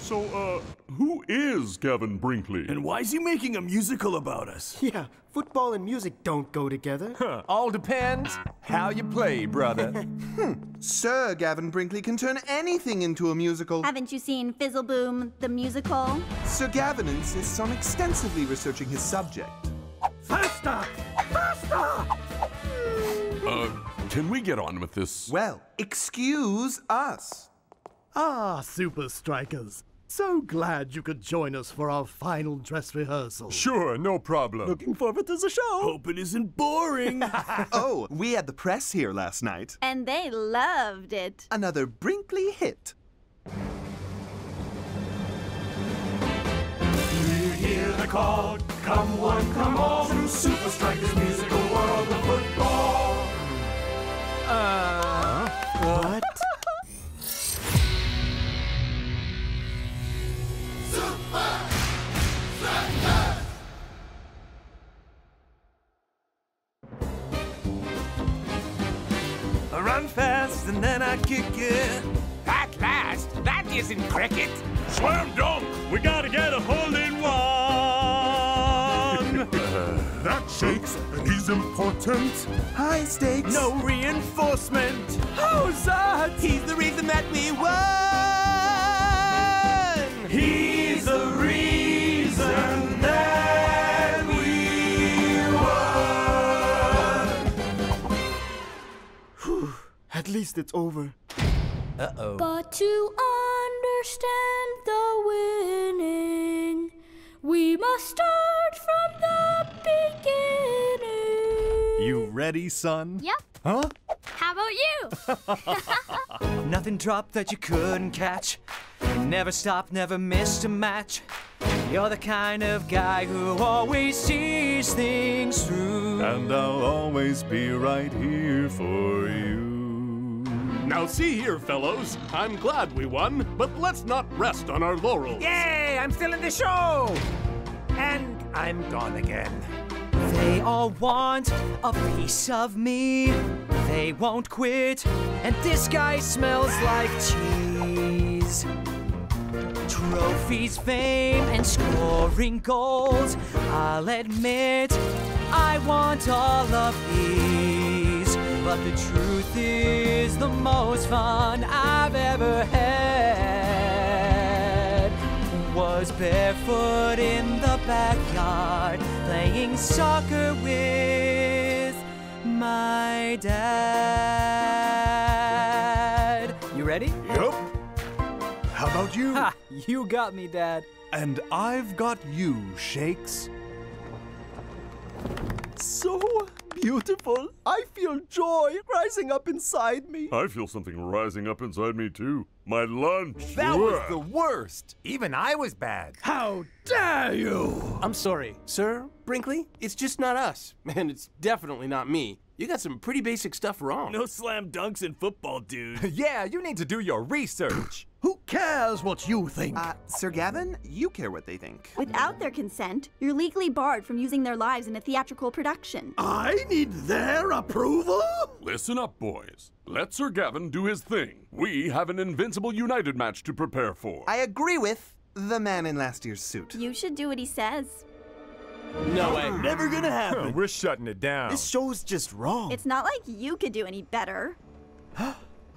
So, who is Gavin Brinkley? And why is he making a musical about us? Yeah, football and music don't go together. All depends how you play, brother. Sir Gavin Brinkley can turn anything into a musical. Haven't you seen Fizzleboom, the musical? Sir Gavin insists on extensively researching his subject. Faster! Faster! Can we get on with this? Well, excuse us. Ah, Supa Strikas. So glad you could join us for our final dress rehearsal. Sure, no problem. Looking forward to the show. Hope it isn't boring. Oh, we had the press here last night. And they loved it. Another Brinkley hit. You hear the call, come one, come all, to Supa Strikas musical world of football. What? I run fast and then I kick it. At last, that isn't cricket. Slam dunk! We gotta get a hole-in-one! That shakes, and he's important. High stakes. No reinforcement. Who's that? He's the reason that we won. He's the reason that we won. Whew, at least it's over. Uh-oh. But to understand the winning, we must start from the beginning. You ready, son? Yep. Huh? How about you? Nothing dropped that you couldn't catch. You never stopped, never missed a match. You're the kind of guy who always sees things through. And I'll always be right here for you. Now see here, fellows. I'm glad we won, but let's not rest on our laurels. Yay, I'm still in the show. And I'm gone again. They all want a piece of me. They won't quit, and this guy smells like cheese. Trophies, fame, and scoring goals. I'll admit, I want all of these. But the truth is, the most fun I've ever had was barefoot in the backyard, playing soccer with my dad. You ready? Yup. How about you? Ha! You got me, Dad. And I've got you, Shakes. So beautiful. I feel joy rising up inside me. I feel something rising up inside me, too. My lunch. That was the worst. Even I was bad. How dare you? I'm sorry, Sir Brinkley. It's just not us. And it's definitely not me. You got some pretty basic stuff wrong. No slam dunks in football, dude. Yeah, you need to do your research. Who cares what you think? Sir Gavin, you care what they think. Without their consent, you're legally barred from using their lives in a theatrical production. I need their approval? Listen up, boys. Let Sir Gavin do his thing. We have an Invincible United match to prepare for. I agree with the man in last year's suit. You should do what he says. No way. Never gonna happen. We're shutting it down. This show's just wrong. It's not like you could do any better.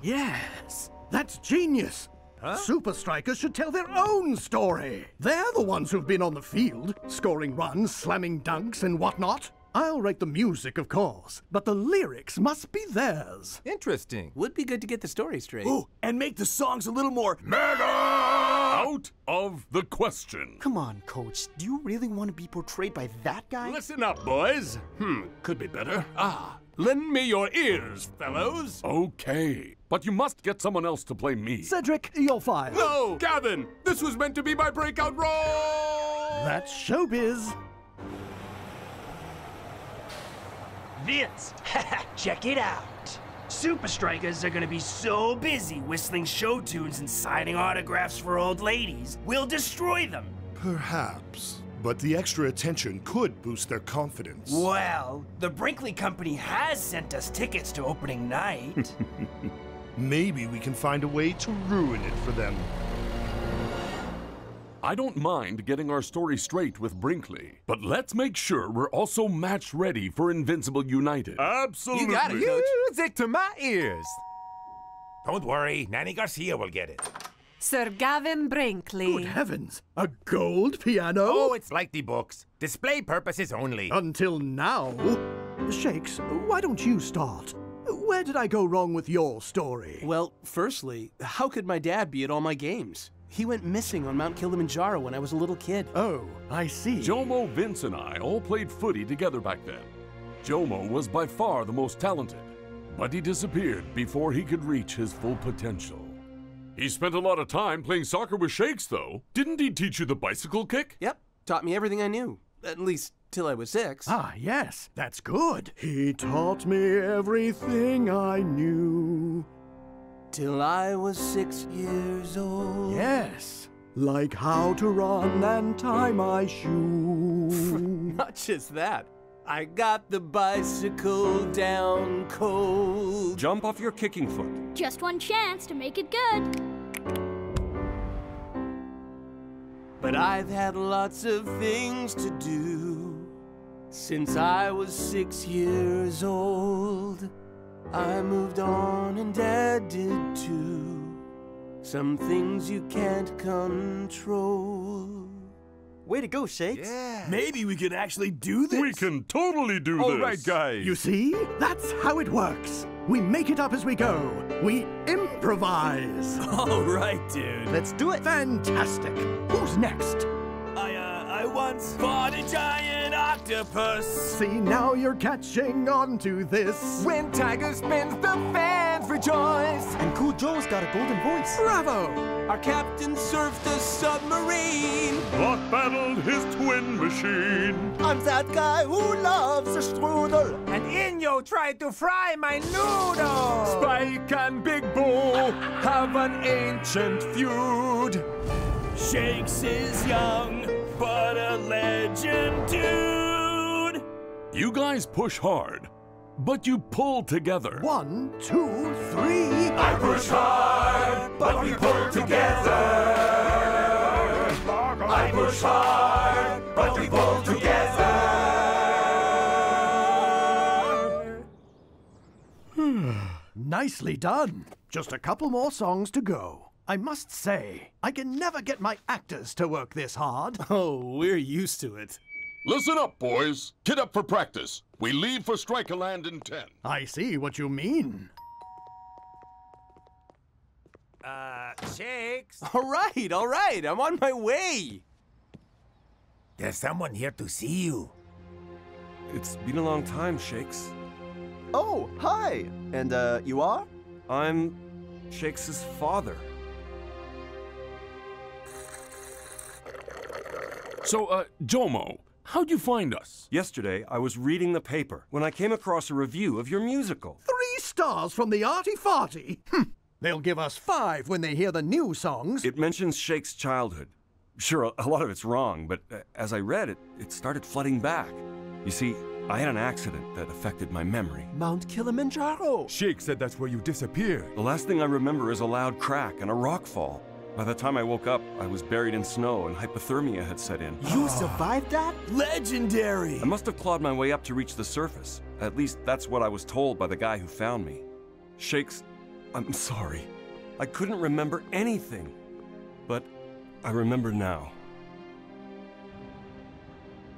Yes, that's genius. Supa Strikas should tell their own story. They're the ones who've been on the field, scoring runs, slamming dunks, and whatnot. I'll write the music, of course, but the lyrics must be theirs. Interesting. Would be good to get the story straight. Ooh, and make the songs a little more Mega! Out of the question. Come on, Coach. Do you really want to be portrayed by that guy? Listen up, boys. Could be better. Lend me your ears, fellows. Okay, but you must get someone else to play me. Cedric, you're fired. No, Gavin, this was meant to be my breakout role. That's showbiz. Vince, check it out. Supa Strikas are gonna be so busy whistling show tunes and signing autographs for old ladies, we'll destroy them. Perhaps, but the extra attention could boost their confidence. Well, the Brinkley Company has sent us tickets to opening night. Maybe we can find a way to ruin it for them. I don't mind getting our story straight with Brinkley, but let's make sure we're also match ready for Invincible United. Absolutely. You got it, Coach. Music to my ears. Don't worry, Nanny Garcia will get it. Sir Gavin Brinkley. Good heavens, a gold piano? Oh, it's like the books. Display purposes only. Until now. Shakes, why don't you start? Where did I go wrong with your story? Well, firstly, how could my dad be at all my games? He went missing on Mount Kilimanjaro when I was a little kid. Oh, I see. Jomo, Vince, and I all played footy together back then. Jomo was by far the most talented, but he disappeared before he could reach his full potential. He spent a lot of time playing soccer with Shakes, though. Didn't he teach you the bicycle kick? Yep, taught me everything I knew. At least, till I was 6. Ah, yes, that's good. He taught me everything I knew. Till I was 6 years old. Yes, like how to run and tie my shoe. Not just that. I got the bicycle down cold. Jump off your kicking foot. Just one chance to make it good. But I've had lots of things to do since I was 6 years old. I moved on and Dad did too. Some things you can't control. Way to go, Shakes. Yeah. Maybe we could actually do this. We can totally do this. All right, guys. You see? That's how it works. We make it up as we go. We improvise. All right, dude. Let's do it. Fantastic. Who's next? I once fought a giant octopus. See, now you're catching on to this. When Tiger spins, the fans rejoice. And Cool Joe's got a golden voice. Bravo! Our captain surfed a submarine. Bot battled his twin machine. I'm that guy who loves a strudel. And Inyo tried to fry my noodle. Spike and Big Boo have an ancient feud. Shakes is young, but a legend, dude. You guys push hard, but you pull together. 1, 2, 3. I push hard, but we pull together. I push hard, but we pull together. Nicely done. Just a couple more songs to go. I must say, I can never get my actors to work this hard. Oh, we're used to it. Listen up, boys. Kit up for practice. We leave for Strika Land in 10. I see what you mean. Shakes. All right. I'm on my way. There's someone here to see you. It's been a long time, Shakes. Oh, hi. And, you are? I'm Shakes' father. So, Jomo, how'd you find us? Yesterday, I was reading the paper when I came across a review of your musical. 3 stars from the Arty Farty. They'll give us 5 when they hear the new songs. It mentions Shakes' childhood. Sure, a lot of it's wrong, but as I read it, it started flooding back. You see, I had an accident that affected my memory. Mount Kilimanjaro. Shake said that's where you disappeared. The last thing I remember is a loud crack and a rock fall. By the time I woke up, I was buried in snow and hypothermia had set in. You survived that? Legendary. I must have clawed my way up to reach the surface. At least that's what I was told by the guy who found me. Shakes, I'm sorry. I couldn't remember anything. But I remember now.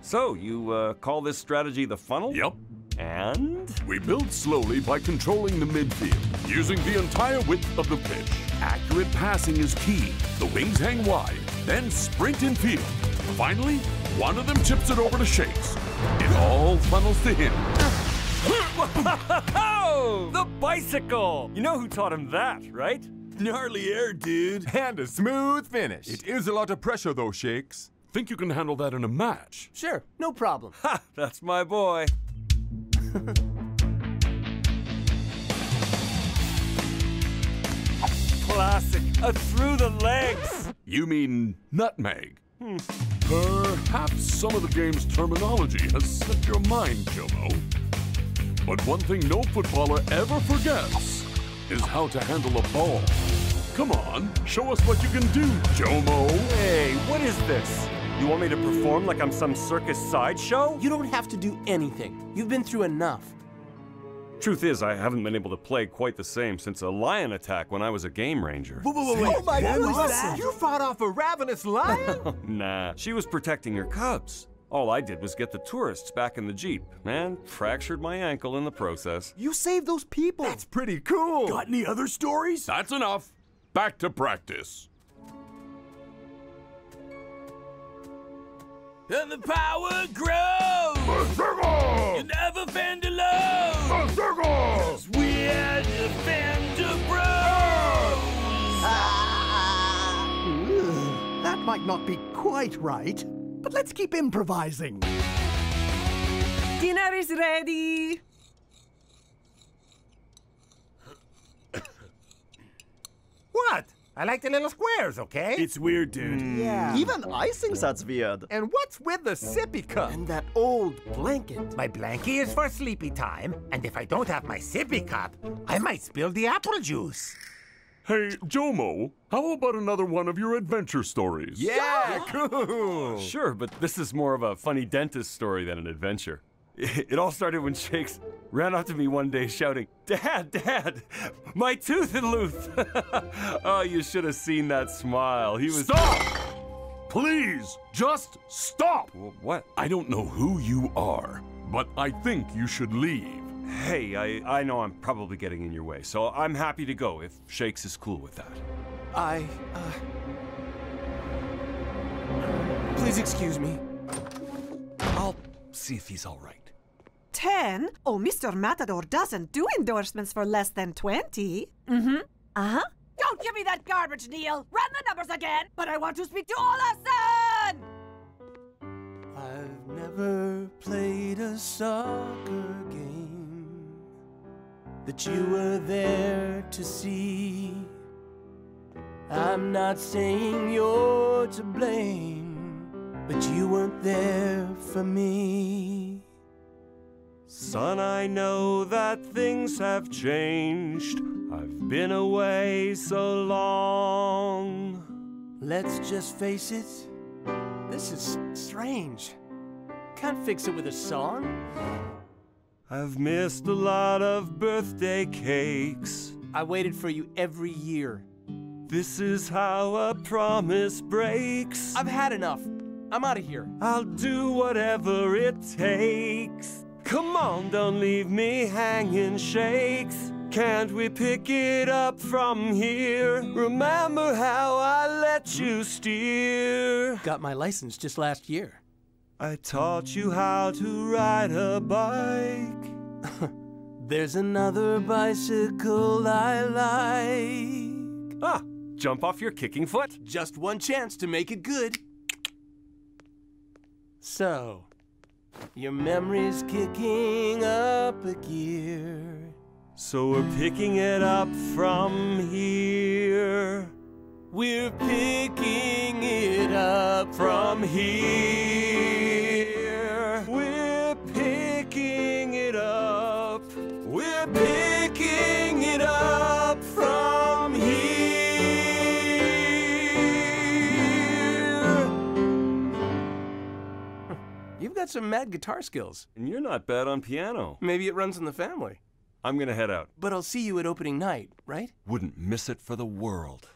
So, you call this strategy the funnel? Yep. And? We build slowly by controlling the midfield, using the entire width of the pitch. Accurate passing is key. The wings hang wide, then sprint in field. Finally, one of them chips it over to Shakes. It all funnels to him. The bicycle! You know who taught him that, right? Gnarly air, dude. And a smooth finish. It is a lot of pressure, though, Shakes. Think you can handle that in a match? Sure, no problem. Ha! That's my boy. Classic. A through the legs. You mean nutmeg? Perhaps some of the game's terminology has slipped your mind, Jomo. But one thing no footballer ever forgets is how to handle a ball. Come on, show us what you can do, Jomo. Hey, what is this? You want me to perform like I'm some circus sideshow? You don't have to do anything. You've been through enough. Truth is, I haven't been able to play quite the same since a lion attack when I was a game ranger. Wait. Oh my goodness! You fought off a ravenous lion? Nah, she was protecting her cubs. All I did was get the tourists back in the Jeep, and fractured my ankle in the process. You saved those people! That's pretty cool! Got any other stories? That's enough. Back to practice. And the power grows! You never fend alone! 'Cause we're the Fender Bros! That might not be quite right, but let's keep improvising. Dinner is ready. What? I like the little squares, okay? It's weird, dude. Yeah. Even I think that's weird. And what's with the sippy cup? And that old blanket. My blankie is for sleepy time, and if I don't have my sippy cup, I might spill the apple juice. Hey, Jomo, how about another one of your adventure stories? Yeah, cool! Sure, but this is more of a funny dentist story than an adventure. It all started when Shakes ran up to me one day shouting, Dad, my tooth is loose! Oh, you should have seen that smile. He was— Stop! Please, just stop! What? I don't know who you are, but I think you should leave. Hey, I know I'm probably getting in your way, so I'm happy to go if Shakes is cool with that. Please excuse me. I'll see if he's all right. 10? Oh, Mr. Matador doesn't do endorsements for less than 20. Mm-hmm. Uh-huh. Don't give me that garbage, Neil! Run the numbers again! But I want to speak to Olafson! I've never played a soccer game that you were there to see. I'm not saying you're to blame, but you weren't there for me. Son, I know that things have changed. I've been away so long. Let's just face it, this is strange. Can't fix it with a song. I've missed a lot of birthday cakes. I waited for you every year. This is how a promise breaks. I've had enough. I'm out of here. I'll do whatever it takes. Come on, don't leave me hanging, Shakes. Can't we pick it up from here? Remember how I let you steer? Got my license just last year. I taught you how to ride a bike. There's another bicycle I like. Ah, jump off your kicking foot? Just one chance to make it good. So, your memory's kicking up a gear. So we're picking it up from here. We're picking it up from here. We're picking it up. We're picking it up from here. You've got some mad guitar skills. And you're not bad on piano. Maybe it runs in the family. I'm gonna head out. But I'll see you at opening night, right? Wouldn't miss it for the world.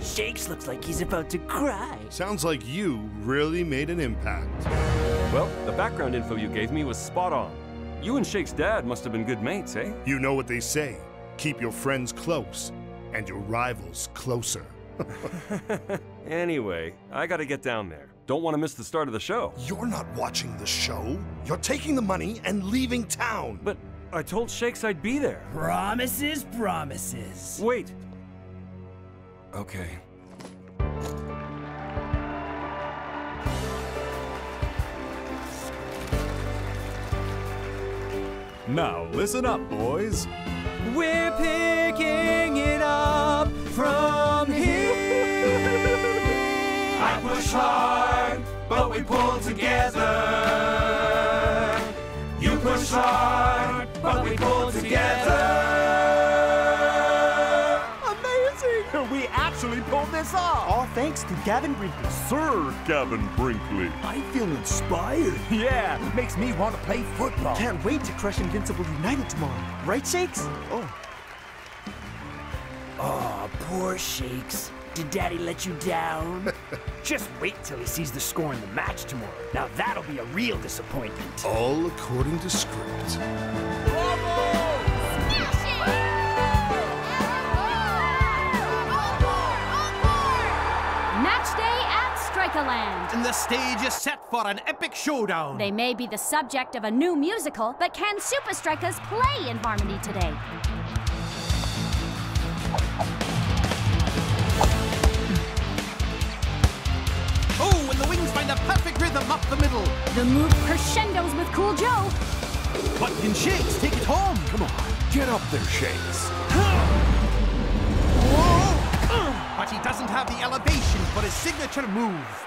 Shakes looks like he's about to cry. Sounds like you really made an impact. Well, the background info you gave me was spot on. You and Shake's dad must have been good mates, eh? You know what they say. Keep your friends close and your rivals closer. Anyway, I gotta get down there. Don't want to miss the start of the show. You're not watching the show. You're taking the money and leaving town. But I told Shakes I'd be there. Promises, promises. Wait. Okay. Now listen up, boys. We're picking it up from here. I push hard, but we pull together. You push hard, but we pull together. Amazing! We actually pulled this off! All thanks to Gavin Brinkley. Sir Gavin Brinkley. I feel inspired. Yeah, makes me want to play football. Can't wait to crush Invincible United tomorrow. Right, Shakes? Oh. Oh, poor Shakes. Did Daddy let you down? Just wait till he sees the score in the match tomorrow. Now that'll be a real disappointment. All according to script. Match day at Strikaland. And the stage is set for an epic showdown. They may be the subject of a new musical, but can Supa Strikas play in harmony today? Oh, and the wings find a perfect rhythm up the middle. The move crescendos with Cool Joe. But can Shakes take it home? Come on. Get up there, Shakes. But he doesn't have the elevation for his signature move.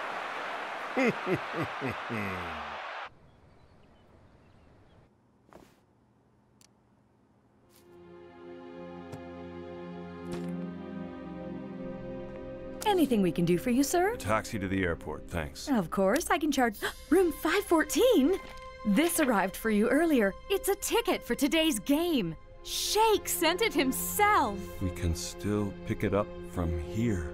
Anything we can do for you, sir? A taxi to the airport, thanks. Of course, I can charge room 514. This arrived for you earlier. It's a ticket for today's game. Shake sent it himself. We can still pick it up from here.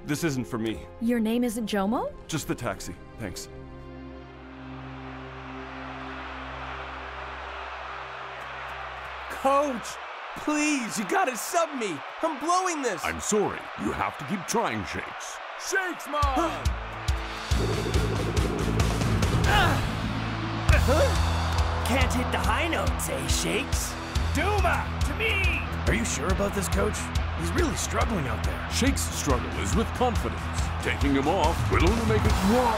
This isn't for me. Your name isn't Jomo? Just the taxi, thanks. Coach, please, you gotta sub me. I'm blowing this. I'm sorry. You have to keep trying, Shakes. Shakes, Mom! Can't hit the high notes, eh, Shakes? Duma, to me! Are you sure about this, Coach? He's really struggling out there. Shakes' struggle is with confidence. Taking him off will only make it more.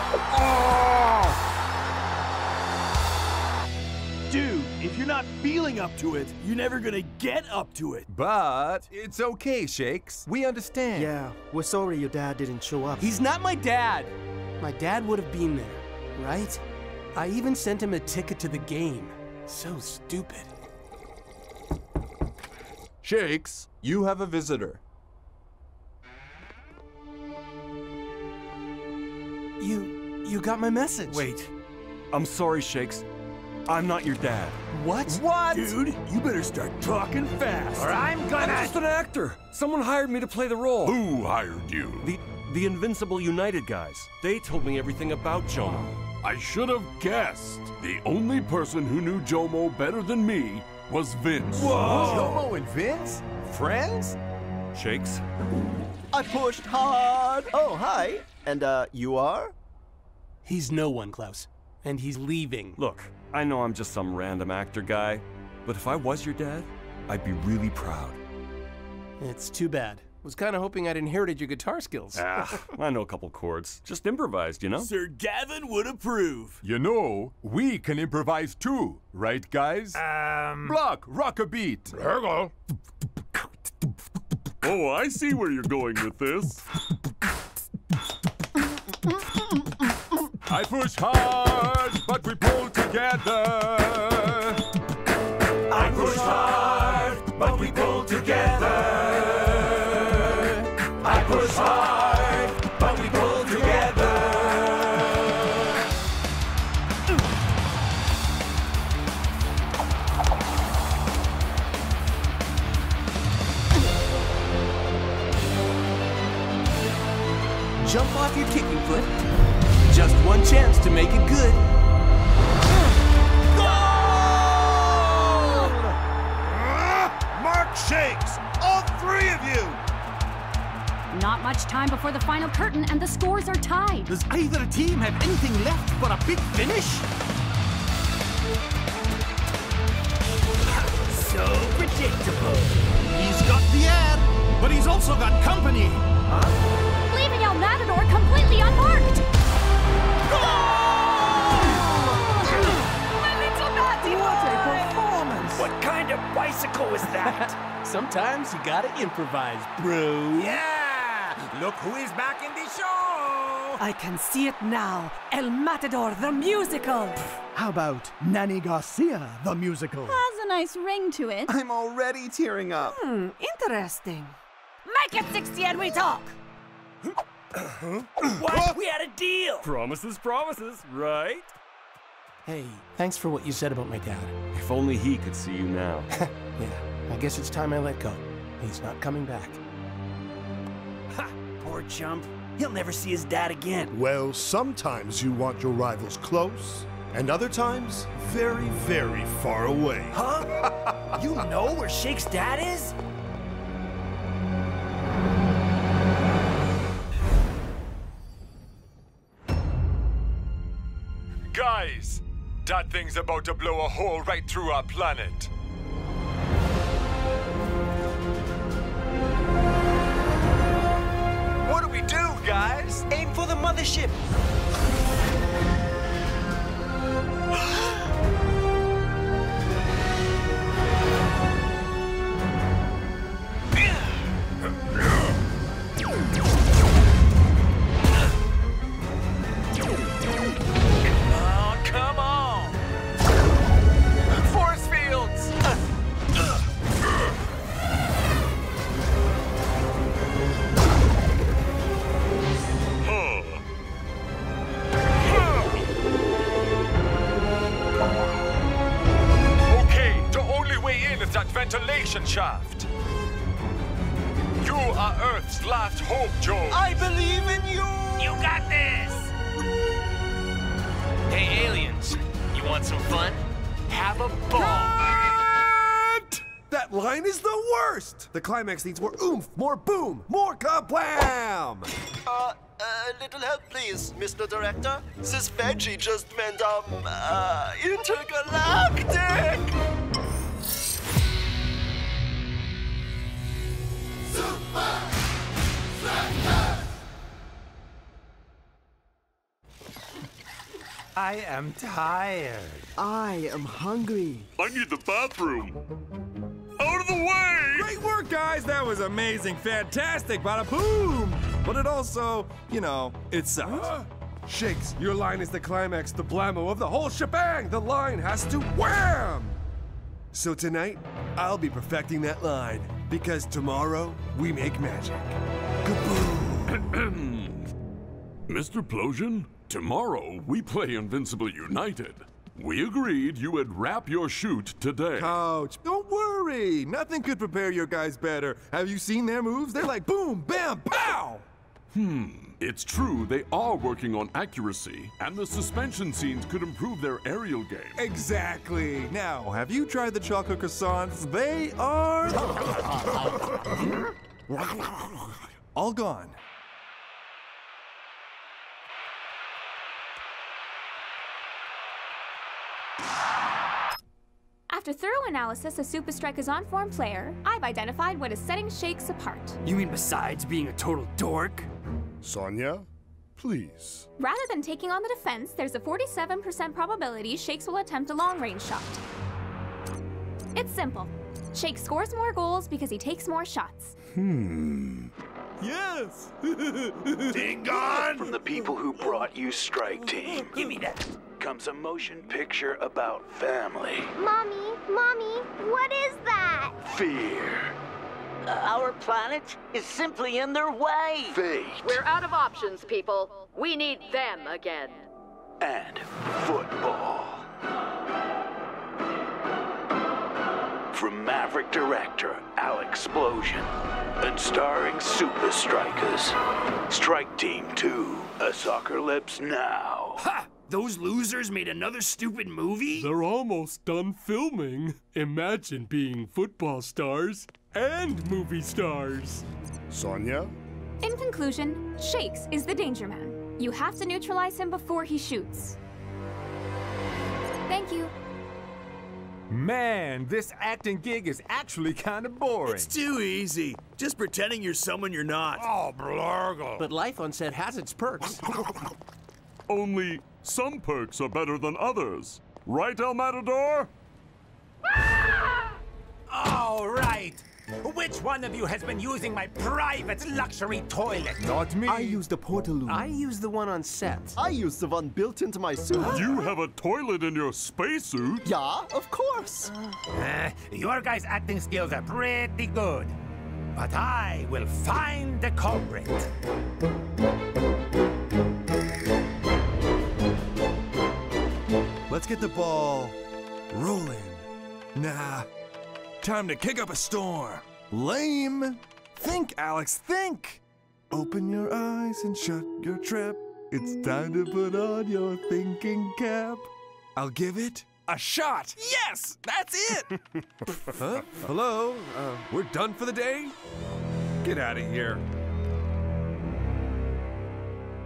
Dude, if you're not feeling up to it, you're never gonna get up to it. But it's okay, Shakes. We understand. Yeah, we're sorry your dad didn't show up. He's not my dad. My dad would have been there, right? I even sent him a ticket to the game. So stupid. Shakes, you have a visitor. You got my message. Wait. I'm sorry, Shakes. I'm not your dad. What? What? Dude, you better start talking fast. Or I'm gonna... I'm just an actor. Someone hired me to play the role. Who hired you? The Invincible United guys. They told me everything about Jomo. I should have guessed. The only person who knew Jomo better than me was Vince. Whoa! Jomo and Vince? Friends? Shakes? I pushed hard. Oh, hi. And, you are? He's no one, Klaus. And he's leaving. Look, I know I'm just some random actor guy, but if I was your dad, I'd be really proud. It's too bad. Was kind of hoping I'd inherited your guitar skills. I know a couple chords. Just improvised, you know? Sir Gavin would approve. You know, we can improvise too, right, guys? Block, rock a beat. There you go. Oh, I see where you're going with this. I push hard, but we pull together. I push hard, but we pull together. I push hard, but we pull together. Jump off your kicking foot. Just one chance to make it good. Goal! Mark Shakes, all three of you! Not much time before the final curtain, and the scores are tied. Does either team have anything left but a big finish? So predictable. He's got the air, but he's also got company. Leaving El Matador completely unmarked. My little naughty boy! What kind of bicycle was that? that. Sometimes you gotta improvise, bro. Yeah! Look who is back in the show! I can see it now. El Matador, the musical. How about Nanny Garcia, the musical? Has a nice ring to it. I'm already tearing up. Interesting. Make it 60 and we talk. What? We had a deal. Promises, promises, right? Hey, thanks for what you said about my dad. If only he could see you now. Yeah, I guess it's time I let go. He's not coming back. Ha! Poor chump. He'll never see his dad again. Well, sometimes you want your rivals close, and other times, very, very far away. Huh? You know where Shake's dad is? Guys, that thing's about to blow a hole right through our planet. What do we do, guys? Aim for the mothership. Ventilation shaft. You are Earth's last hope, Joe. I believe in you. You got this. Hey, aliens, you want some fun? Have a ball. Cut! That line is the worst. The climax needs more oomph, more boom, more kablam. Little help, please, Mr. Director. This veggie just went, intergalactic. I am tired. I am hungry. I need the bathroom. Out of the way! Great work, guys! That was amazing, fantastic, bada boom! But it also, you know, it sucked. Shakes, your line is the climax, the blammo of the whole shebang! The line has to wham! So tonight, I'll be perfecting that line, because tomorrow, we make magic. Kaboom! Mr. Plosion, tomorrow we play Invincible United. We agreed you would wrap your shoot today. Coach, don't worry. Nothing could prepare your guys better. Have you seen their moves? They're like boom, bam, pow! It's true they are working on accuracy, and the suspension scenes could improve their aerial game. Exactly. Now, have you tried the chocolate croissants? They are... all gone. After thorough analysis of Supa Strikas' on-form player, I've identified what is setting Shakes apart. You mean besides being a total dork? Sonia, please. Rather than taking on the defense, there's a 47% probability Shakes will attempt a long-range shot. It's simple. Shakes scores more goals because he takes more shots. Yes! Ding gone! From the people who brought you Strike Team. Give me that. Comes a motion picture about family. Mommy, what is that? Fear. Our planet is simply in their way. Fate. We're out of options, people. We need them again. And football. From Maverick director Alex Explosion. And starring Supa Strikas. Strike Team 2, Asoccerlypse Now. Ha! Those losers made another stupid movie? They're almost done filming. Imagine being football stars and movie stars. Sonia? In conclusion, Shakes is the danger man. You have to neutralize him before he shoots. Thank you. Man, this acting gig is actually kind of boring. It's too easy. Just pretending you're someone you're not. Oh, blurgle. But life on set has its perks. Only some perks are better than others. Right, El Matador? Oh! All right. Which one of you has been using my private luxury toilet? Not me. I use the portaloo. I use the one on set. I use the one built into my suit. You have a toilet in your spacesuit? Yeah, of course. Your guys' acting skills are pretty good. But I will find the culprit. Let's get the ball rolling. Nah. Time to kick up a storm. Lame. Think, Alex, think. Open your eyes and shut your trap. It's time to put on your thinking cap. I'll give it a shot. Yes, that's it. Huh? Hello? We're done for the day? Get out of here.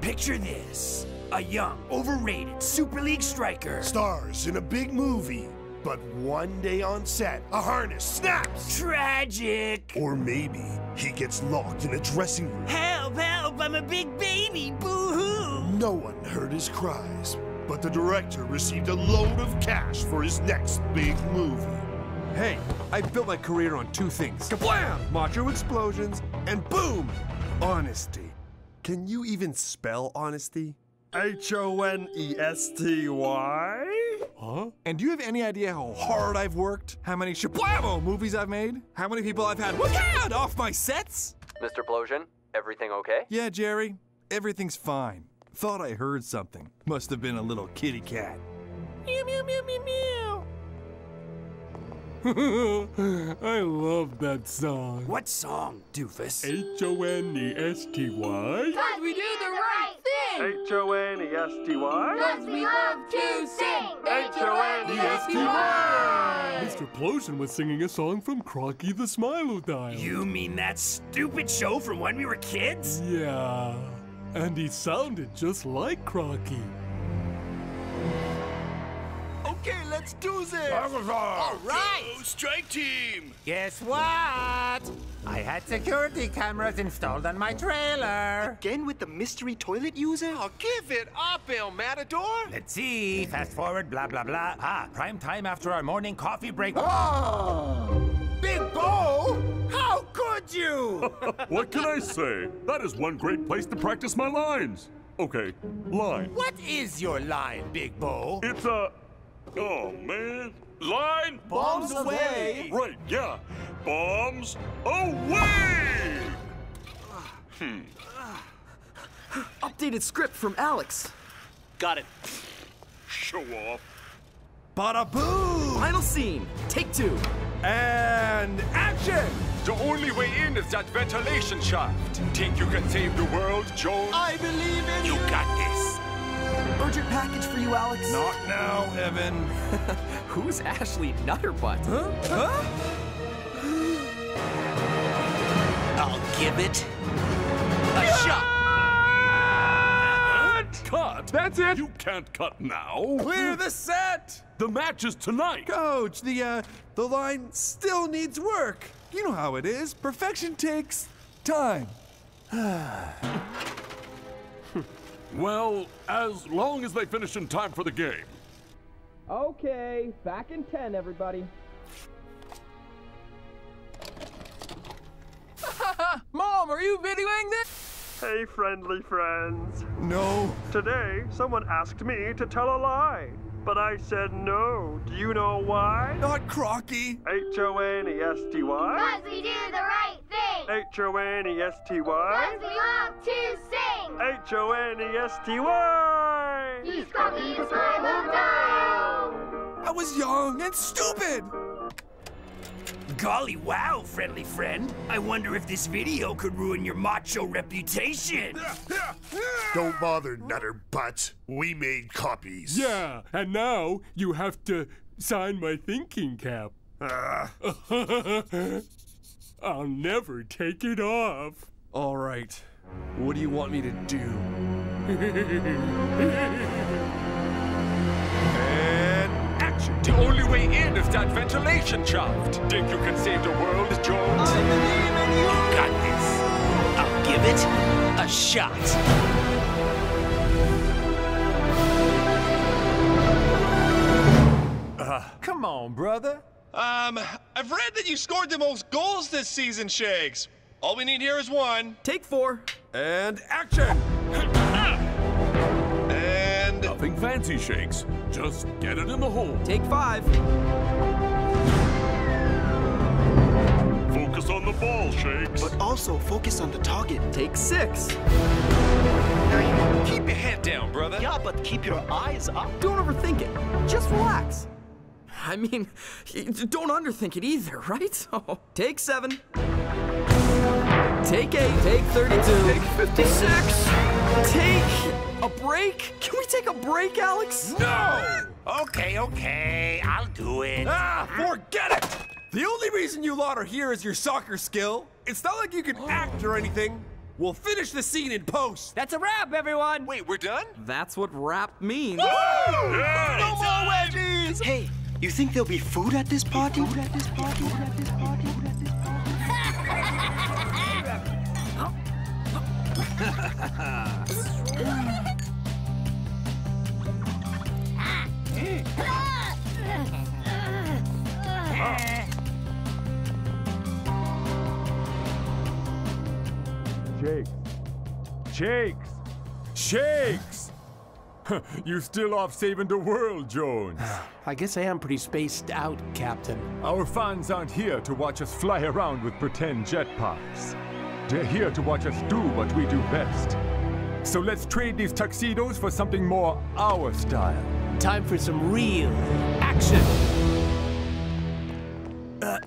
Picture this. A young, overrated Super League striker. Stars in a big movie, but one day on set, a harness snaps. Tragic. Or maybe he gets locked in a dressing room. Help, help, I'm a big baby. Boo-hoo. No one heard his cries, but the director received a load of cash for his next big movie. Hey, I built my career on two things. Kablam! Macho explosions, and boom! Honesty. Can you even spell honesty? H-O-N-E-S-T-Y? Huh? And do you have any idea how hard I've worked? How many shablamo movies I've made? How many people I've had whacked off my sets? Mr. Plosion, everything okay? Yeah, Jerry. Everything's fine. Thought I heard something. Must have been a little kitty cat. Meow, meow, meow, meow, meow. I love that song. What song, doofus? H-O-N-E-S-T-Y. 'Cause we do the right thing. H-O-N-E-S-T-Y. 'Cause we love to sing. H-O-N-E-S-T-Y. Mr. Plosion was singing a song from Crocky the Smilodile. You mean that stupid show from when we were kids? Yeah. And he sounded just like Crocky. Okay, let's do this. All right. Go, strike team. Guess what? I had security cameras installed on my trailer. Again with the mystery toilet user? Oh, give it up, El Matador. Let's see. Fast forward, blah, blah, blah. Prime time after our morning coffee break. Big Bo! How could you? What can I say? That is one great place to practice my lines. Okay, line. What is your line, Big Bo? It's a... Oh, man. Line? Bombs away. Right, yeah. Bombs away! Updated script from Alex. Got it. Show off. Bada boom! Final scene. Take 2. And action! The only way in is that ventilation shaft. Think you can save the world, Jones? I believe in you. You got this. Urgent package for you, Alex. Not now, Evan. Who's Ashley Nutterbut? Huh? I'll give it a shot. Cut? That's it. You can't cut now. Clear the set. The match is tonight. Coach, the line still needs work. You know how it is. Perfection takes time. Well, as long as they finish in time for the game. Okay, back in 10, everybody. Mom, are you videoing this? Hey, friendly friends. No. Today, someone asked me to tell a lie. But I said no. Do you know why? Not Crocky. H-O-N-E-S-T-Y. 'Cause we do the right thing. H-O-N-E-S-T-Y. 'Cause we love to sing. H-O-N-E-S-T-Y. He's Crocky the Smilodile. I was young and stupid. Golly wow, friendly friend. I wonder if this video could ruin your macho reputation. Don't bother, Nutterbutt. We made copies. Yeah, and now you have to sign my thinking cap. I'll never take it off. All right. What do you want me to do? And action. The only way in is that ventilation shaft. Think you can save the world, Jones? I believe in you. You got this. I'll give it a shot. Come on, brother. I've read that you scored the most goals this season, Shakes. All we need here is one. Take 4. And action! And... Nothing fancy, Shakes. Just get it in the hole. Take 5. Focus on the ball, Shakes. But also focus on the target. Take 6. Keep your head down, brother. Yeah, but keep your eyes up. Don't overthink it. Just relax. I mean, don't underthink it either, right? So, take 7. Take 8. Take 32. Take 56. Take a break? Can we take a break, Alex? No! Okay, I'll do it. Ah, forget it! The only reason you lot are here is your soccer skill. It's not like you can act or anything. We'll finish the scene in post. That's a wrap, everyone. Wait, we're done? That's what rap means. Yeah. No more wedgies! Hey, you think there'll be food at this party? Shakes! You still off saving the world, Jones? I guess I am pretty spaced out, Captain. Our fans aren't here to watch us fly around with pretend jetpacks. They're here to watch us do what we do best. So let's trade these tuxedos for something more our style. Time for some real action.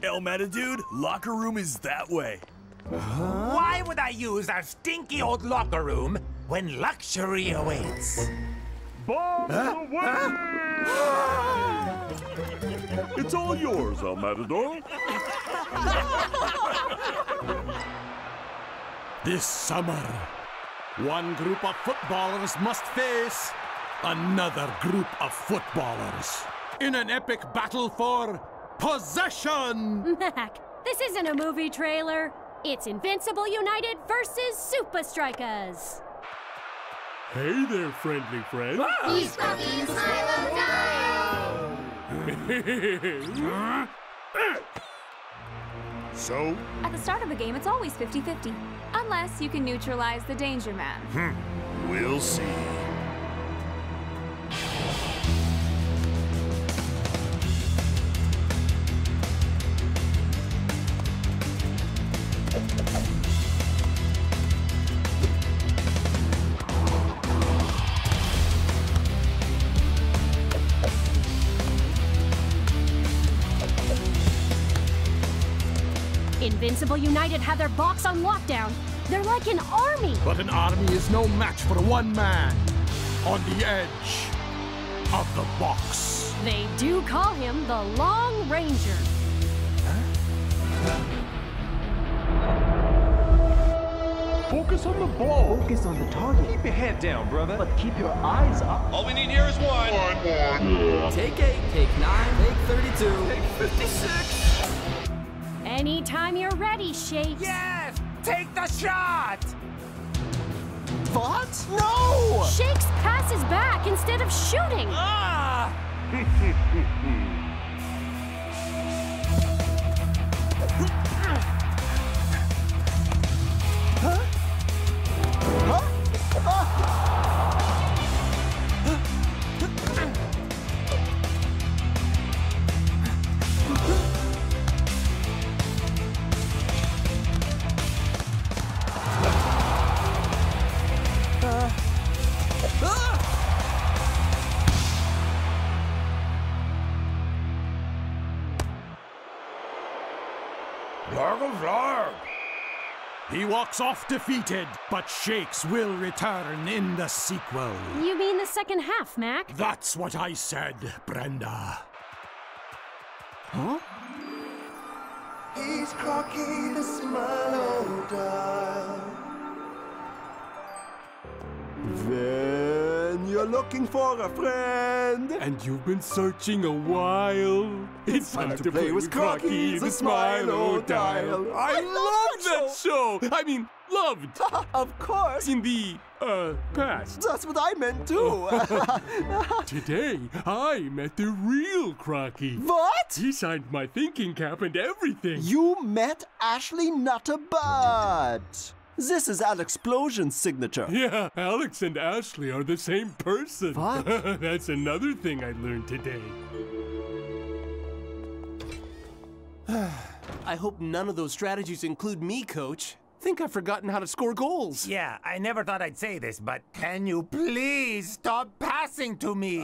El Metadude, locker room is that way. Why would I use our stinky old locker room when luxury awaits? Bombs away! It's all yours, El Matador. This summer, one group of footballers must face another group of footballers in an epic battle for possession! Mac, this isn't a movie trailer. It's Invincible United versus Supa Strikas. Hey there, friendly friend. He's fucking Silo Dial! So? At the start of a game, it's always 50-50. Unless you can neutralize the danger man. We'll see. Invincible United have their box on lockdown. They're like an army. But an army is no match for one man on the edge of the box. They do call him the Long Ranger. Focus on the ball. Focus on the target. Keep your head down, brother. But keep your eyes up. All we need here is one. Take 8. Take 9. Take 32. Take 56. Anytime you're ready, Shakes. Yes! Take the shot! What? No! Shakes passes back instead of shooting. Ah! He walks off defeated, but Shakes will return in the sequel. You mean the second half, Mac? That's what I said, Brenda. Huh? He's cocky, the smile dial. Then you looking for a friend. And you've been searching a while. It's time to play with Crocky the Smile-O-Dial. I love that show! I mean, loved. Of course. In the, past. That's what I meant too. Today, I met the real Crocky. What? He signed my thinking cap and everything. You met Ashley Nutterbutt. This is Alex Explosion's signature. Yeah, Alex and Ashley are the same person. What? That's another thing I learned today. I hope none of those strategies include me, Coach. Think I've forgotten how to score goals. Yeah, I never thought I'd say this, but can you please stop passing to me?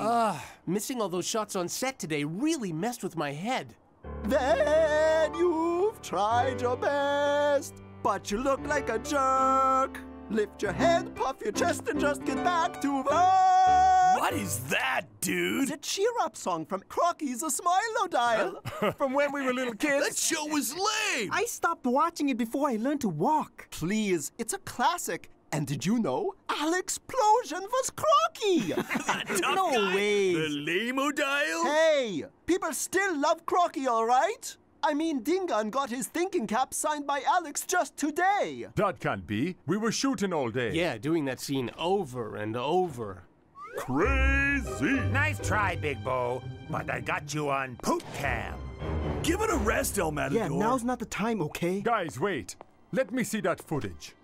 Missing all those shots on set today really messed with my head. Then you've tried your best, but you look like a jerk. Lift your head, puff your chest, and just get back to work. What is that, dude? It's a cheer-up song from Crocky's The Smile-O-Dial. From when we were little kids? That show was lame! I stopped watching it before I learned to walk. Please, it's a classic. And did you know Alex Explosion was Crocky? No way. The lame-o-dial? Hey, people still love Crocky, all right? I mean, Dingan got his thinking cap signed by Alex just today. That can't be. We were shooting all day. Yeah, doing that scene over and over. Crazy! Nice try, Big Bo, but I got you on poot cam. Give it a rest, El Matador. Yeah, now's not the time, okay? Guys, wait. Let me see that footage.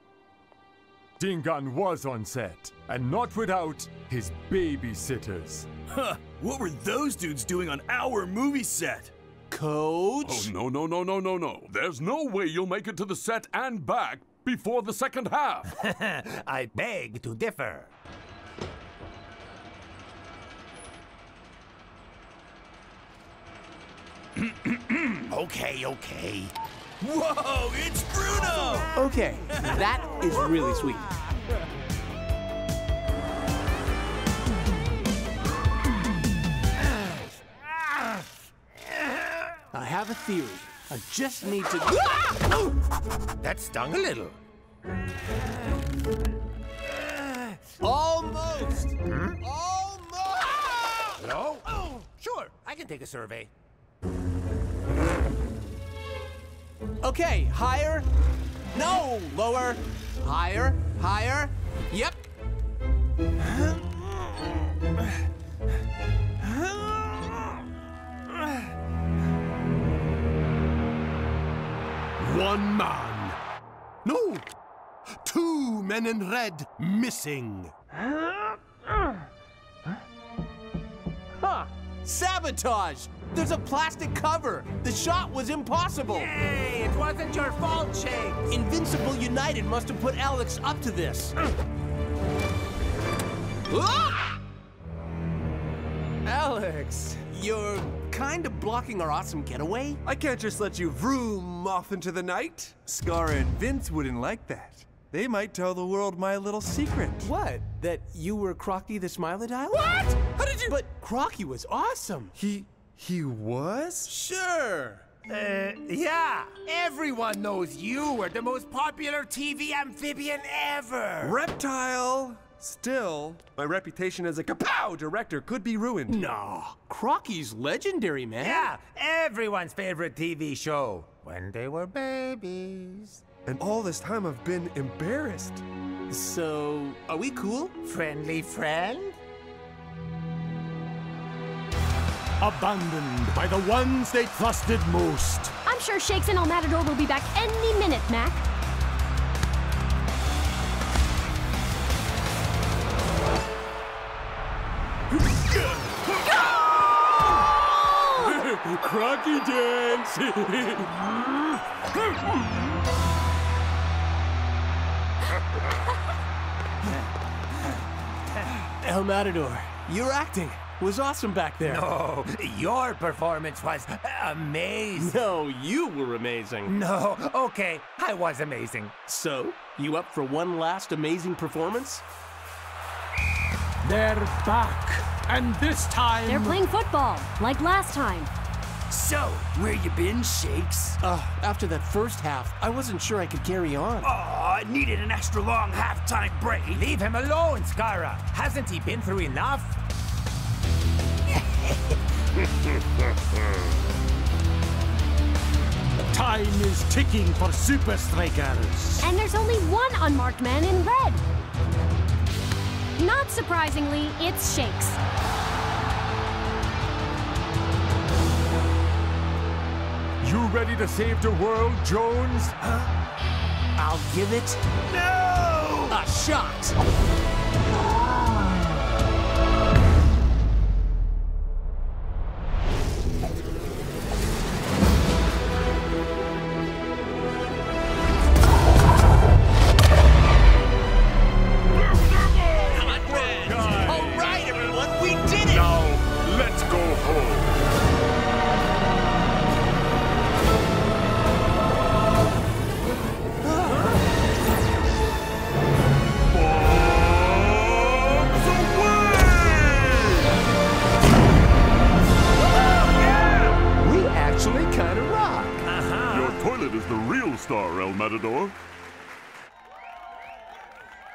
Dingan was on set, and not without his babysitters. Huh, what were those dudes doing on our movie set? Coach? Oh, no. There's no way you'll make it to the set and back before the second half. I beg to differ. Okay. Whoa, it's Bruno! Okay, that is really sweet. I have a theory. I just need to... That stung a little. Almost! Almost! Hello? Oh, sure, I can take a survey. Okay, higher. No, lower. Higher, higher. Yep. One man. No! 2 men in red missing. Huh. Sabotage! There's a plastic cover! The shot was impossible! Yay! It wasn't your fault, Shakes! Invincible United must have put Alex up to this. Alex, you're kind of blocking our awesome getaway? I can't just let you vroom off into the night. Scar and Vince wouldn't like that. They might tell the world my little secret. What? That you were Crocky the Smile-O-Dial? What? How did you... But Crocky was awesome. He was? Sure. Yeah. Everyone knows you were the most popular TV amphibian ever. Reptile. Still, my reputation as a kapow director could be ruined. No. Crocky's legendary, man. Yeah. Everyone's favorite TV show. When they were babies. And all this time I've been embarrassed. So, are we cool? Friendly friend? Abandoned by the ones they trusted most. I'm sure Shakes and El Matador will be back any minute, Mac. Crocky dance! El Matador, your acting was awesome back there. No, your performance was amazing. No, you were amazing. No, okay, I was amazing. So, you up for one last amazing performance? They're back, and this time... They're playing football, like last time. So, where you been, Shakes? After that first half, I wasn't sure I could carry on. Aw, needed an extra long halftime break. Leave him alone, Skara. Hasn't he been through enough? Time is ticking for Supa Strikas. And there's only one unmarked man in red. Not surprisingly, it's Shakes. You ready to save the world, Jones? I'll give it a shot.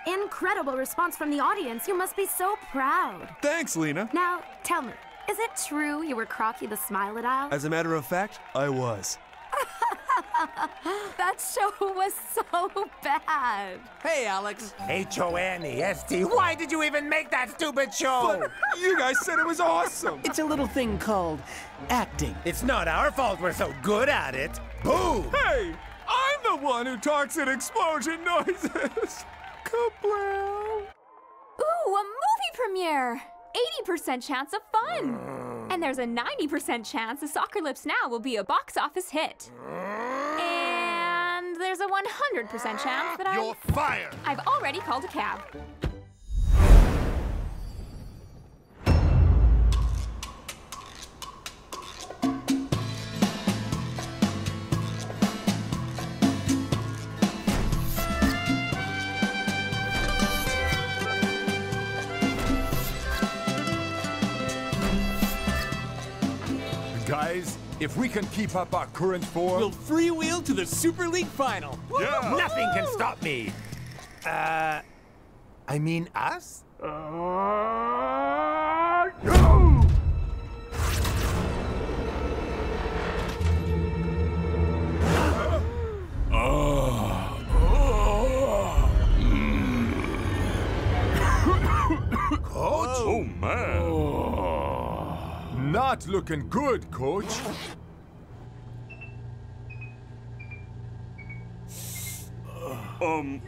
Incredible response from the audience. You must be so proud. Thanks, Lena. Now, tell me, is it true you were Crocky the Smile-It-Owl? As a matter of fact, I was. That show was so bad. Hey, Alex. H-O-N-E-S-T. Why did you even make that stupid show? But you guys said it was awesome. It's a little thing called acting. It's not our fault we're so good at it. Boo! Hey, I'm the one who talks in explosion noises. Kablam! Ooh, a movie premiere! 80% chance of fun! And there's a 90% chance Asoccerlypse Now will be a box office hit. And there's a 100% chance that You're fired! I've already called a cab. Guys, if we can keep up our current form... We'll freewheel to the Super League final. Yeah! Nothing can stop me. I mean us? Go! Coach? Oh, man. Not looking good, Coach.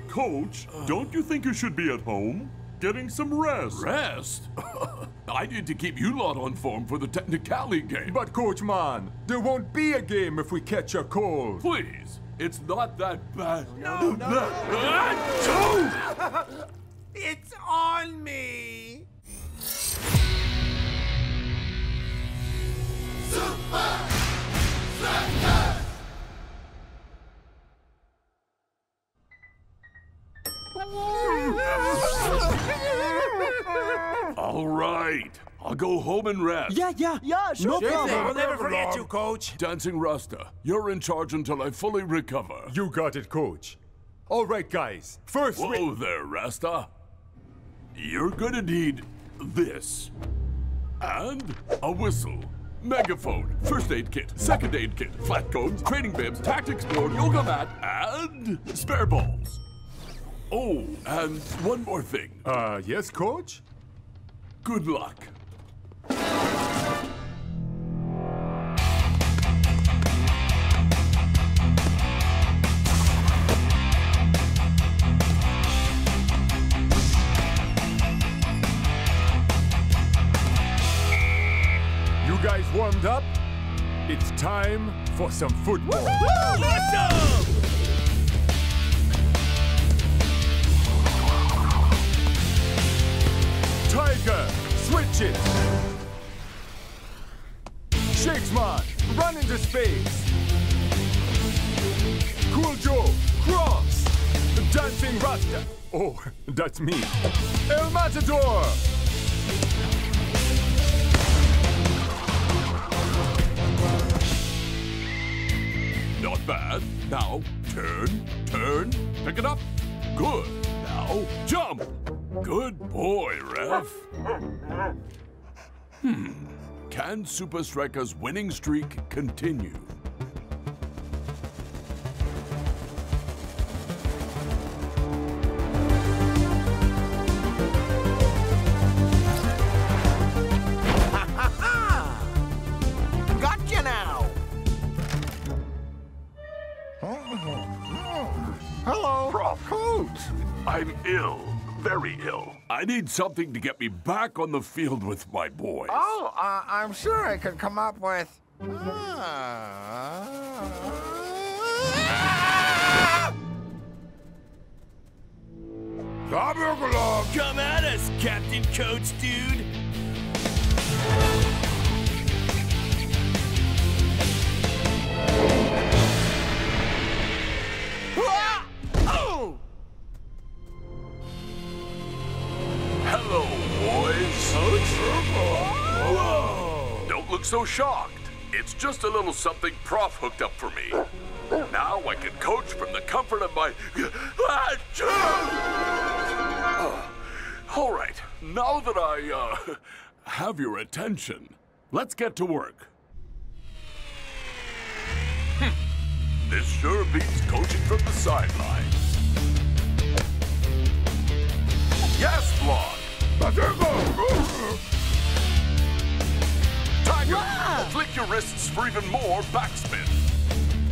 Coach, don't you think you should be at home? Getting some rest. Rest? I need to keep you lot on form for the Technicali game. But, Coach Man, there won't be a game if we catch a cold. Please, it's not that bad. No. It's on me. Supa Strikas! All right. I'll go home and rest. Yeah, sure. No problem. We'll never forget you, Coach. Dancing Rasta, you're in charge until I fully recover. You got it, Coach. All right, guys. First, Whoa there, Rasta. You're gonna need this. And a whistle. Megaphone, first aid kit, second aid kit, flat cones, training bibs, tactics board, yoga mat, and spare balls. Oh, and one more thing. Yes, Coach? Good luck. You guys warmed up? It's time for some football. Awesome! Tiger, switch it. Shakesman, run into space. Cool Joe, cross. Dancing Rasta. Oh, that's me. El Matador. that. Now, turn, pick it up. Good. Now, jump. Good boy, ref. Can Supa Strikas' winning streak continue? Gotcha now! Hello. Prof. Coach. I'm ill. Very ill. I need something to get me back on the field with my boys. Oh, I'm sure I could come up with... Come at us, Captain Coach Dude! Oh! Hello, boys. Coach? Whoa. Don't look so shocked. It's just a little something Prof hooked up for me. Now I can coach from the comfort of my... All right, now that I have your attention, let's get to work. This sure beats coaching from the sidelines. Yes, Blonde! Tiger, flick your wrists for even more backspin.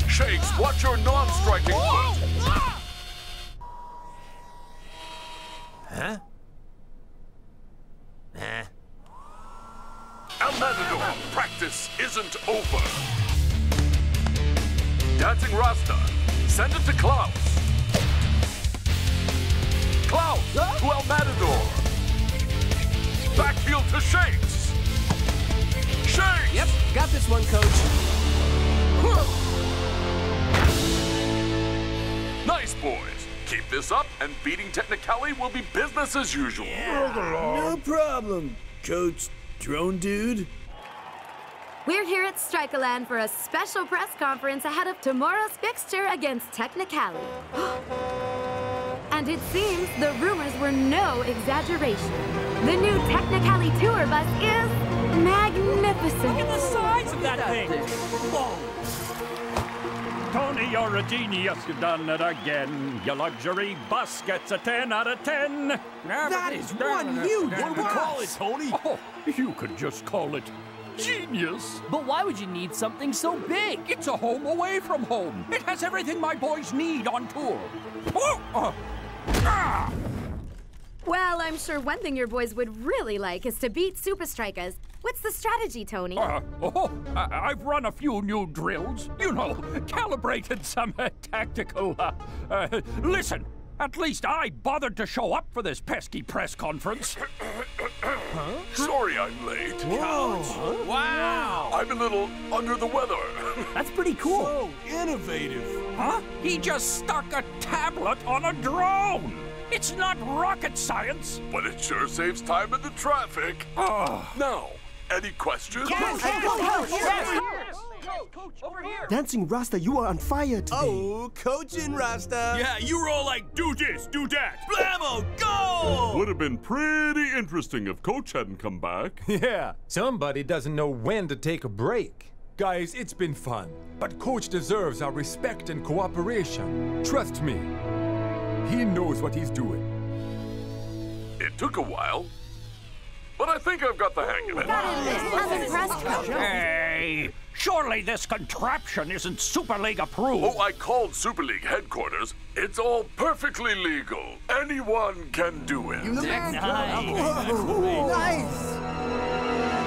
Shakes, watch your non-striking foot. Huh? El Matador, practice isn't over. Dancing Rasta, send it to Klaus. Klaus to El Matador. Backfield to Shakes. Shakes! Yep, got this one, Coach. Nice, boys. Keep this up, and beating Technicali will be business as usual. No problem, Coach Drone Dude. We're here at Strikaland for a special press conference ahead of tomorrow's fixture against Technicali. And it seems the rumors were no exaggeration. The new Technicali tour bus is magnificent. Look at the size of that thing! Whoa. Tony, you're a genius. You've done it again. Your luxury bus gets a 10 out of 10. That is one huge bus. What do we call it, Tony? Oh, you could just call it genius. But why would you need something so big? It's a home away from home. It has everything my boys need on tour. Well, I'm sure one thing your boys would really like is to beat Supa Strikas. What's the strategy, Tony? I've run a few new drills. You know, calibrated some tactical... listen, at least I bothered to show up for this pesky press conference. Sorry I'm late. Whoa. Wow. I'm a little under the weather. That's pretty cool. So innovative. Huh? He just stuck a tablet on a drone. It's not rocket science. But it sure saves time in the traffic. Now, any questions? Coach, over here. Dancing Rasta, you are on fire today. Oh, coaching Rasta. Yeah, you roll like do this, do that. Blammo, go! Would have been pretty interesting if Coach hadn't come back. Yeah, somebody doesn't know when to take a break. Guys, it's been fun, but Coach deserves our respect and cooperation. Trust me, he knows what he's doing. It took a while, but I think I've got the hang of it. I'm impressed, Coach. Hey, surely this contraption isn't Super League approved. Oh, I called Super League headquarters. It's all perfectly legal. Anyone can do it. Nice.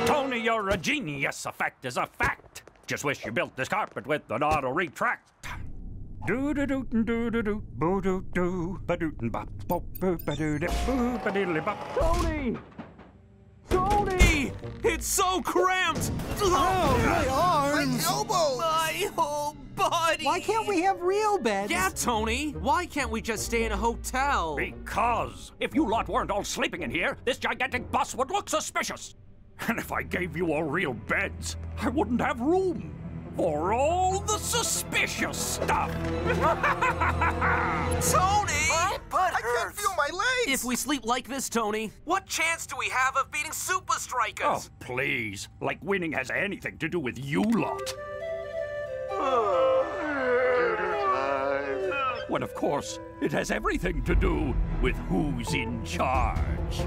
Tony, you're a genius. A fact is a fact. Just wish you built this carpet with an auto retract. Do do do do do do boo do do ba doo bop bop boo ba doo boo ba diddly bop. Tony! Tony! It's so cramped! Oh, my arms! My elbows! My whole body! Why can't we have real beds? Yeah, Tony! Why can't we just stay in a hotel? Because if you lot weren't all sleeping in here, this gigantic bus would look suspicious. And if I gave you all real beds, I wouldn't have room. for all the suspicious stuff. Tony! My butt I can't hurts. feel my legs! If we sleep like this, Tony, what chance do we have of beating Supa Strikas? Oh, please. Like winning has anything to do with you lot. When, of course, it has everything to do with who's in charge.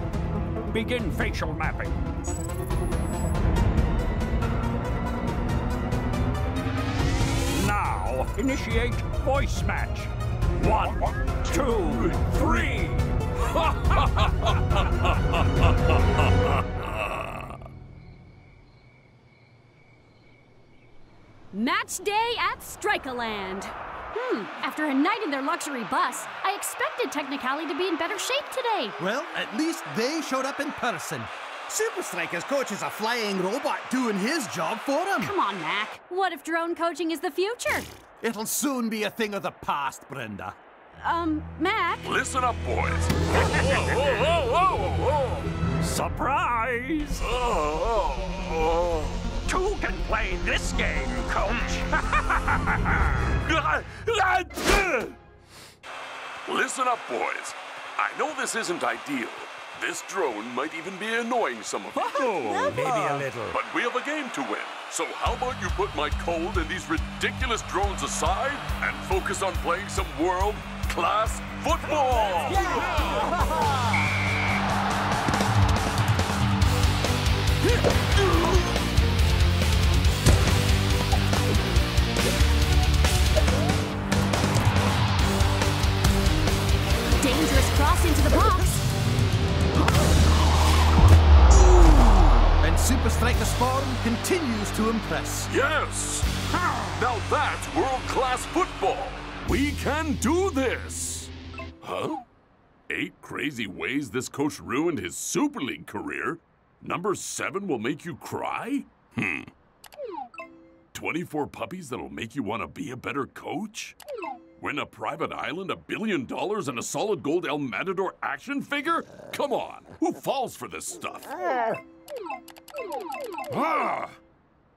Begin facial mapping. Now, initiate voice match. 1, 2, 3. Match day at Strikaland. After a night in their luxury bus, I expected Technicali to be in better shape today. Well, at least they showed up in person. Supa Strikas' coach is a flying robot doing his job for him. Come on, Mac. What if drone coaching is the future? It'll soon be a thing of the past, Brenda. Mac? Listen up, boys. Whoa. Surprise! Two can play this game, coach. Listen up, boys. I know this isn't ideal. This drone might even be annoying some of you. Maybe a little. But we have a game to win. So how about you put my cold and these ridiculous drones aside and focus on playing some world-class football? Dangerous cross into the box. And Supa Strikas' form continues to impress. Yes! Now that's world-class football! We can do this! Huh? 8 crazy ways this coach ruined his Super League career? Number 7 will make you cry? 24 puppies that'll make you want to be a better coach? Win a private island, $1 billion, and a solid gold El Matador action figure? Come on, who falls for this stuff?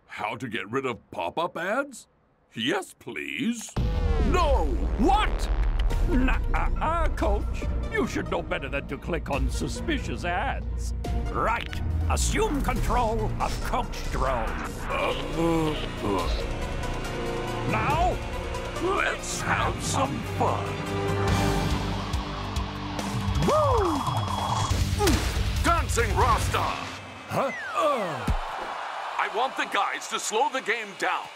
How to get rid of pop-up ads? Yes, please. No! What? Coach. You should know better than to click on suspicious ads. Right. Assume control of Coach Drone. Now, let's have some fun. Woo! Dancing Rasta! Huh? I want the guys to slow the game down.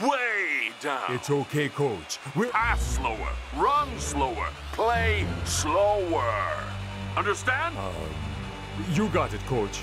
Way down. It's okay, coach. Pass slower, run slower, play slower. Understand? You got it, coach.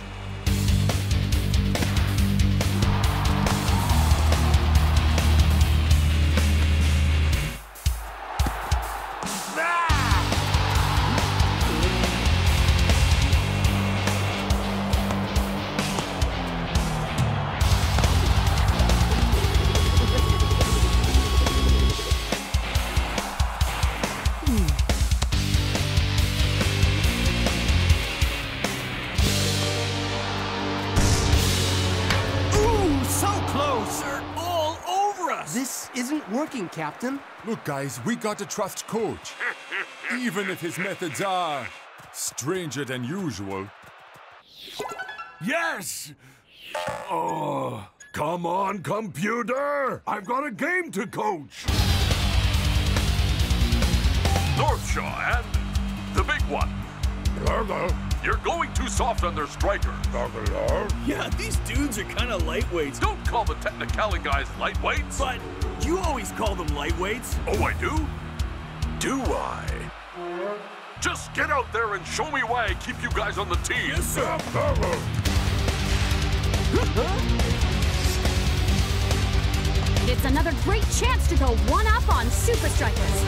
This isn't working, Captain. Look, guys, we got to trust Coach. Even if his methods are stranger than usual. Yes! Oh, come on, computer! I've got a game to coach! Northshaw and the big one. You're going too soft on their striker. Yeah, these dudes are kind of lightweights. Don't call the Technicali guys lightweights. But you always call them lightweights. Oh, I do? Do I? Just get out there and show me why I keep you guys on the team. Yes, sir. It's another great chance to go one-up on Supa Strikas.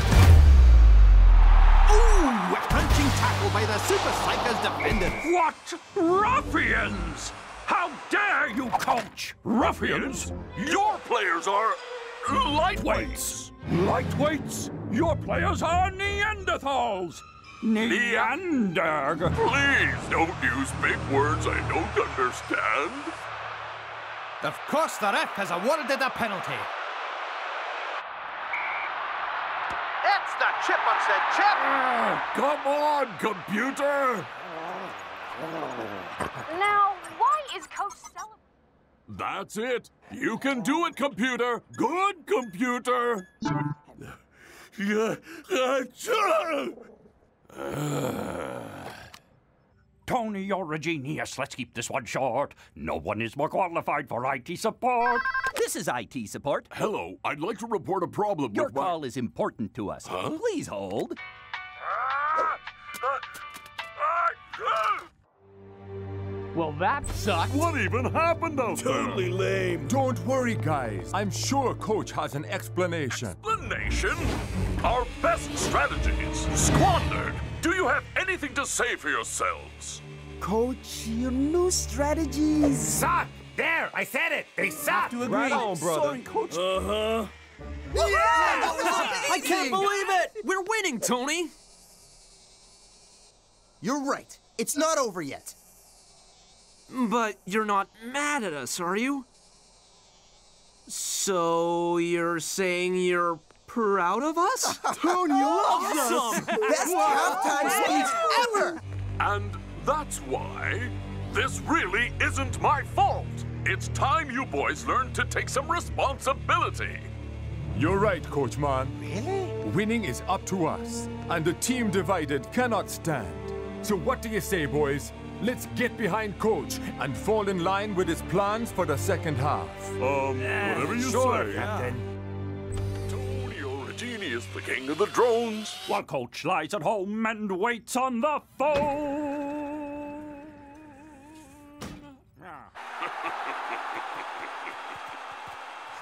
Ooh, a punching tackle by the Supa Strikas defenders. What ruffians! How dare you, coach? Ruffians? Your players are lightweights. Lightweights? Your players are Neanderthals. Neander. Please don't use big words I don't understand. Of course the ref has awarded a penalty. It's the Chipmunks and Chip! Come on, computer! Now, why is Coach celebrating? That's it. You can do it, computer. Good, computer. Tony, you're a genius. Let's keep this one short. No one is more qualified for IT support. This is IT support. Hello, I'd like to report a problem Your with my... call is important to us. Huh? Please hold. Well, that sucks. What even happened out Totally lame. Don't worry, guys. I'm sure Coach has an explanation. Explanation? Our best strategies squandered. Do you have anything to say for yourselves? Coach, your new strategies suck. There, I said it. They suck. to agree. Right on, brother. Sorry, Coach. Yeah! I can't believe it! We're winning, Tony! You're right. It's not over yet. But you're not mad at us, are you? So you're saying you're proud of us? Tony loves us! Best halftime speech ever! And that's why this really isn't my fault. It's time you boys learned to take some responsibility. You're right, Coach Man. Really? Winning is up to us, and the team divided cannot stand. So what do you say, boys? Let's get behind Coach and fall in line with his plans for the second half. Whatever you sure, say. Captain. Tony Origini is the king of the drones. While Coach lies at home and waits on the phone.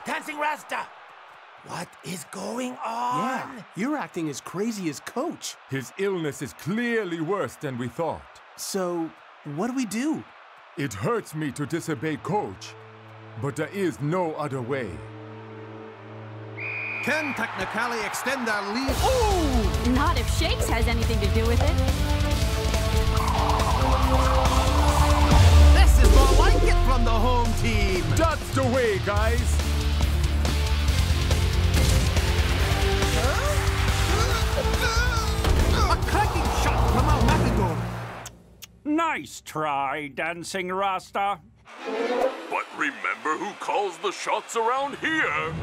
Dancing Rasta! What is going on? Yeah, you're acting as crazy as Coach. His illness is clearly worse than we thought. So, what do we do? It hurts me to disobey Coach, but there is no other way. Can Technicali extend their lead? Ooh! Not if Shakes has anything to do with it. This is more like it from the home team. That's the way, guys. A cracking shot from our Matador. Nice try, Dancing Rasta. But remember who calls the shots around here?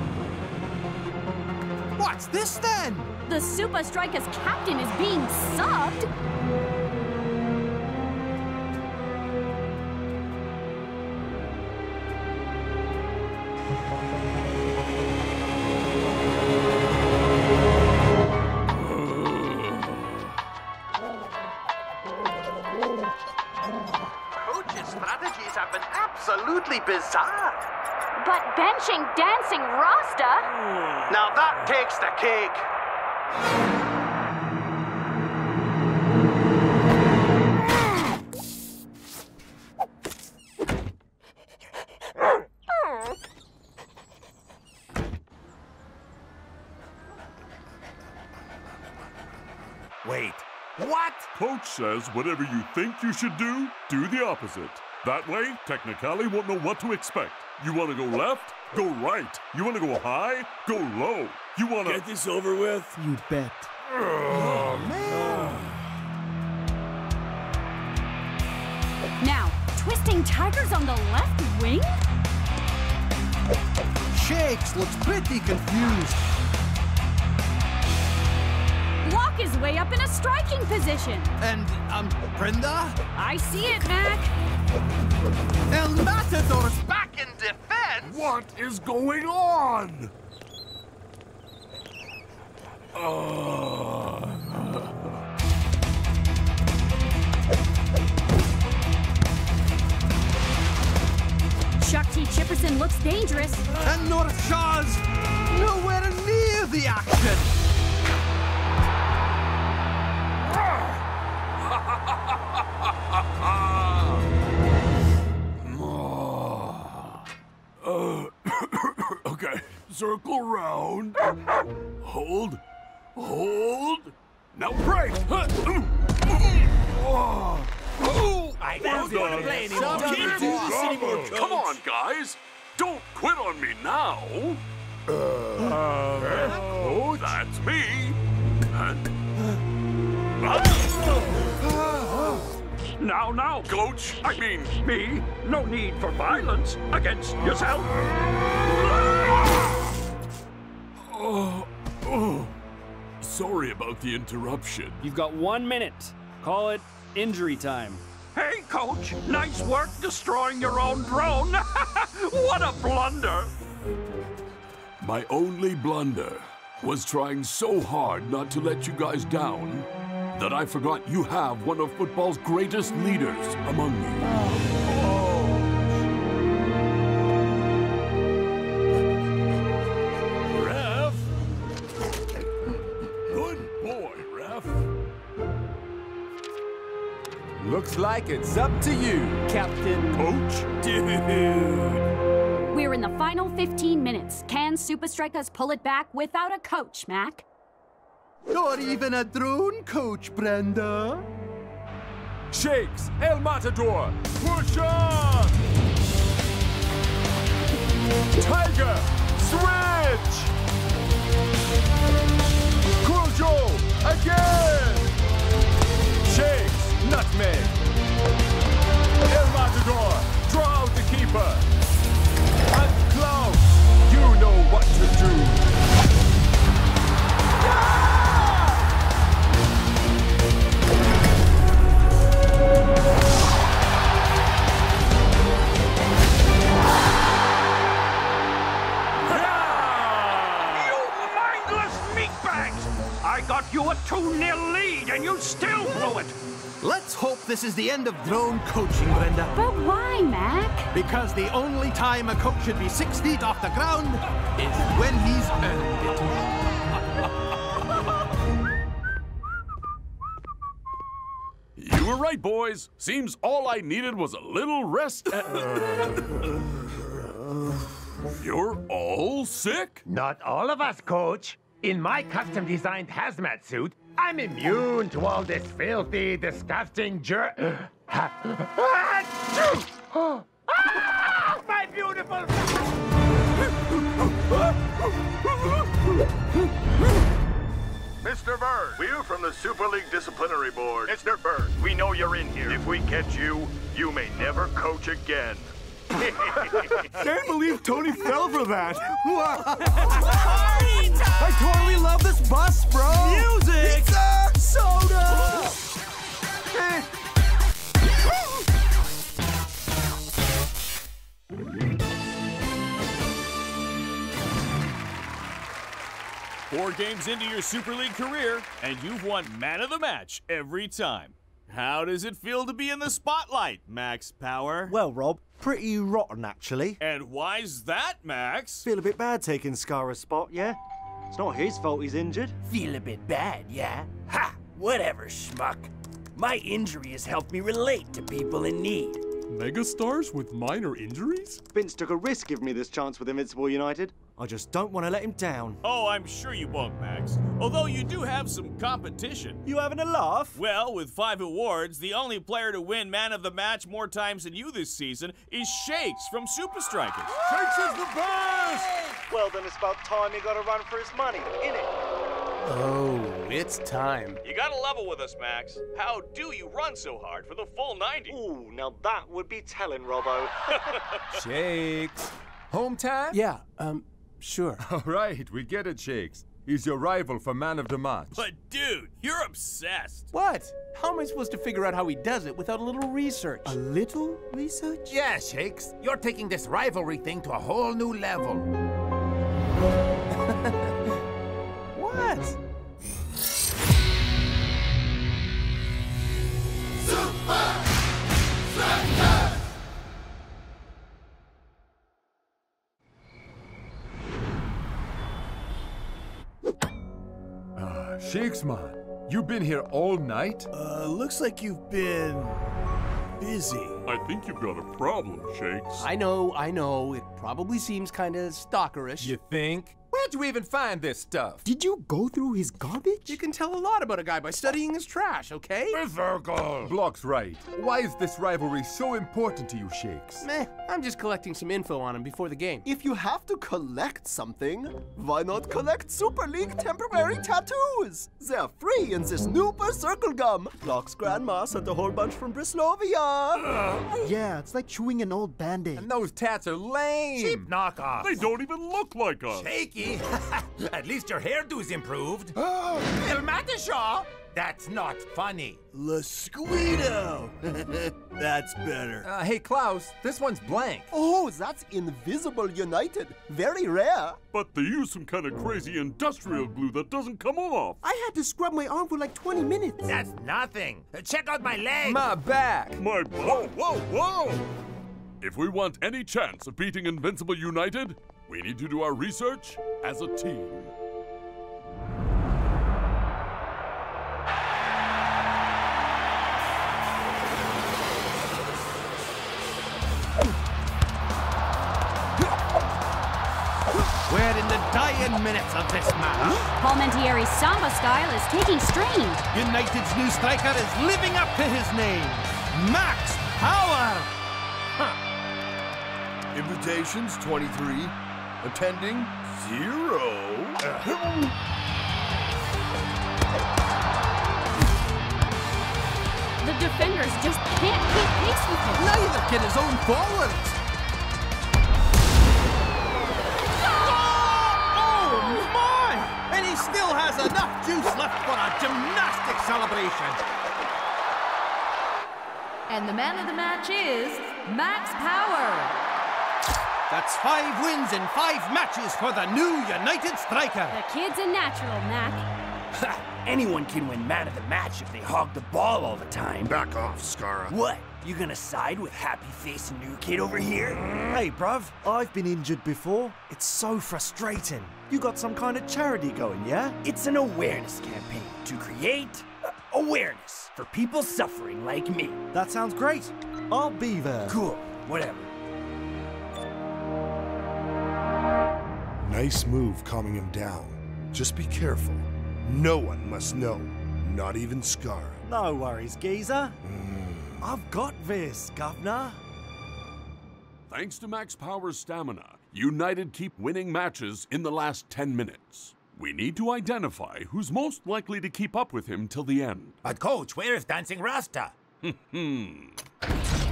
What's this then? The Supa Strikas captain is being subbed. Coach's strategies have been absolutely bizarre. But benching Dancing Rasta? Now that takes the cake. Wait, what? Coach says whatever you think you should do the opposite. That way, Technicali won't know what to expect. You want to go left? Go right. You want to go high? Go low. You want to... Get this over with? You bet. Oh, man. Now, twisting tigers on the left wing? Shakes looks pretty confused. Lock his way up in a striking position. And, Brenda? I see it, Mac. El Matador's back in defense? What is going on? Chuck T. Chipperson looks dangerous. And North Shaw's nowhere near the action. Okay, circle round. Hold. Hold. Now break. I don't want to play anymore. Come on, guys. Don't quit on me now. Coach? That's me. Now, Coach. I mean, me. No need for violence against yourself. Sorry about the interruption. You've got 1 minute. Call it injury time. Hey, Coach. Nice work destroying your own drone. What a blunder. My only blunder was trying so hard not to let you guys down that I forgot you have one of football's greatest leaders among you. Ref? Good boy, Ref. Looks like it's up to you, Captain. Coach? Dude. We're in the final 15 minutes. Can Supa Strikas pull it back without a coach, Mac? Not even a drone coach, Brenda. Shakes, El Matador, push on! Tiger, switch! Cool Joe, again! Shakes, nutmeg. El Matador, draw out the keeper. And Klaus, you know what to do. I got you a 2-0 lead, and you still blew it. Let's hope this is the end of drone coaching, Brenda. But why, Mac? Because the only time a coach should be 6 feet off the ground is when he's earned it. You were right, boys. Seems all I needed was a little rest. You're all sick? Not all of us, Coach. In my custom-designed hazmat suit, I'm immune to all this filthy, disgusting my beautiful... Mr. Bird, we're from the Super League Disciplinary Board. Mr. Bird, we know you're in here. If we catch you, you may never coach again. Can't believe Tony fell for that. I totally love this bus, bro. Music. Pizza. Soda. Four games into your Super League career, and you've won Man of the Match every time. How does it feel to be in the spotlight, Max Power? Well, Rob, pretty rotten, actually. And why's that, Max? Feel a bit bad taking Scarra's spot, yeah? It's not his fault he's injured. Feel a bit bad, yeah? Ha! Whatever, schmuck. My injury has helped me relate to people in need. Megastars with minor injuries? Vince took a risk giving me this chance with Invincible United. I just don't want to let him down. Oh, I'm sure you won't, Max. Although you do have some competition. You having a laugh? Well, with 5 awards, the only player to win Man of the Match more times than you this season is Shakes from Supa Strikas. Shakes is the best! Well, then it's about time he got to run for his money, innit? Oh, it's time. You gotta level with us, Max. How do you run so hard for the full 90? Ooh, now that would be telling, Robbo. Shakes. Home time? Yeah, sure. All right, we get it, Shakes. He's your rival for Man of the Match. But dude, you're obsessed. What? How am I supposed to figure out how he does it without a little research? A little research? Yeah, Shakes. You're taking this rivalry thing to a whole new level. What? Supa Strikas! Shakes, man, you been here all night? Looks like you've been busy. I think you've got a problem, Shakes. I know. It probably seems kind of stalkerish. You think? Where'd you even find this stuff? Did you go through his garbage? You can tell a lot about a guy by studying his trash, okay? Block's right. Why is this rivalry so important to you, Shakes? Meh, I'm just collecting some info on him before the game. If you have to collect something, why not collect Super League temporary tattoos? They're free in this new Circle Gum. Locke's grandma sent a whole bunch from Brislovia. Yeah, it's like chewing an old Band-Aid. And those tats are lame. Cheap knockoff. They don't even look like us. Shaky. At least your hairdo's improved. El Matashaw. That's not funny. Lasquito. That's better. Hey, Klaus, this one's blank. Oh, that's Invisible United. Very rare. But they use some kind of crazy industrial glue that doesn't come off. I had to scrub my arm for like 20 minutes. That's nothing. Check out my leg. My back. My whoa, whoa, whoa! If we want any chance of beating Invincible United, we need to do our research as a team. We're in the dying minutes of this match. Palmentieri's samba style is taking strain. United's new striker is living up to his name, Max Power. Invitations 23, attending 0. The defenders just can't keep pace with him. Neither can his own forwards. And he still has enough juice left for a gymnastic celebration. And the man of the match is Max Power. That's 5 wins in 5 matches for the new United striker. The kid's a natural, Mac. Anyone can win man of the match if they hog the ball all the time. Back off, Scara. What? You gonna side with happy face new kid over here? Hey, bruv, I've been injured before. It's so frustrating. You got some kind of charity going, yeah? It's an awareness campaign to create awareness for people suffering like me. That sounds great. I'll be there. Cool, whatever. Nice move calming him down. Just be careful. No one must know, not even Scara. No worries, geezer. I've got this, governor. Thanks to Max Power's stamina, United keep winning matches in the last 10 minutes. We need to identify who's most likely to keep up with him till the end. But coach, where is Dancing Rasta?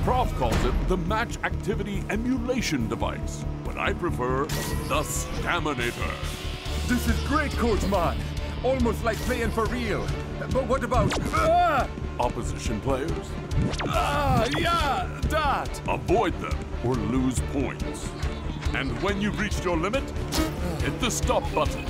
Prof calls it the match activity emulation device, but I prefer the Staminator. This is great, Coach Man. Almost like playing for real. But what about... Opposition players? Yeah, that! Avoid them or lose points. And when you've reached your limit, hit the stop button.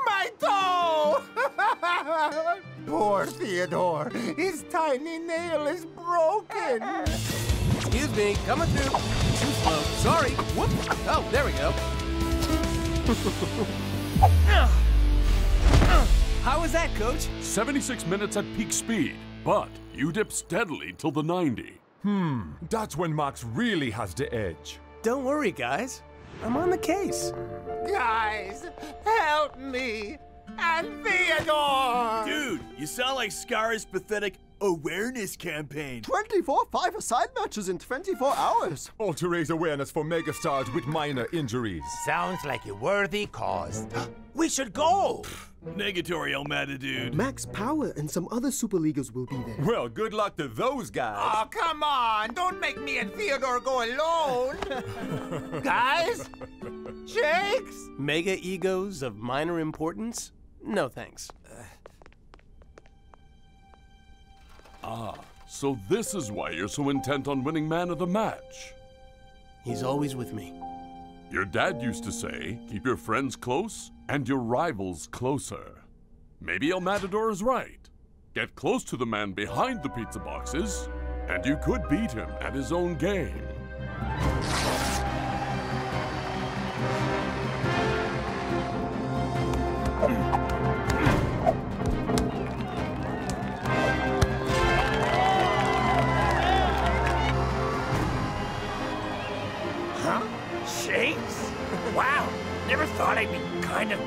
My toe! Poor Theodore. His tiny nail is broken. Excuse me, coming through. Too slow. Sorry. Whoop. Oh, there we go. How was that, Coach? 76 minutes at peak speed, but you dip steadily till the 90. That's when Max really has the edge. Don't worry, guys. I'm on the case. Guys, help me! And Theodore! Dude, you sound like Scara's pathetic awareness campaign. 24 5-a-side matches in 24 hours. All to raise awareness for megastars with minor injuries. Sounds like a worthy cause. We should go! Negatory, El Mata dude. Max Power and some other Super Leaguers will be there. Well, good luck to those guys. Oh, come on! Don't make me and Theodore go alone! Guys? Shakes? Mega egos of minor importance? No thanks. So this is why you're so intent on winning man of the match. He's always with me. Your dad used to say, keep your friends close and your rivals closer. Maybe El Matador is right. Get close to the man behind the pizza boxes, and you could beat him at his own game. Shakes? Wow, never thought I'd be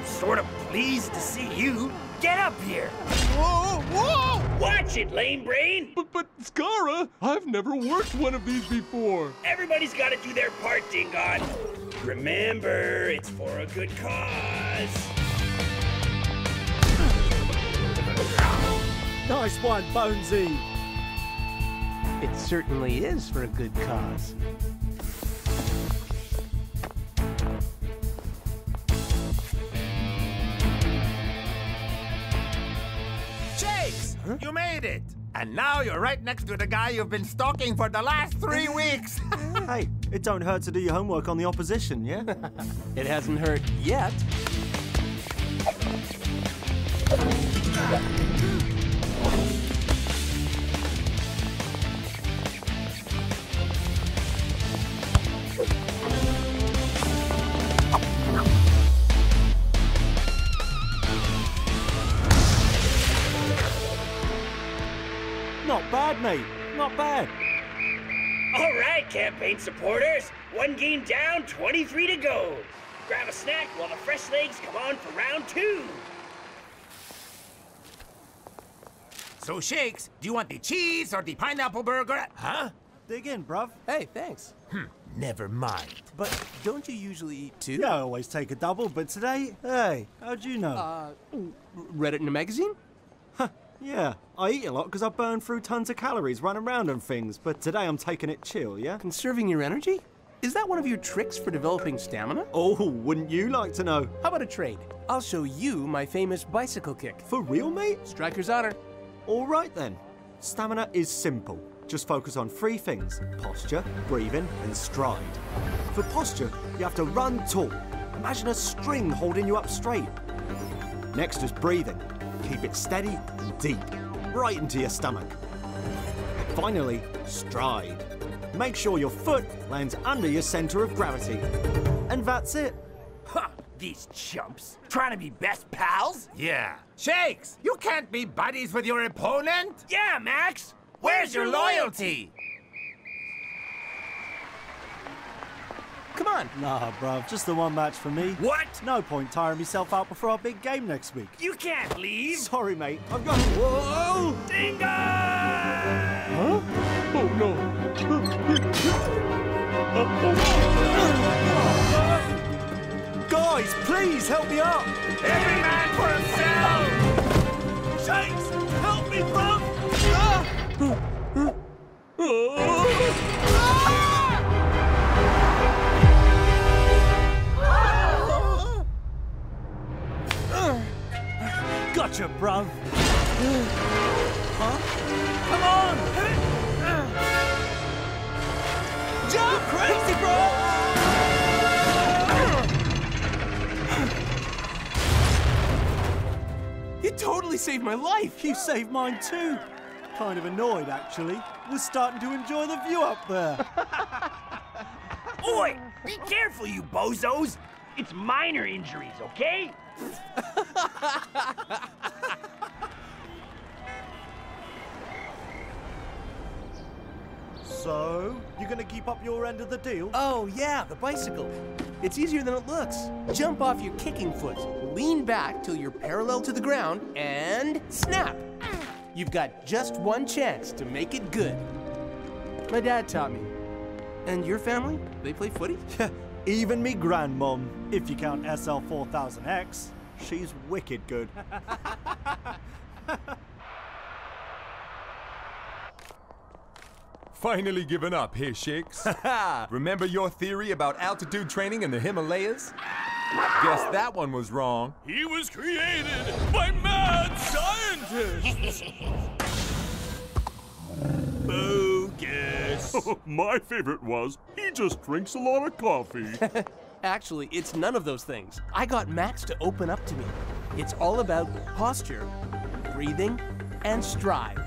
sort of pleased to see you. Get up here. Whoa, whoa! Watch it, lame brain. But Skara, I've never worked one of these before. Everybody's got to do their part, Dingon. Remember, it's for a good cause. Nice one, Bonesy. It certainly is for a good cause. Shakes! Huh? You made it! And now you're right next to the guy you've been stalking for the last 3 weeks! Hey, it don't hurt to do your homework on the opposition, yeah? It hasn't hurt yet. Not bad, mate. Not bad. All right, campaign supporters. 1 game down, 23 to go. Grab a snack while the fresh legs come on for round 2. So, Shakes, do you want the cheese or the pineapple burger? Huh? Dig in, bruv. Hey, thanks. Never mind. But don't you usually eat 2? Yeah, I always take a double, but today, hey, how'd you know? Read it in a magazine? Yeah, I eat a lot because I burn through tons of calories running around and things, but today I'm taking it chill, yeah? Conserving your energy? Is that one of your tricks for developing stamina? Oh, wouldn't you like to know? How about a trade? I'll show you my famous bicycle kick. For real, mate? Striker's honor. All right then. Stamina is simple. Just focus on 3 things: posture, breathing, and stride. For posture, you have to run tall. Imagine a string holding you up straight. Next is breathing. Keep it steady and deep, right into your stomach. Finally, stride. Make sure your foot lands under your center of gravity. And that's it. Huh, these chumps. Trying to be best pals? Yeah. Shakes, you can't be buddies with your opponent? Yeah, Max. Where's your loyalty? Come on. Nah, bruv, just the one match for me. What? No point tiring myself out before our big game next week. You can't leave. Sorry, mate. I've got... Whoa! Dingo! Huh? Oh, no. Guys, please help me up. Every man for himself! Shakes, help me, bro! Gotcha, bruv. Huh? Come on! Jump, crazy, bro! You totally saved my life. You saved mine too. Kind of annoyed, actually. Was starting to enjoy the view up there. Oi! Be careful, you bozos! It's minor injuries, okay? So, you gonna keep up your end of the deal? Oh, yeah, the bicycle. It's easier than it looks. Jump off your kicking foot, lean back till you're parallel to the ground, and snap. You've got just 1 chance to make it good. My dad taught me. And your family? They play footy? Even me grandmom, if you count SL4000X. She's wicked good. Finally given up, hey, Shakes. Remember your theory about altitude training in the Himalayas? Guess that one was wrong. He was created by mad scientists! Bogus! My favorite was, he just drinks a lot of coffee. Actually, it's none of those things. I got Max to open up to me. It's all about posture, breathing, and stride.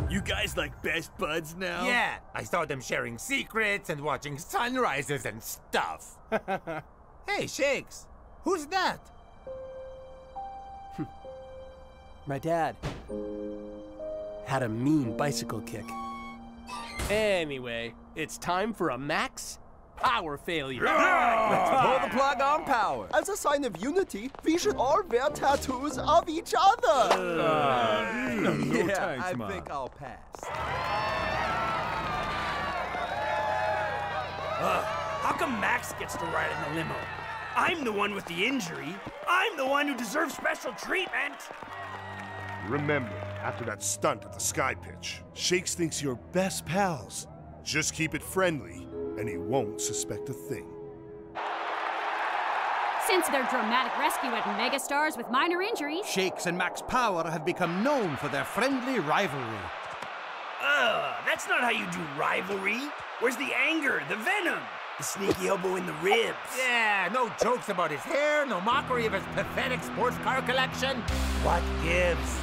You guys like best buds now? Yeah, I saw them sharing secrets and watching sunrises and stuff. Hey, Shakes, who's that? My dad had a mean bicycle kick. Anyway, it's time for a Max power failure. Let's pull the plug on power. As a sign of unity, we should all wear tattoos of each other. No Yeah, thanks, I man. think I'll pass. How come Max gets to ride in the limo? I'm the one with the injury. I'm the one who deserves special treatment. Remember, after that stunt at the Sky Pitch, Shakes thinks you're best pals. Just keep it friendly, and he won't suspect a thing. Since their dramatic rescue at megastars with minor injuries, Shakes and Max Power have become known for their friendly rivalry. That's not how you do rivalry. Where's the anger, the venom? The sneaky elbow in the ribs. Yeah, no jokes about his hair, no mockery of his pathetic sports car collection. What gives?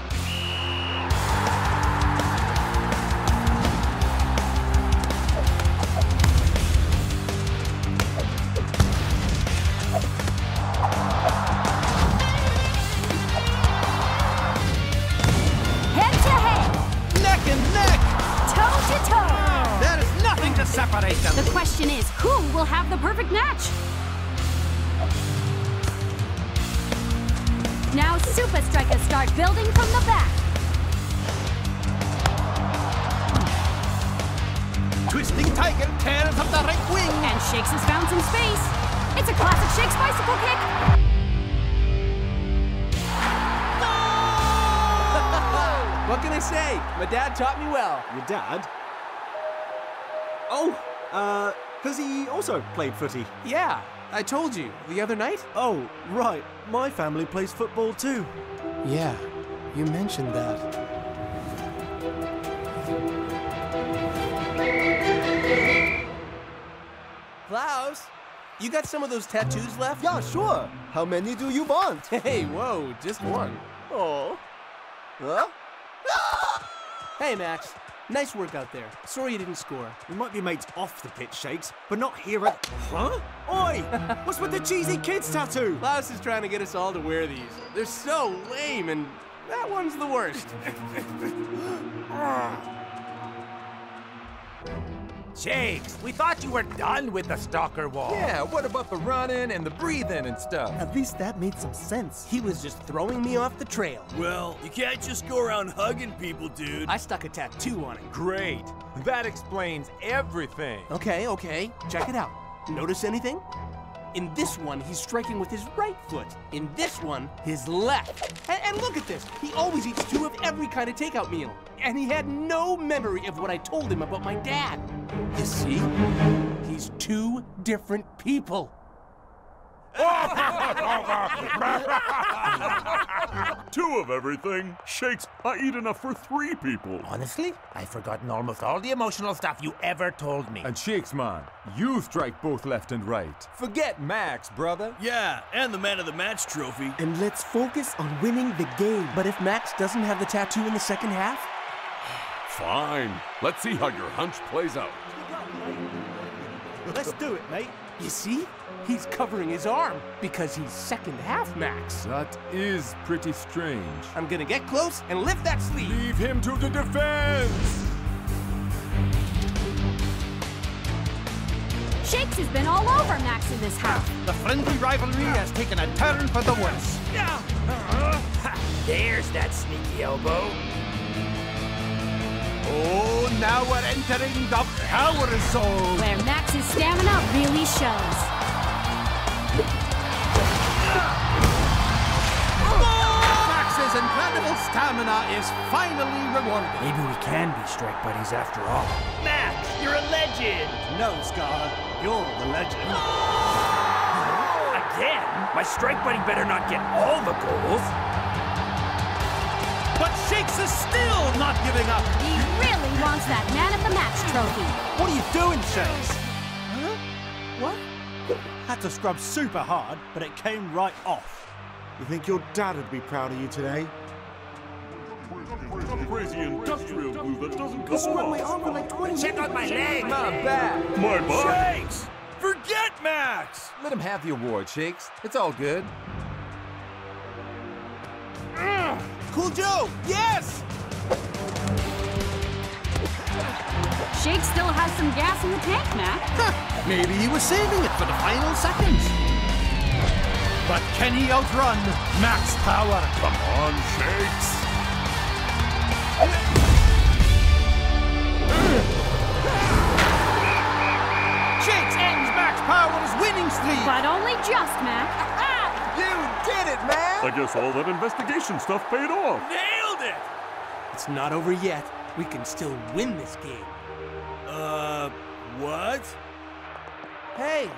head to head, Neck and neck! toe to toe. There is nothing to separate them. The question is, who will have the perfect match? Now Supa Strikas start building from the back. Twisting Tiger tears up the right wing. And Shakes has found some space. It's a classic Shakes bicycle kick. What can I say? My dad taught me well. Your dad? Oh, because he also played footy. Yeah, I told you the other night. Oh, right. My family plays football too. Yeah, you mentioned that. Klaus, you got some of those tattoos left? Yeah, sure. How many do you want? Hey, whoa, just one. Oh. Huh? Hey, Max. Nice work out there. Sorry you didn't score. We might be mates off the pitch, Shakes, but not here at... Huh? Oi! What's with the cheesy kids tattoo? Klaus is trying to get us all to wear these. They're so lame, and that one's the worst. Shakes, we thought you were done with the stalker wall. Yeah, what about the running and the breathing and stuff? At least that made some sense. He was just throwing me off the trail. Well, you can't just go around hugging people, dude. I stuck a tattoo on it. Great. That explains everything. Okay. Check it out. Notice anything? In this one, he's striking with his right foot. In this one, his left. And look at this. He always eats 2 of every kind of takeout meal. And he had no memory of what I told him about my dad. You see? He's 2 different people. 2 of everything. Shakes, I eat enough for 3 people. Honestly, I've forgotten almost all the emotional stuff you ever told me. And Shakes, man, you strike both left and right. Forget Max, brother. Yeah, and the man of the match trophy. And let's focus on winning the game. But if Max doesn't have the tattoo in the second half? Fine. Let's see how your hunch plays out. Let's do it, mate. You see? He's covering his arm because he's second half Max. That is pretty strange. I'm gonna get close and lift that sleeve. Leave him to the defense! Shakes has been all over Max in this half. The friendly rivalry has taken a turn for the worse. There's that sneaky elbow. Oh, now we're entering the power zone. Where Max's stamina really shows. Max's incredible stamina is finally rewarded. Maybe we can be strike buddies after all. Max, you're a legend. No, Scar, you're the legend. Again? My strike buddy better not get all the goals. But Shakes is still not giving up. He really wants that man of the match trophy. What are you doing, Shakes? Huh? What? Had to scrub super hard, but it came right off. You think your dad would be proud of you today? Some crazy industrial glue that doesn't This come run my off. arm for like 20 Check out my leg. My back. My butt. Shakes! Forget Max! Let him have the award, Shakes. It's all good. Cool Joe! Yes! Shake still has some gas in the tank, Mac. Maybe he was saving it for the final seconds. But can he outrun Max Power? Come on, Shakes. Shakes ends Max Power's winning streak. But only just, Mac. You did it, man! I guess all that investigation stuff paid off. Nailed it! It's not over yet. We can still win this game. What? Hey!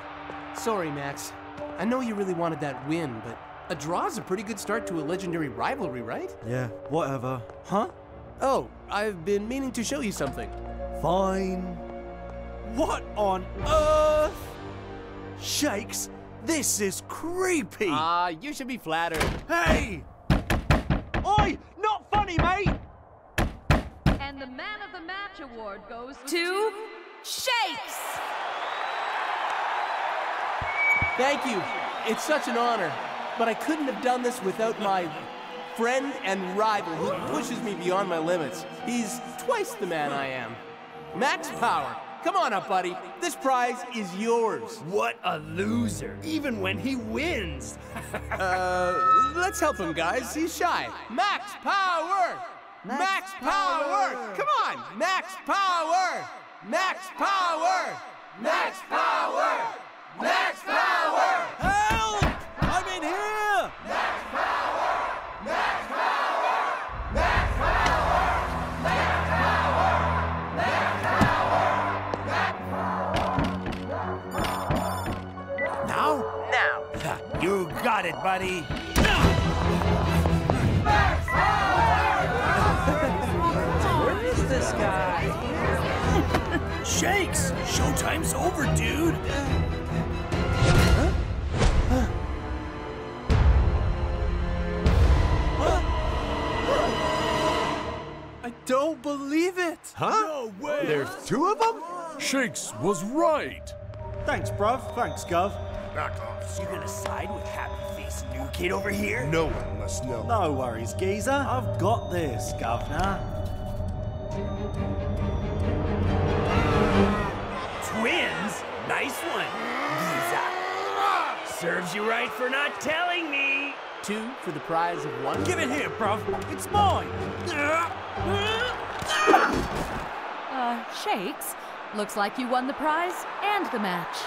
Sorry, Max. I know you really wanted that win, but a draw's a pretty good start to a legendary rivalry, right? Yeah, whatever. Huh? Oh, I've been meaning to show you something. Fine. What on earth? Shakes, this is creepy. You should be flattered. Hey! Oi! Not funny, mate! And the Man of the Match award goes to Shakes! Thank you. It's such an honor. But I couldn't have done this without my friend and rival who pushes me beyond my limits. He's twice the man I am. Max Power. Come on up, buddy. This prize is yours. What a loser, even when he wins. Let's help him, guys. He's shy. Max Power! Max Power! Come on! Max Power! Max Power! Max Power! Max Power! Help! I'm in here! Max Power! Max Power! Max Power! Max Power! Max Power! Now? Now. You got it, buddy. Max Power! Where is this guy? Shakes! Showtime's over, dude. I don't believe it! Huh? No way! There's two of them? Shakes was right. Thanks, bruv. Thanks, Gov. Back off. You gonna side with Happy Face New Kid over here? No one must know. No worries, geezer. I've got this, Governor. Twins? Nice one. Giza. Serves you right for not telling me. 2 for the prize of 1. Give it here, bruv. It's mine. Shakes, looks like you won the prize and the match.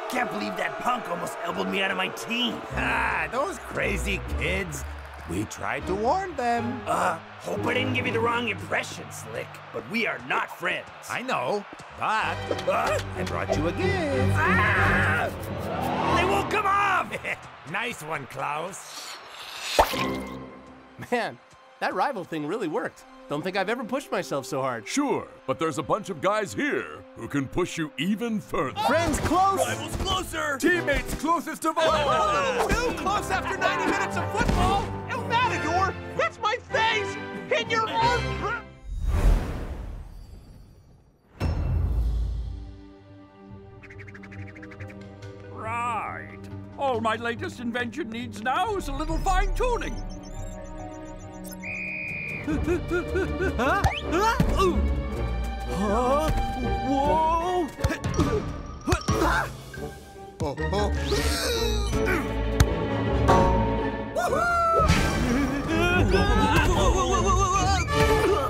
Can't believe that punk almost elbowed me out of my team. Ah, those crazy kids. We tried to warn them. Hope I didn't give you the wrong impression, Slick. But we are not friends. I know, but I brought you a gift. Ah! They won't come off! Nice one, Klaus. Man, that rival thing really worked. Don't think I've ever pushed myself so hard. Sure, but there's a bunch of guys here who can push you even further. Friends close! Rivals closer! Teammates closest of all! Too close after 90 minutes of football. El Matador, that's my face in your arm. Right. All my latest invention needs now is a little fine-tuning. Huh? Huh? Whoa!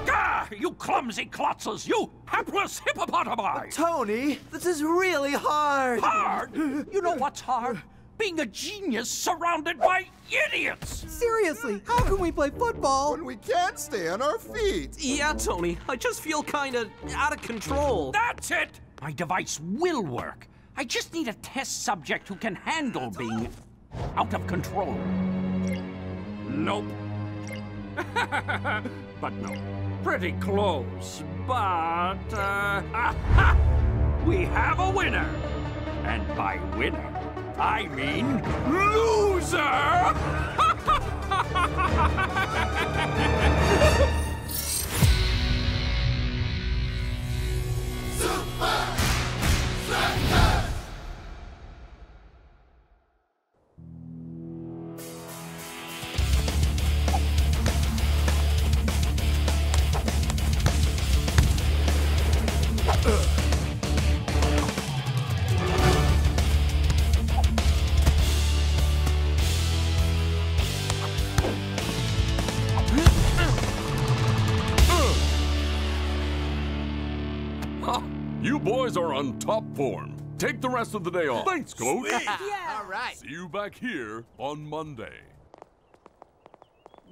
Gah! You clumsy klotzes! You hapless hippopotami! Tony, this is really hard! Hard? You know what's hard? Being a genius surrounded by idiots! Seriously, how can we play football when we can't stay on our feet? Yeah, Tony, I just feel kinda out of control. That's it! My device will work. I just need a test subject who can handle being out of control. Nope. But no. Pretty close. But, aha! We have a winner! And by winner, I mean loser! Supa Strikas! on top form. Take the rest of the day off. Thanks, Coach. Yeah. All right. See you back here on Monday.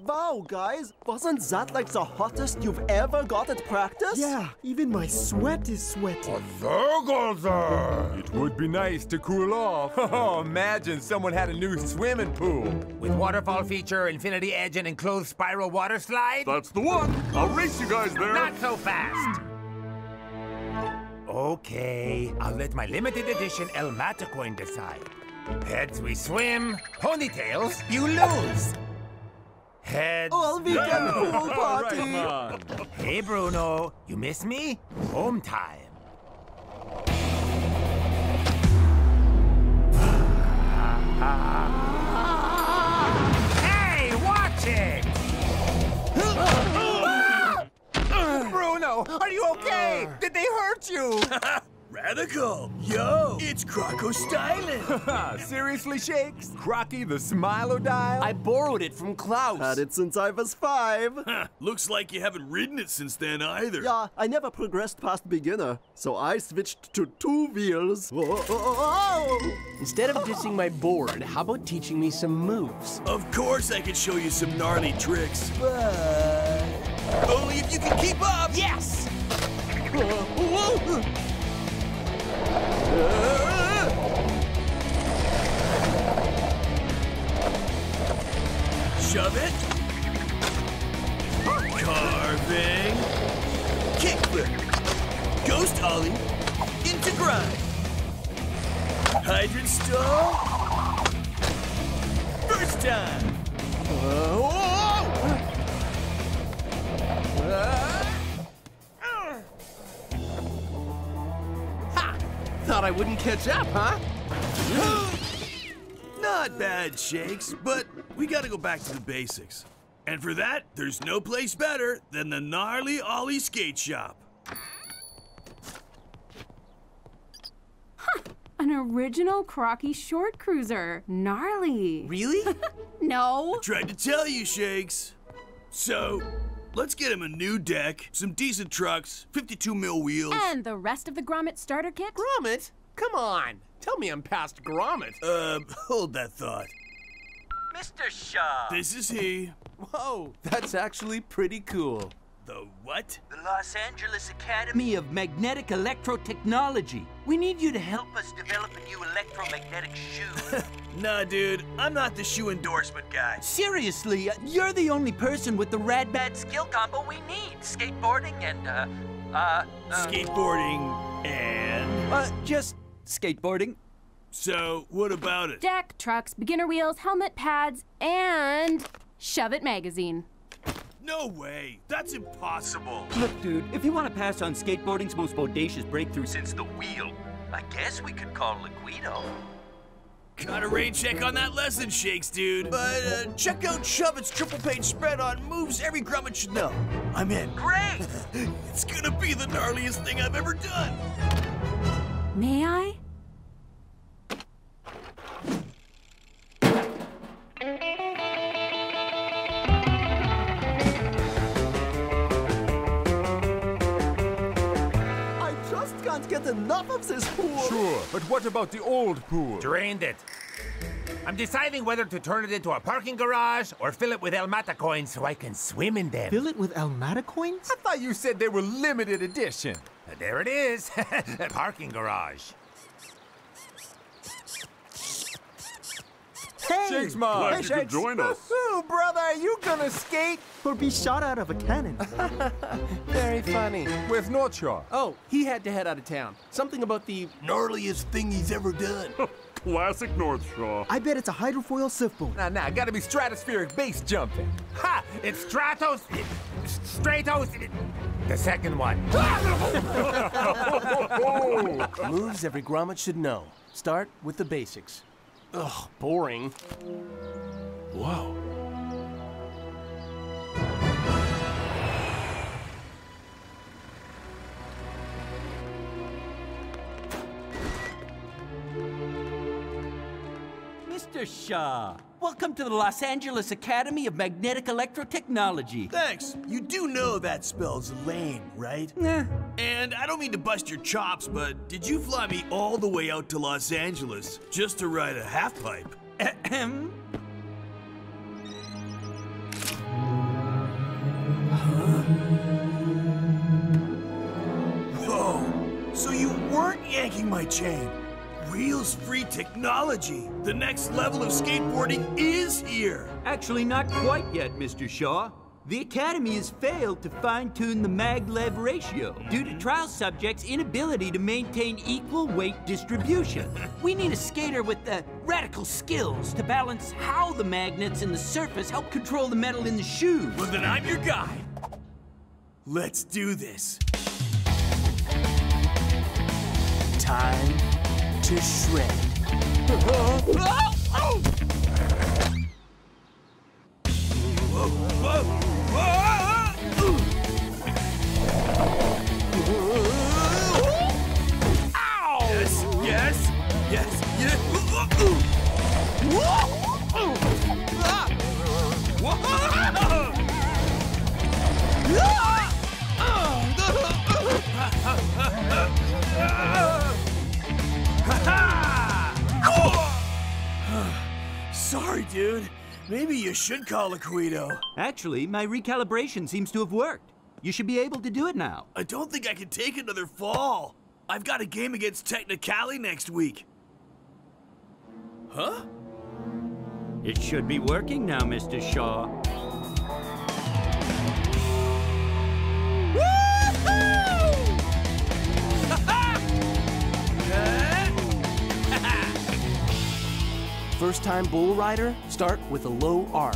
Wow, guys, wasn't that like the hottest you've ever got at practice? Yeah, even my sweat is sweaty. It would be nice to cool off. Oh, imagine someone had a new swimming pool. With waterfall feature, infinity edge, and enclosed spiral water slide? That's the one. I'll race you guys there. Not so fast. Okay, I'll let my limited edition El Matacoin decide. Heads we swim, ponytails you lose. Heads. All weekend pool party. Right, hey, Bruno, you miss me? Home time. Hey, watch it! Bruno, are you okay? Did they hurt you? Radical! Yo, it's Croco styling! Seriously, Shakes? Crocky the Smilodile? I borrowed it from Klaus. Had it since I was 5. Looks like you haven't ridden it since then either. Yeah, I never progressed past beginner, so I switched to 2 wheels. Instead of dissing my board, how about teaching me some moves? Of course I can show you some gnarly tricks. But only if you can keep up! Yes! Shove it. Carving. Kickflip. Ghost ollie. Into grind. Hydrant stall. First time. Thought I wouldn't catch up, huh? Not bad, Shakes, but we gotta go back to the basics. And for that, there's no place better than the Gnarly Ollie Skate Shop. An original Crocky short cruiser. Gnarly. Really? No. I tried to tell you, Shakes. So, let's get him a new deck, some decent trucks, 52 mil wheels. And the rest of the Grommet starter kit? Grommet? Come on. Tell me I'm past Grommet. Hold that thought. Mr. Shaw. This is he. Whoa, that's actually pretty cool. The what? The Los Angeles Academy of Magnetic Electrotechnology. We need you to help us develop a new electromagnetic shoe. Nah, dude, I'm not the shoe endorsement guy. Seriously, you're the only person with the rad bad skill combo we need. Skateboarding and, Skateboarding and? Just skateboarding. So, what about it? Deck, trucks, beginner wheels, helmet pads, and Shove It magazine. No way! That's impossible! Look, dude, if you want to pass on skateboarding's most bodacious breakthrough Since the wheel, I guess we could call Liquido. Got a rain check on that lesson, Shakes, dude. But check out Shove It's triple page spread on moves every Grommet should know. I'm in. Great! It's gonna be the gnarliest thing I've ever done. May I? Can't get enough of this pool. Sure, but what about the old pool? Drained it. I'm deciding whether to turn it into a parking garage or fill it with El Mata coins so I can swim in them. Fill it with El Mata coins? I thought you said they were limited edition. There it is. A parking garage. Hey! Shakes, Mom. Glad you could join us. Ooh, brother, are you gonna skate? Or be shot out of a cannon? Very funny. Where's North Shore? Oh, he had to head out of town. Something about the gnarliest thing he's ever done. Classic North Shore. I bet it's a hydrofoil surfboard. Nah, gotta be stratospheric base jumping. Ha! It's Stratos. Stratos. The second one. Moves every Grommet should know. Start with the basics. Ugh, boring. Wow. Mr. Mr. Shaw. Welcome to the Los Angeles Academy of Magnetic Electrotechnology. Thanks. You do know that spells lame, right? Nah. And I don't mean to bust your chops, but did you fly me all the way out to Los Angeles just to ride a half pipe? Ahem. Whoa! So you weren't yanking my chain. Wheels-free technology. The next level of skateboarding is here. Actually, not quite yet, Mr. Shaw. The Academy has failed to fine-tune the mag-lev ratio due to trial subjects' inability to maintain equal weight distribution. We need a skater with the radical skills to balance how the magnets in the surface help control the metal in the shoes. Well, then I'm your guy. Let's do this. Time to shred. Yes, yes, yes, yes. Sorry, dude. Maybe you should call a Guido. Actually, my recalibration seems to have worked. You should be able to do it now. I don't think I can take another fall. I've got a game against Technicali next week. Huh? It should be working now, Mr. Shaw. First-time bull rider, start with a low arc.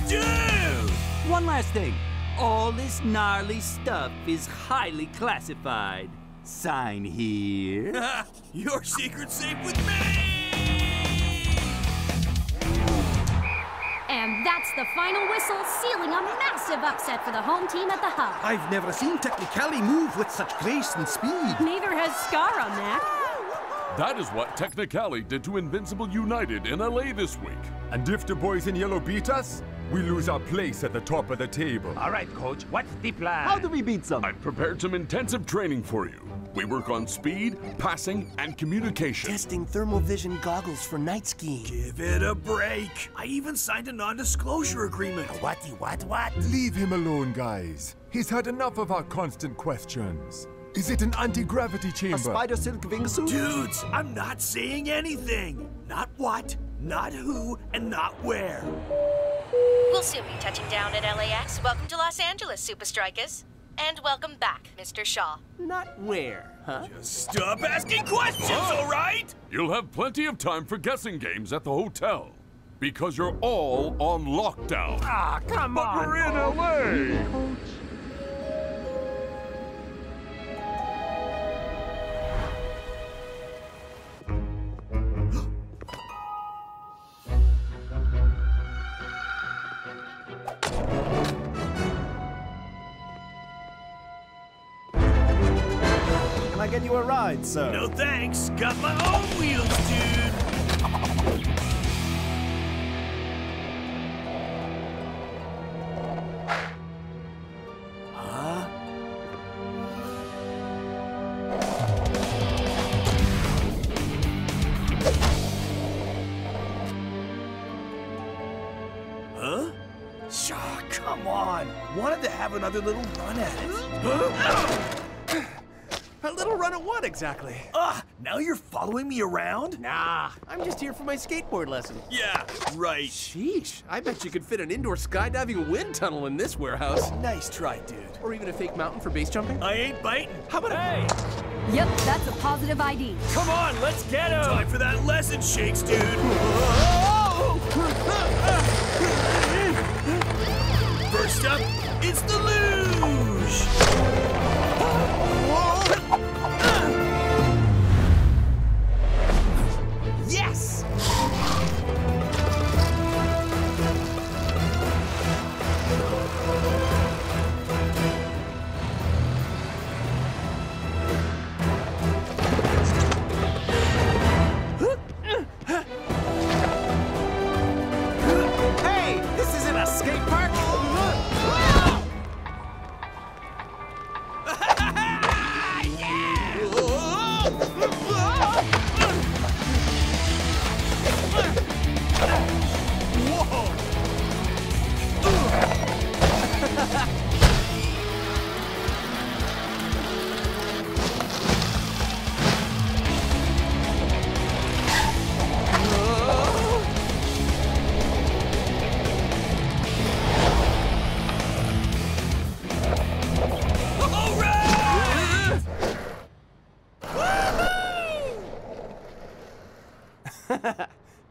Dude! One last thing. All this gnarly stuff is highly classified. Sign here. Your secret's safe with me! And that's the final whistle, sealing a massive upset for the home team at the Hub. I've never seen Technicali move with such grace and speed. Neither has Scar on that. That is what Technicali did to Invincible United in LA this week. And if the boys in yellow beat us, we lose our place at the top of the table. All right, coach, what's the plan? How do we beat them? I've prepared some intensive training for you. We work on speed, passing, and communication. Testing thermal vision goggles for night skiing. Give it a break. I even signed a non-disclosure agreement. What? Leave him alone, guys. He's had enough of our constant questions. Is it an anti-gravity chamber? A spider silk wingsuit? Dudes, I'm not saying anything. Not what, not who, and not where. We'll soon be touching down at LAX. Welcome to Los Angeles, Supa Strikas. And welcome back, Mr. Shaw. Not where, huh? Just stop asking questions, all right? You'll have plenty of time for guessing games at the hotel. Because you're all on lockdown. Ah, come on. But we're in LA. Can I get you a ride, sir? No thanks. Got my own wheels, dude. Huh? Huh? Shaw, come on. Wanted to have another little run at it. Huh? A little run at what, exactly? Now you're following me around? Nah, I'm just here for my skateboard lesson. Yeah, right. Sheesh, I bet you could fit an indoor skydiving wind tunnel in this warehouse. Nice try, dude. Or even a fake mountain for base jumping. I ain't biting. How about Yep, that's a positive ID. Come on, let's get him! Time for that lesson, Shakes, dude. First up, it's the luge. Yes!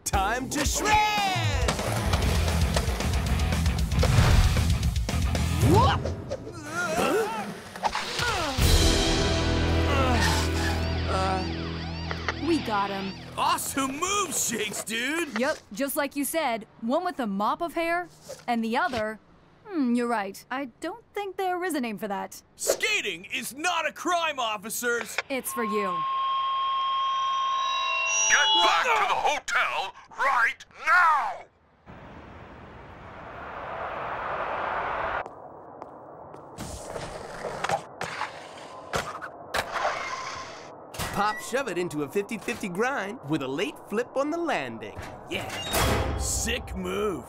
Time to shred! Whoop! We got him. Awesome moves, Shakes, dude! Yep, just like you said. One with a mop of hair, and the other... you're right. I don't think there is a name for that. Skating is not a crime, officers! It's for you. Get back to the hotel right now! Pop shove it into a 50-50 grind with a late flip on the landing. Yeah. Sick move.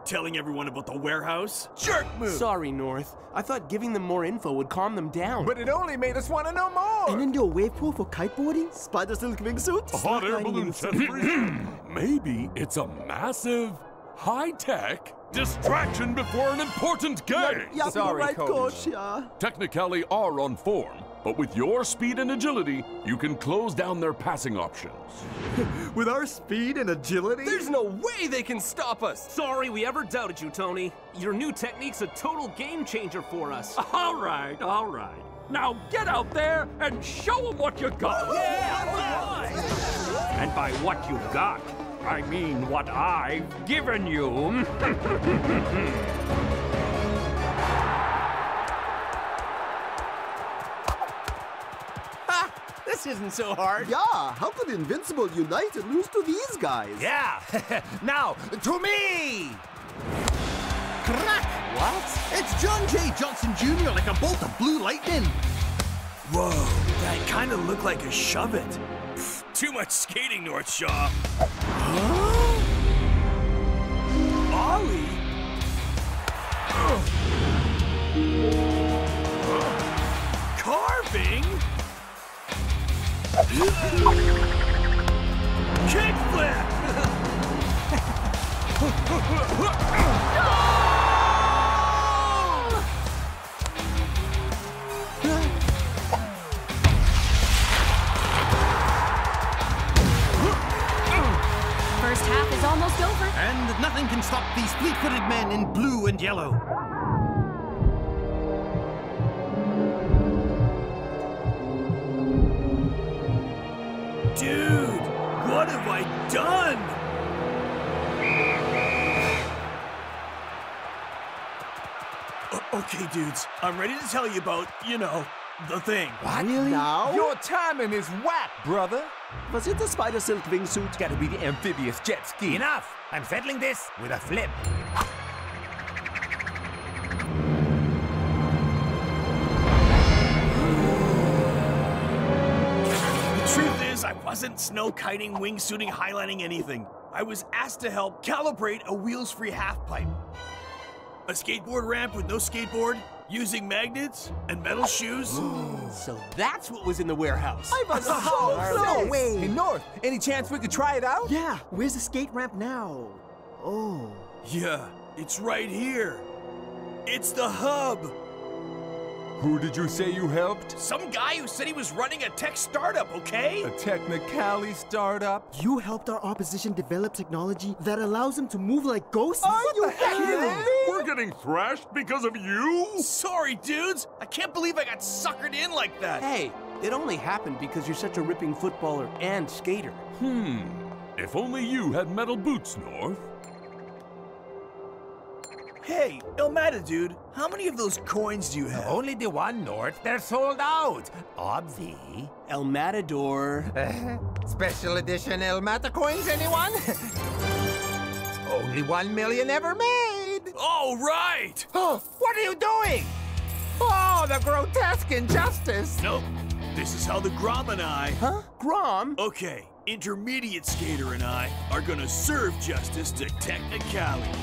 Telling everyone about the warehouse? Jerk move! Sorry, North. I thought giving them more info would calm them down. But it only made us want to know more! An indoor wave pool for kiteboarding? Spider silk wingsuits? A hot air balloon set free? Maybe it's a massive, high-tech distraction before an important game! Yeah, Sorry, right, Coach. yeah. Technically are on form, but with your speed and agility, you can close down their passing options. With our speed and agility? There's no way they can stop us! Sorry we ever doubted you, Tony. Your new technique's a total game changer for us. All right, all right. Now get out there and show them what you got. And by what you got, I mean what I've given you. This isn't so hard. Yeah, how could Invincible United lose to these guys? Yeah! Now, to me! Crack! What? It's John J. Johnson Jr. like a bolt of blue lightning. Whoa, that kind of looked like a shove it. Pfft, too much skating, North Shaw. Huh? Ollie? Carving? Kickflip! First half is almost over. And nothing can stop these fleet-footed men in blue and yellow. Dude, what have I done? Okay, dudes, I'm ready to tell you about, you know, the thing. What? Really? Now? Your timing is whack, brother. Was it the spider silk wingsuit? Gotta be the amphibious jet ski. Enough! I'm settling this with a flip. The truth is, I wasn't snow kiting, wingsuiting, highlighting anything. I was asked to help calibrate a wheels-free half-pipe. A skateboard ramp with no skateboard, using magnets and metal shoes. So that's what was in the warehouse. I was so close! Hey, North, any chance we could try it out? Yeah, where's the skate ramp now? Oh. Yeah, it's right here. It's the hub. Who did you say you helped? Some guy who said he was running a tech startup, okay? A Technicali startup? You helped our opposition develop technology that allows them to move like ghosts? Are you kidding me? We're getting thrashed because of you? Sorry, dudes. I can't believe I got suckered in like that. Hey, it only happened because you're such a ripping footballer and skater. If only you had metal boots, North. Hey, Elmata, dude, how many of those coins do you have? Only the one, North. They're sold out. Obvi. El Matador. Special edition El Mata coins, anyone? Only 1 million ever made. Oh, right. Oh, what are you doing? Oh, the grotesque injustice. Nope. This is how the Grom and I... Huh? Grom? Okay, intermediate skater and I are gonna serve justice to Technicali.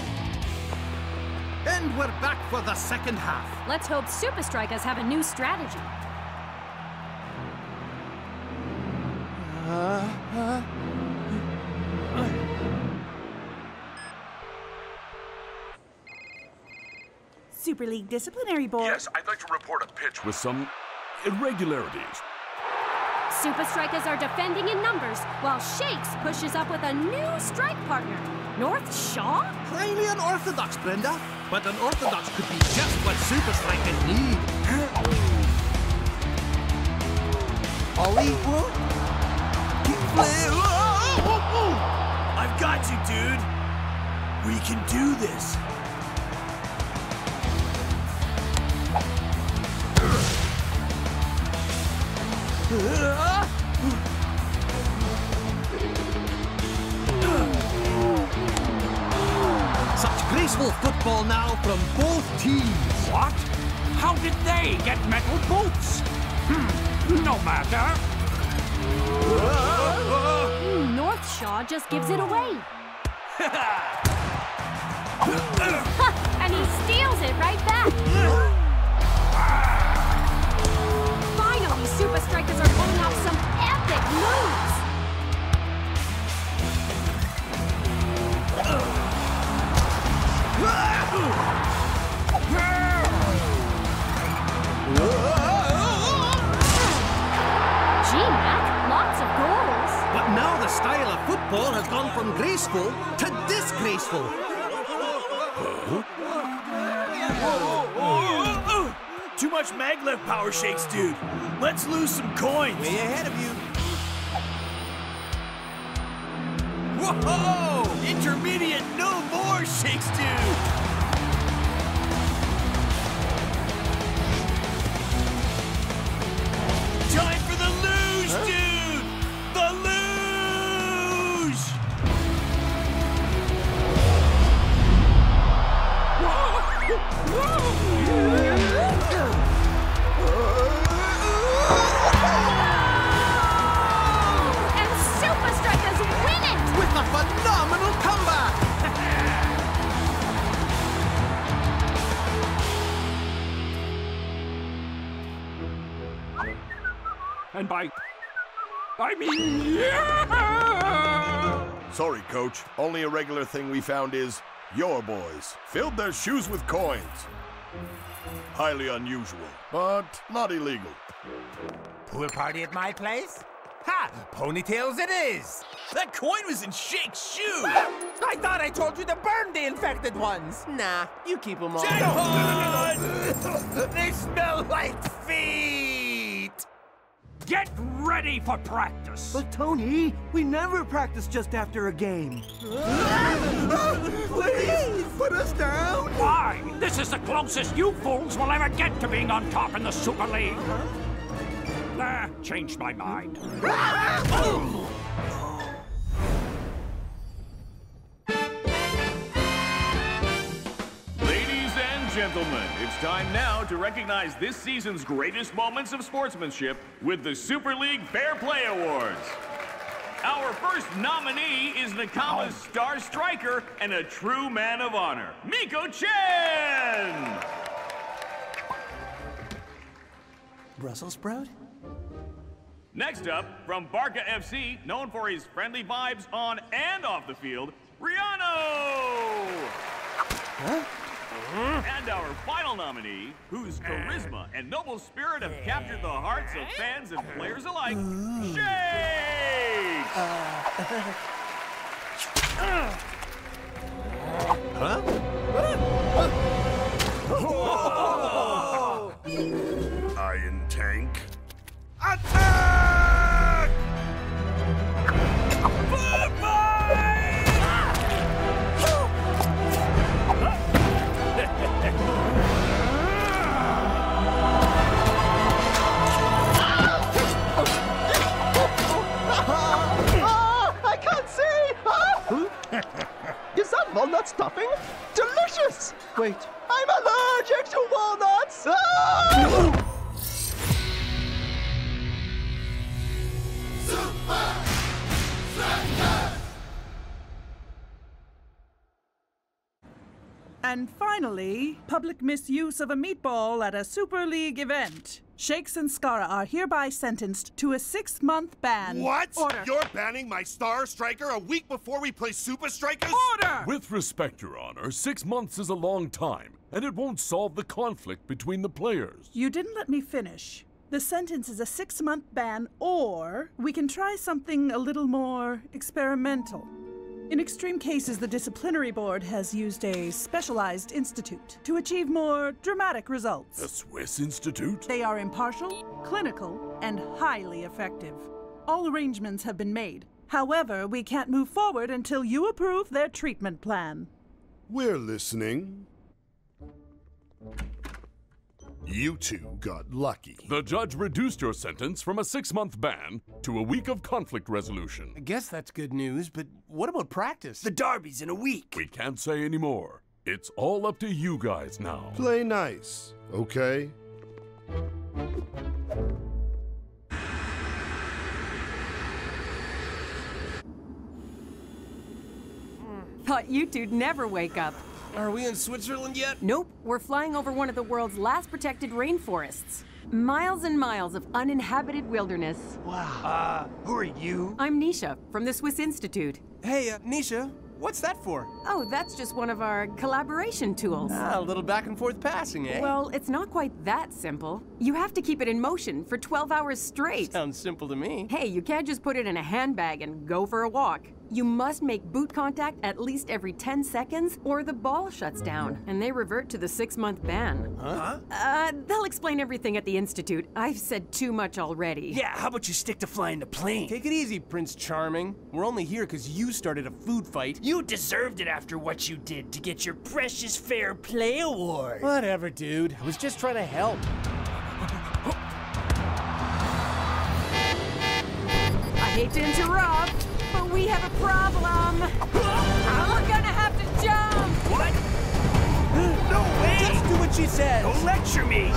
And we're back for the second half. Let's hope Supa Strikas have a new strategy. Super League Disciplinary Board. Yes, I'd like to report a pitch with some irregularities. Supa Strikas are defending in numbers, while Shakes pushes up with a new strike partner. North Shaw? Highly unorthodox, Brenda. But unorthodox could be just what Supa Strikas need. Ollie? I've got you, dude. We can do this. Such graceful football now from both teams. What? How did they get metal boots? No matter. North Shaw just gives it away. And he steals it right back. Finally, Supa Strikas are pulling off some epic moves. Gee, Mac, lots of goals. But now the style of football has gone from graceful to disgraceful. Too much maglev power, Shakes, dude. Let's lose some coins. Way ahead of you. Whoa! Intermediate, no more, Shakes, dude. Time for the luge, dude! The luge! And Supa Strikas win it! With a phenomenal comeback! And I mean, yeah! Sorry, Coach. Only a regular thing we found is your boys filled their shoes with coins. Highly unusual, but not illegal. Pool party at my place? Ha! Ponytails it is! That coin was in Shake's shoe! I thought I told you to burn the infected ones! Nah, you keep them all. Jackpot! They smell like feet! Get ready for practice. But Tony, we never practice just after a game. Please, put us down! Why? This is the closest you fools will ever get to being on top in the Super League. Changed my mind. Ladies and gentlemen, it's time now to recognize this season's greatest moments of sportsmanship with the Super League Fair Play Awards. Our first nominee is Nakama's star striker and a true man of honor, Miko Chen! Brussels sprout? Next up, from Barca FC, known for his friendly vibes on and off the field, Riano! Huh? And our final nominee, whose charisma and noble spirit have captured the hearts of fans and players alike, Shakes! Huh? Iron Tank. Attack! I can't see! Is that walnut stuffing? Delicious! Wait. I'm allergic to walnuts! Ah! And finally, public misuse of a meatball at a Super League event. Shakes and Skara are hereby sentenced to a 6-month ban. What? Order. You're banning my star striker a week before we play Supa Strikas? Order! With respect, Your Honor, 6 months is a long time, and it won't solve the conflict between the players. You didn't let me finish. The sentence is a 6-month ban, or we can try something a little more experimental. In extreme cases, the disciplinary board has used a specialized institute to achieve more dramatic results. The Swiss Institute? They are impartial, clinical, and highly effective. All arrangements have been made. However, we can't move forward until you approve their treatment plan. We're listening. You two got lucky. The judge reduced your sentence from a 6-month ban to a week of conflict resolution. I guess that's good news, but what about practice? The derby's in a week. We can't say any more. It's all up to you guys now. Play nice, okay? Thought you two'd never wake up. Are we in Switzerland yet? Nope, we're flying over one of the world's last protected rainforests. Miles and miles of uninhabited wilderness. Wow. Who are you? I'm Nisha, from the Swiss Institute. Hey, Nisha, what's that for? Oh, that's just one of our collaboration tools. Ah, a little back and forth passing, eh? Well, it's not quite that simple. You have to keep it in motion for 12 hours straight. Sounds simple to me. Hey, you can't just put it in a handbag and go for a walk. You must make boot contact at least every 10 seconds or the ball shuts down and they revert to the 6-month ban. Huh? They'll explain everything at the Institute. I've said too much already. Yeah, how about you stick to flying the plane? Take it easy, Prince Charming. We're only here because you started a food fight. You deserved it after what you did to get your precious Fair Play Award. Whatever, dude. I was just trying to help. I hate to interrupt, but we have a problem. We're gonna have to jump. What? No way! Just do what she says. Don't lecture me.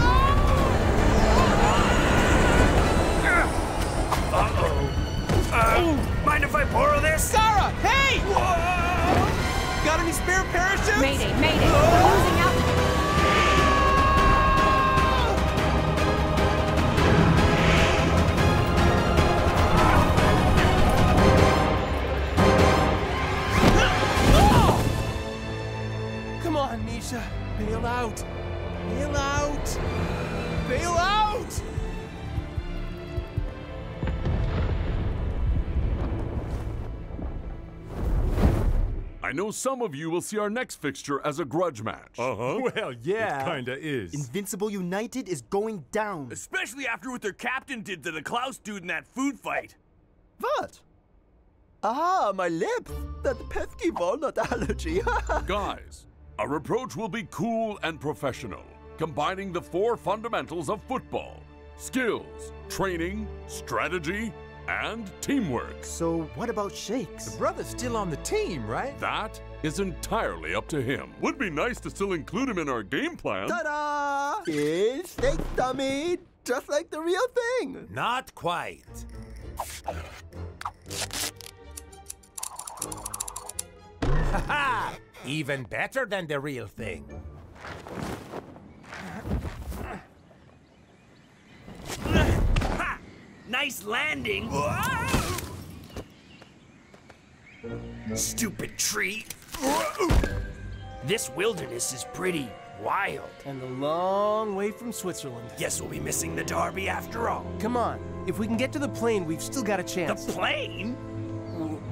Mind if I borrow this? Sarah, hey! Whoa! Got any spare parachutes? Mayday, mayday. We're losing altitude. Come on, Nisha. Bail out. Bail out. Bail out! I know some of you will see our next fixture as a grudge match. Well, yeah. It kinda is. Invincible United is going down. Especially after what their captain did to the Klaus dude in that food fight. What? Ah, my lips. That pesky walnut allergy. Guys, our approach will be cool and professional, combining the 4 fundamentals of football: skills, training, strategy, and teamwork. So what about Shakes? The brother's still on the team, right? That is entirely up to him. Would be nice to still include him in our game plan. Ta-da! It's steak dummy, just like the real thing. Not quite. Ha-ha! Even better than the real thing. Ha! Nice landing. Stupid tree. This wilderness is pretty wild. And a long way from Switzerland. Guess we'll be missing the derby after all. Come on. If we can get to the plane, we've still got a chance. The plane?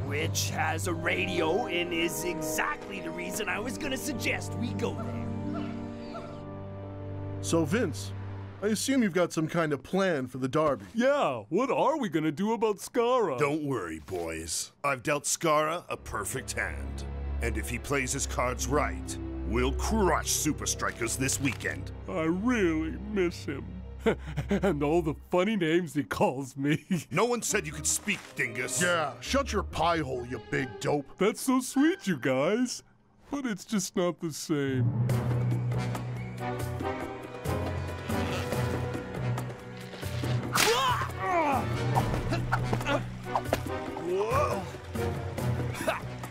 Which has a radio and is exactly the reason I was gonna suggest we go there. So, Vince, I assume you've got some kind of plan for the derby. Yeah, what are we gonna do about Skara? Don't worry, boys. I've dealt Skara a perfect hand. And if he plays his cards right, we'll crush Supa Strikas this weekend. I really miss him. And all the funny names he calls me. No one said you could speak, dingus. Yeah, shut your pie hole, you big dope. That's so sweet, you guys. But it's just not the same. Whoa!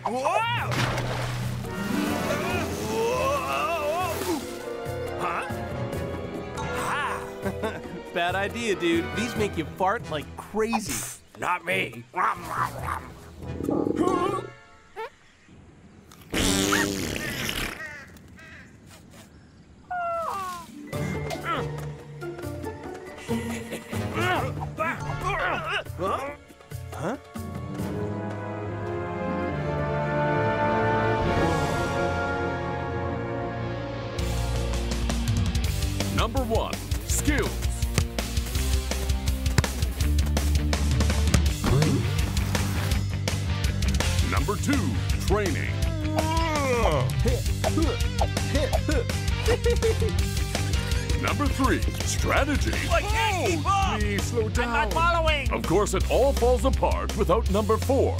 Whoa! Huh? Bad idea, dude. These make you fart like crazy. Not me. Number 1, skills. Number 2, training. Number 3, strategy. I can't keep up! Please slow down. I'm not following! Of course, it all falls apart without number 4,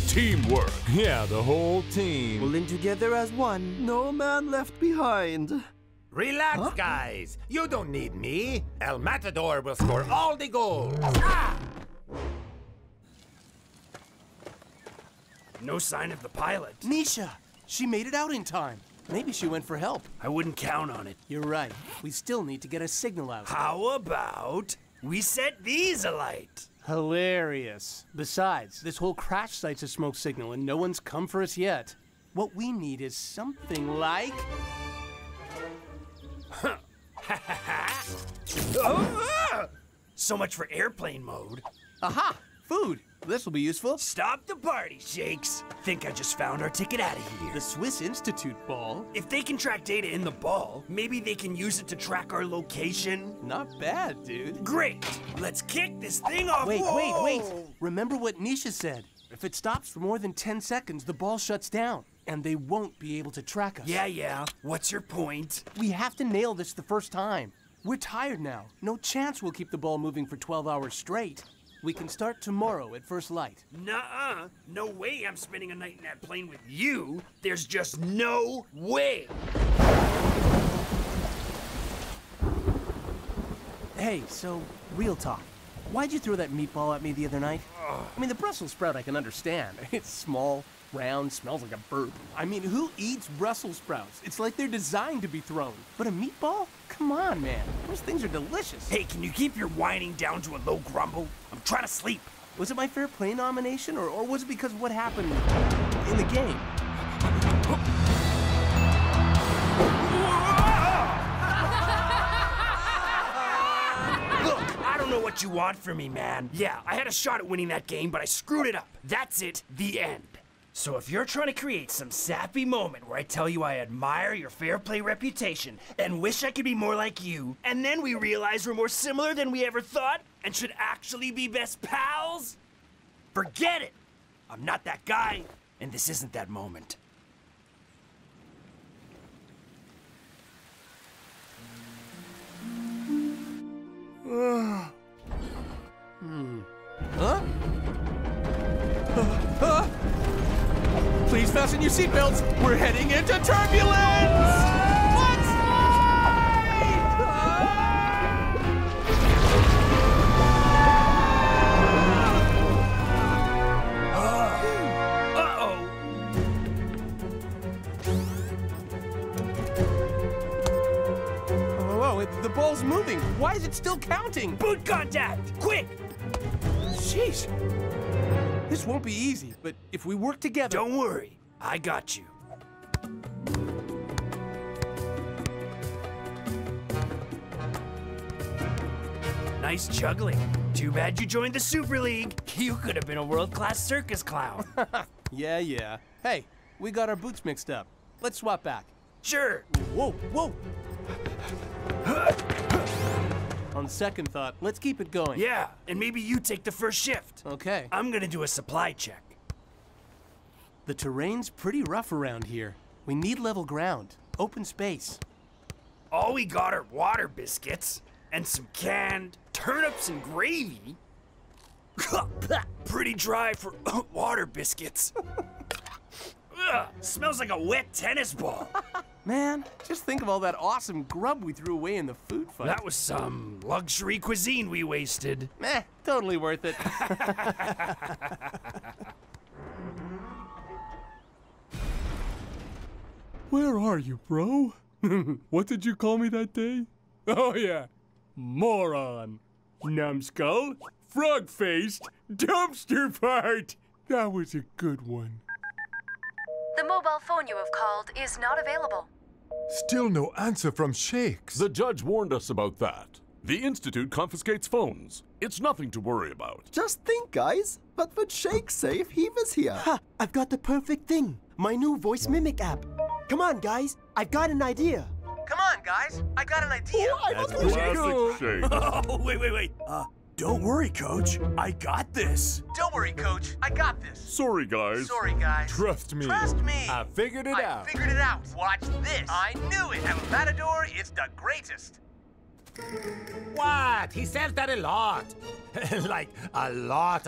teamwork. Yeah, the whole team. Pulling together as one. No man left behind. Relax, guys. You don't need me. El Matador will score all the goals. Ah! No sign of the pilot. Nisha, she made it out in time. Maybe she went for help. I wouldn't count on it. You're right. We still need to get a signal out. How about we set these alight? Hilarious. Besides, this whole crash site's a smoke signal and no one's come for us yet. What we need is something like... So much for airplane mode. Aha! Food. This will be useful. Stop the party, Shakes. Think I just found our ticket out of here. The Swiss Institute ball. If they can track data in the ball, maybe they can use it to track our location. Not bad, dude. Great. Let's kick this thing off. Wait. Remember what Nisha said. If it stops for more than 10 seconds, the ball shuts down, and they won't be able to track us. Yeah. What's your point? We have to nail this the first time. We're tired now. No chance we'll keep the ball moving for 12 hours straight. We can start tomorrow at first light. Nuh-uh. No way I'm spending a night in that plane with you. There's just no way. Hey, so, real talk. Why'd you throw that meatball at me the other night? I mean, the Brussels sprout I can understand. It's small, round, smells like a bird. I mean, who eats Brussels sprouts? It's like they're designed to be thrown. But a meatball? Come on, man. Those things are delicious. Hey, can you keep your whining down to a low grumble? I'm trying to sleep. Was it my fair play nomination, or was it because of what happened in the game? Look, I don't know what you want from me, man. Yeah, I had a shot at winning that game, but I screwed it up. That's it, the end. So if you're trying to create some sappy moment where I tell you I admire your fair play reputation and wish I could be more like you, and then we realize we're more similar than we ever thought and should actually be best pals, forget it. I'm not that guy, and this isn't that moment. Please fasten your seatbelts. We're heading into turbulence! What? Uh-oh. Whoa, the ball's moving. Why is it still counting? Boot contact! Quick! Sheesh. This won't be easy, but if we work together... Don't worry. I got you. Nice juggling. Too bad you joined the Super League. You could have been a world-class circus clown. Yeah. Hey, we got our boots mixed up. Let's swap back. Sure. Whoa. On second thought, let's keep it going. Yeah, and maybe you take the first shift. Okay. I'm gonna do a supply check. The terrain's pretty rough around here. We need level ground, open space. All we got are water biscuits and some canned turnips and gravy. Pretty dry for water biscuits. Ugh, smells like a wet tennis ball. Man, just think of all that awesome grub we threw away in the food fight. That was some luxury cuisine we wasted. Meh, totally worth it. Where are you, bro? What did you call me that day? Oh, yeah. Moron. Numbskull. Frog-faced. Dumpster fart. That was a good one. The mobile phone you have called is not available. Still no answer from Shakes. The judge warned us about that. The Institute confiscates phones. It's nothing to worry about. Just think, guys. What would Shake say if he was here? Ha! I've got the perfect thing. My new voice mimic app. Come on, guys. I've got an idea. Come on, guys. I got an idea. That's classic Shakes. Oh, wait. Don't worry, Coach. I got this. Don't worry, Coach. I got this. Sorry, guys. Sorry, guys. Trust me. Trust me. I figured it out. I figured it out. Watch this. I knew it. El Matador is the greatest. What? He says that a lot. Like, a lot.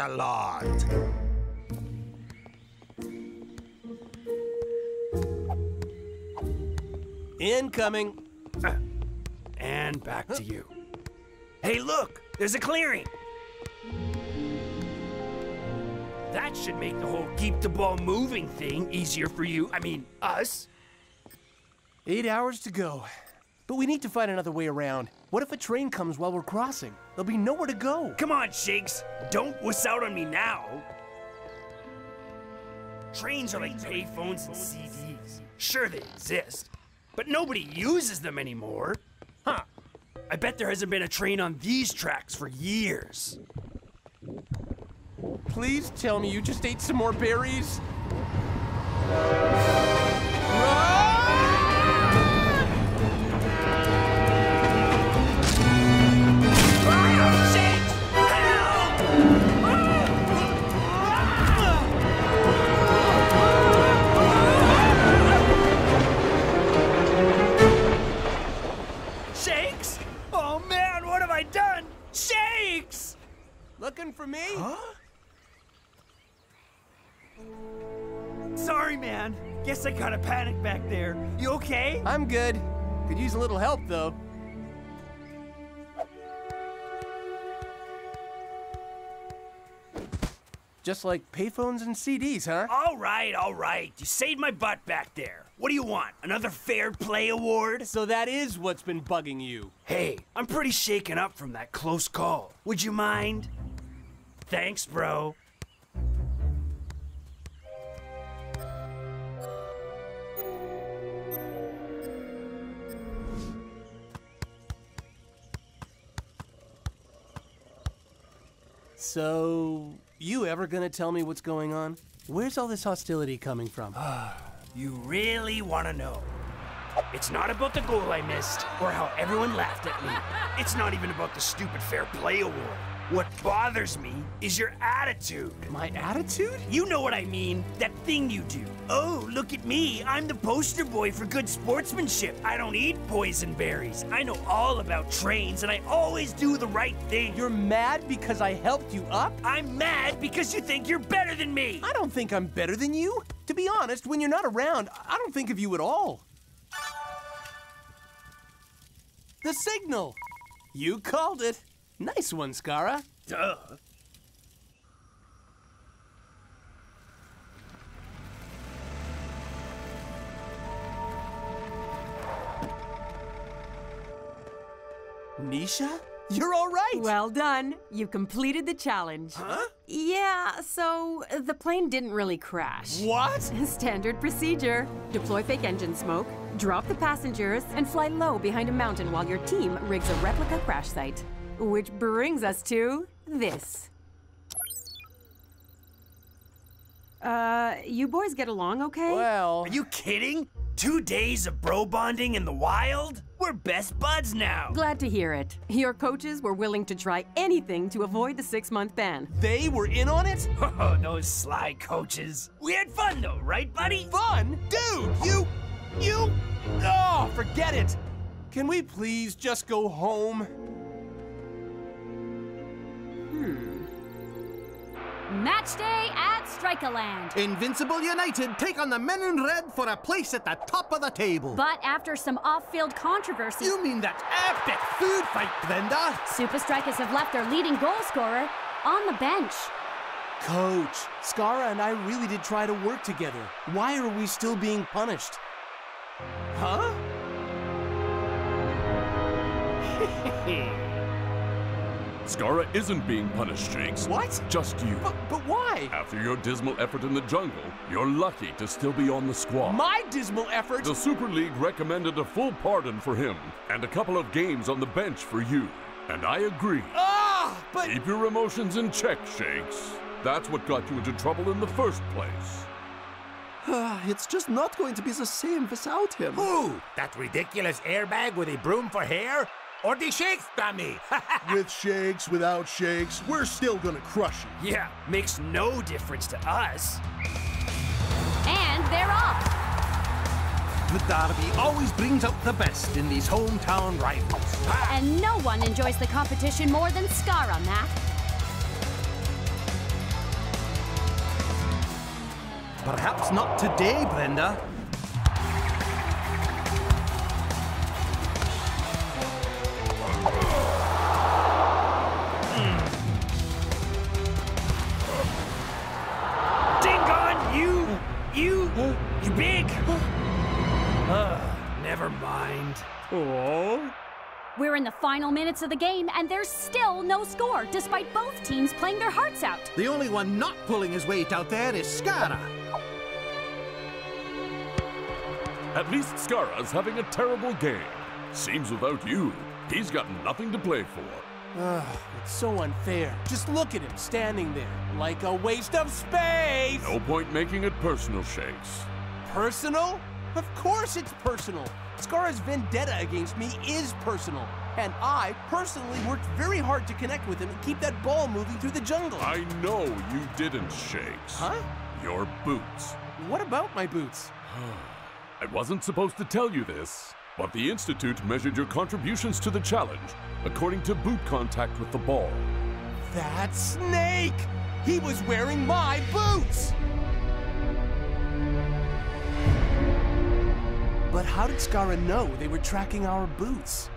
Incoming. And back to you. Hey, look! There's a clearing! That should make the whole keep the ball moving thing easier for you. I mean, us. 8 hours to go. But we need to find another way around. What if a train comes while we're crossing? There'll be nowhere to go. Come on, Shakes. Don't wuss out on me now. Trains are like payphones and CDs. Sure, they exist, but nobody uses them anymore. Huh. I bet there hasn't been a train on these tracks for years. Please tell me you just ate some more berries. Shakes? Oh man, what have I done? Shakes! Looking for me? Huh? Sorry, man. Guess I got a panic back there. You okay? I'm good. Could use a little help, though. Just like payphones and CDs, huh? All right. You saved my butt back there. What do you want? Another fair play award? So that is what's been bugging you. Hey, I'm pretty shaken up from that close call. Would you mind? Thanks, bro. So, you ever gonna tell me what's going on? Where's all this hostility coming from? You really want to know? It's not about the goal I missed or how everyone laughed at me. It's not even about the stupid fair play award. What bothers me is your attitude. My attitude? You know what I mean. That thing you do. Oh, look at me. I'm the poster boy for good sportsmanship. I don't eat poison berries. I know all about trains, and I always do the right thing. You're mad because I helped you up? I'm mad because you think you're better than me. I don't think I'm better than you. To be honest, when you're not around, I don't think of you at all. The signal. You called it. Nice one, Skara. Duh. Nisha? You're all right! Well done. You completed the challenge. Huh? Yeah, so the plane didn't really crash. What? Standard procedure. Deploy fake engine smoke, drop the passengers, and fly low behind a mountain while your team rigs a replica crash site. Which brings us to this. You boys get along okay? Well... Are you kidding? 2 days of bro bonding in the wild? We're best buds now. Glad to hear it. Your coaches were willing to try anything to avoid the 6-month ban. They were in on it? Oh, those sly coaches. We had fun though, right, buddy? Fun? Dude, you... Oh, forget it. Can we please just go home? Match day at Strika Land. Invincible United take on the men in red for a place at the top of the table. But after some off-field controversy... You mean that epic food fight, Brenda? Supa Strikas have left their leading goal scorer on the bench. Coach, Skara and I really did try to work together. Why are we still being punished? Huh? Skara isn't being punished, Shakes. What? Just you. But why? After your dismal effort in the jungle, you're lucky to still be on the squad. My dismal effort? The Super League recommended a full pardon for him and a couple of games on the bench for you. And I agree. But... Keep your emotions in check, Shakes. That's what got you into trouble in the first place. It's just not going to be the same without him. Who? That ridiculous airbag with a broom for hair? Or the shakes dummy? With shakes, without shakes, we're still gonna crush you. Yeah, makes no difference to us. And they're off. The derby always brings out the best in these hometown rivals. And no one enjoys the competition more than Skara, Matt. Perhaps not today, Brenda. Ding on, you big. Never mind. Oh. We're in the final minutes of the game, and there's still no score, despite both teams playing their hearts out. The only one not pulling his weight out there is Skara. At least Skara's having a terrible game. Seems without you, he's got nothing to play for. It's so unfair. Just look at him standing there, like a waste of space! No point making it personal, Shakes. Personal? Of course it's personal. Skara's vendetta against me is personal. And I personally worked very hard to connect with him and keep that ball moving through the jungle. I know you didn't, Shakes. Huh? Your boots. What about my boots? I wasn't supposed to tell you this, but the Institute measured your contributions to the challenge according to boot contact with the ball. That snake! He was wearing my boots! But how did Skara know they were tracking our boots?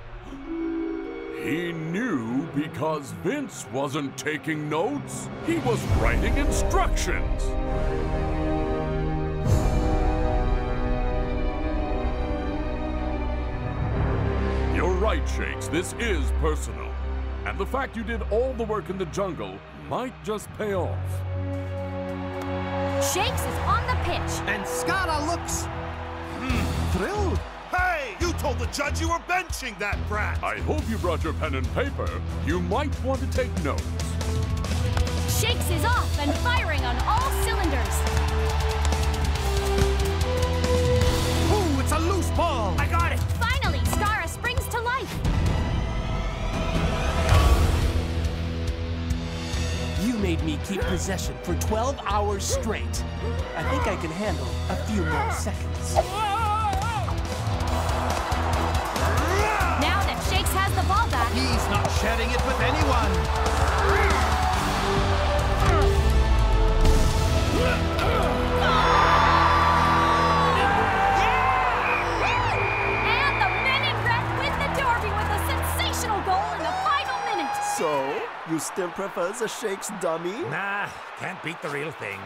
He knew because Vince wasn't taking notes. He was writing instructions. You're right, Shakes. This is personal. And the fact you did all the work in the jungle might just pay off. Shakes is on the pitch. And Skara looks thrilled. Hey! You told the judge you were benching that brat! I hope you brought your pen and paper. You might want to take notes. Shakes is off and firing on all cylinders. Ooh, it's a loose ball. I got it. Finally, Skara springs to life. You made me keep possession for 12 hours straight. I think I can handle a few more seconds. Now that Shakes has the ball back, He's not sharing it with anyone. and the men in red win the derby with a sensational goal in the final minute. So, you still prefer the Shakes dummy? Nah, can't beat the real thing.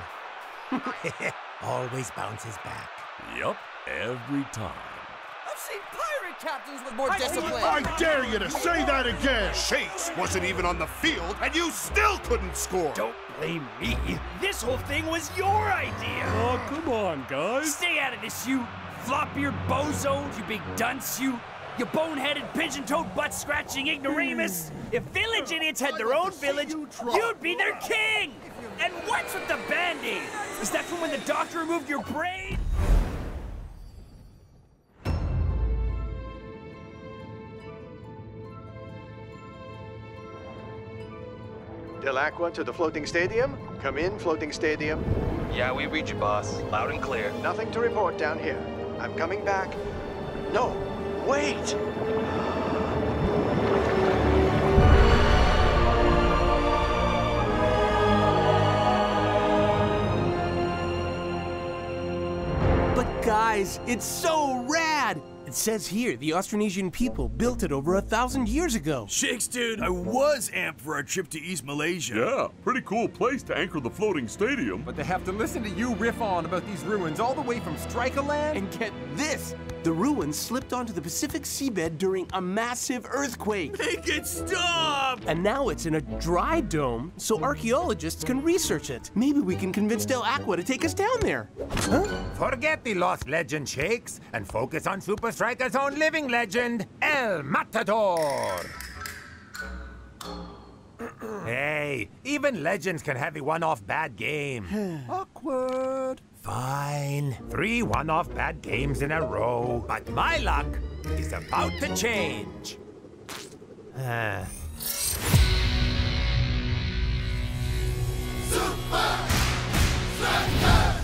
Always bounces back. Yup, every time. I've seen pirate captains with more discipline. I dare you to say that again! Shakes wasn't even on the field, and you still couldn't score! Don't blame me. This whole thing was your idea. Oh, come on, guys. Stay out of this, you flop-eared bozos, you big dunce, you boneheaded, pigeon-toed, butt-scratching ignoramus. If village idiots had their own village, you'd be their king. And what's with the Band-Aid? Is that from when the doctor removed your brain? Del Aqua to the floating stadium. Come in, floating stadium. Yeah, we read you, boss. Loud and clear. Nothing to report down here. I'm coming back. No, wait! But guys, it's so rad! It says here the Austronesian people built it over 1,000 years ago. Shakes, dude, I was amped for our trip to East Malaysia. Yeah, pretty cool place to anchor the floating stadium. But to have to listen to you riff on about these ruins all the way from Strika Land? And get this! The ruins slipped onto the Pacific seabed during a massive earthquake. Make it stop! And now it's in a dry dome, so archaeologists can research it. Maybe we can convince Del Aqua to take us down there. Huh? Forget the lost legend, Shakes, and focus on Supa Strikas' own living legend, El Matador. Hey, even legends can have a one-off bad game. Awkward. Fine. 3 one-off bad games in a row. But my luck is about to change. Supa Strikas!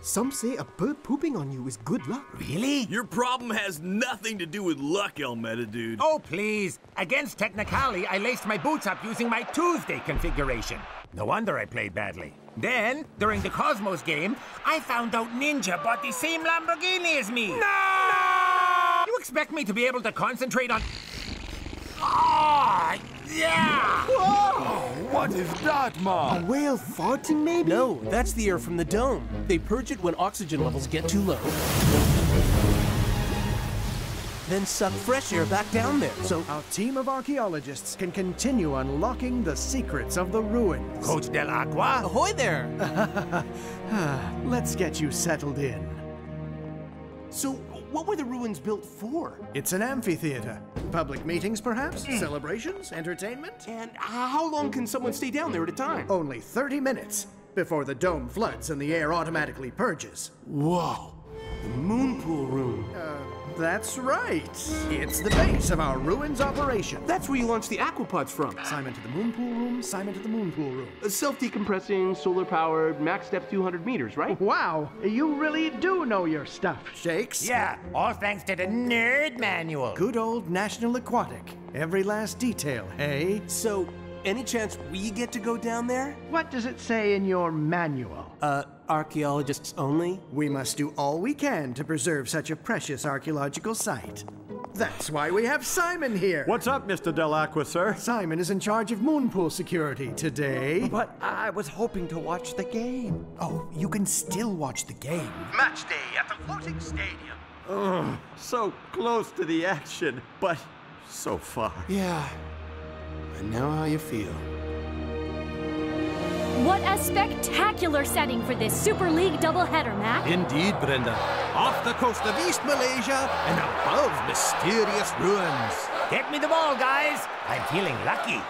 Some say a bird pooping on you is good luck. Really? Your problem has nothing to do with luck, Elmeta, dude. Oh, please. Against Technicali, I laced my boots up using my Tuesday configuration. No wonder I played badly. Then, during the Cosmos game, I found out Ninja bought the same Lamborghini as me. No! You expect me to be able to concentrate on... Oh, yeah! Whoa! What is that, Mom? A whale farting, maybe? No, that's the air from the dome. They purge it when oxygen levels get too low. Then suck fresh air back down there. So our team of archaeologists can continue unlocking the secrets of the ruins. Coach Del Agua? Ahoy there! Let's get you settled in. So, what were the ruins built for? It's an amphitheater. Public meetings, perhaps? Celebrations? Entertainment? And how long can someone stay down there at a time? Only 30 minutes before the dome floods and the air automatically purges. Whoa! The moon pool room. That's right. It's the base of our ruins operation. That's where you launch the aquapods from. Simon to the moon pool room, Simon to the moon pool room. Self-decompressing, solar-powered, max depth 200 meters, right? Wow, you really do know your stuff, Shakes. Yeah, all thanks to the nerd manual. Good old National Aquatic. Every last detail, hey? So, any chance we get to go down there? What does it say in your manual? Archaeologists only? We must do all we can to preserve such a precious archaeological site. That's why we have Simon here. What's up, Mr. Delacqua, sir? Simon is in charge of moonpool security today. But I was hoping to watch the game. Oh, you can still watch the game. Match day at the floating stadium. Ugh, so close to the action, but so far. Yeah, I know how you feel. What a spectacular setting for this Super League doubleheader, Mac. Indeed, Brenda. Off the coast of East Malaysia and above mysterious ruins. Get me the ball, guys. I'm feeling lucky.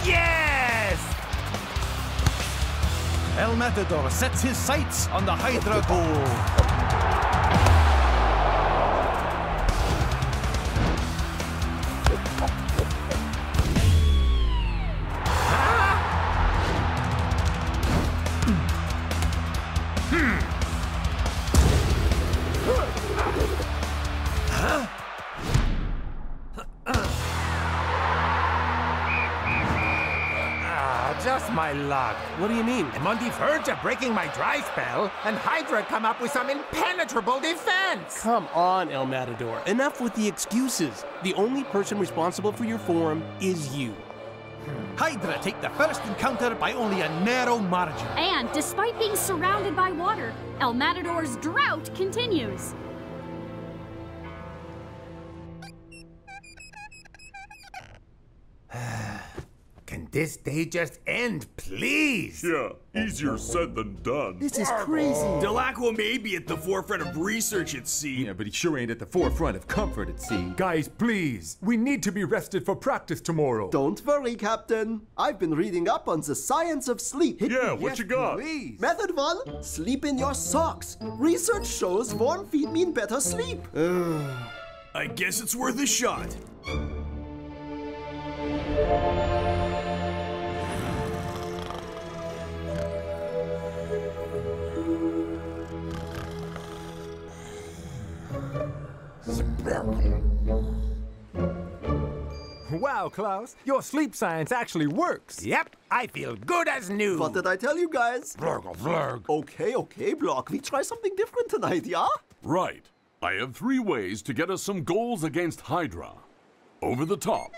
Yes! El Matador sets his sights on the Hydra goal. Just my luck. What do you mean? I'm on the verge of breaking my dry spell, and Hydra come up with some impenetrable defense. Come on, El Matador. Enough with the excuses. The only person responsible for your form is you. Hydra take the first encounter by only a narrow margin. And despite being surrounded by water, El Matador's drought continues. Can this day just end, please? Yeah, easier said than done. This is crazy. Delacqua may be at the forefront of research at sea. Yeah, but he sure ain't at the forefront of comfort at sea. Guys, please. We need to be rested for practice tomorrow. Don't worry, Captain. I've been reading up on the science of sleep. Yeah, what you got? Please. Method 1, sleep in your socks. Research shows warm feet mean better sleep. I guess it's worth a shot. Wow, Klaus, your sleep science actually works. Yep, I feel good as new. What did I tell you guys? Vlurg. Okay, Block. We try something different tonight, yeah? Right. I have 3 ways to get us some goals against Hydra. Over the top.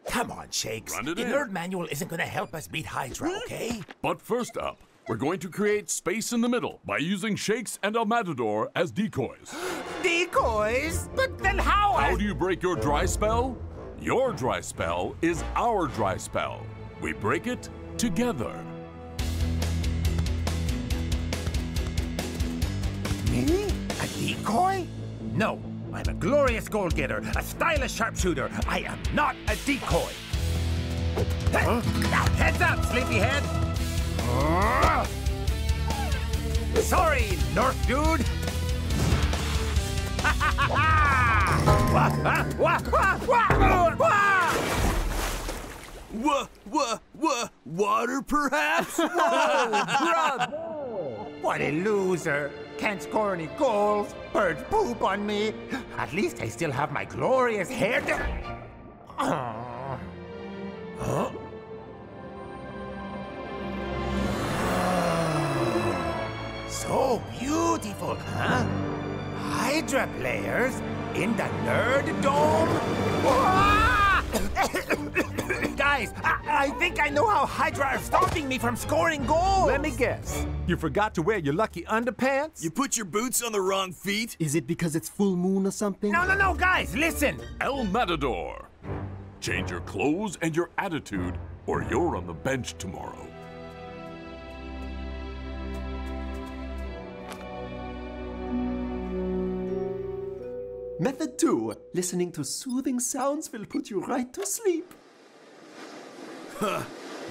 Come on, Shakes. Run The it in. nerd manual isn't going to help us beat Hydra, okay? But first up, we're going to create space in the middle by using Shakes and El Matador as decoys. Decoys? But then how? How do you break your dry spell? Your dry spell is our dry spell. We break it together. Me? A decoy? No, I'm a glorious goal-getter, a stylish sharpshooter. I am not a decoy. Huh? Heads up, sleepyhead. Sorry, North dude. Water perhaps? Whoa, bravo! What a loser. Can't score any goals. Birds poop on me. At least I still have my glorious hair. Huh? So beautiful, huh? Hydra players in the Nerd Dome? Guys, I think I know how Hydra are stopping me from scoring goals. Let me guess. You forgot to wear your lucky underpants? You put your boots on the wrong feet? Is it because it's full moon or something? No, guys, listen. El Matador. Change your clothes and your attitude, or you're on the bench tomorrow. Method 2. Listening to soothing sounds will put you right to sleep. Huh.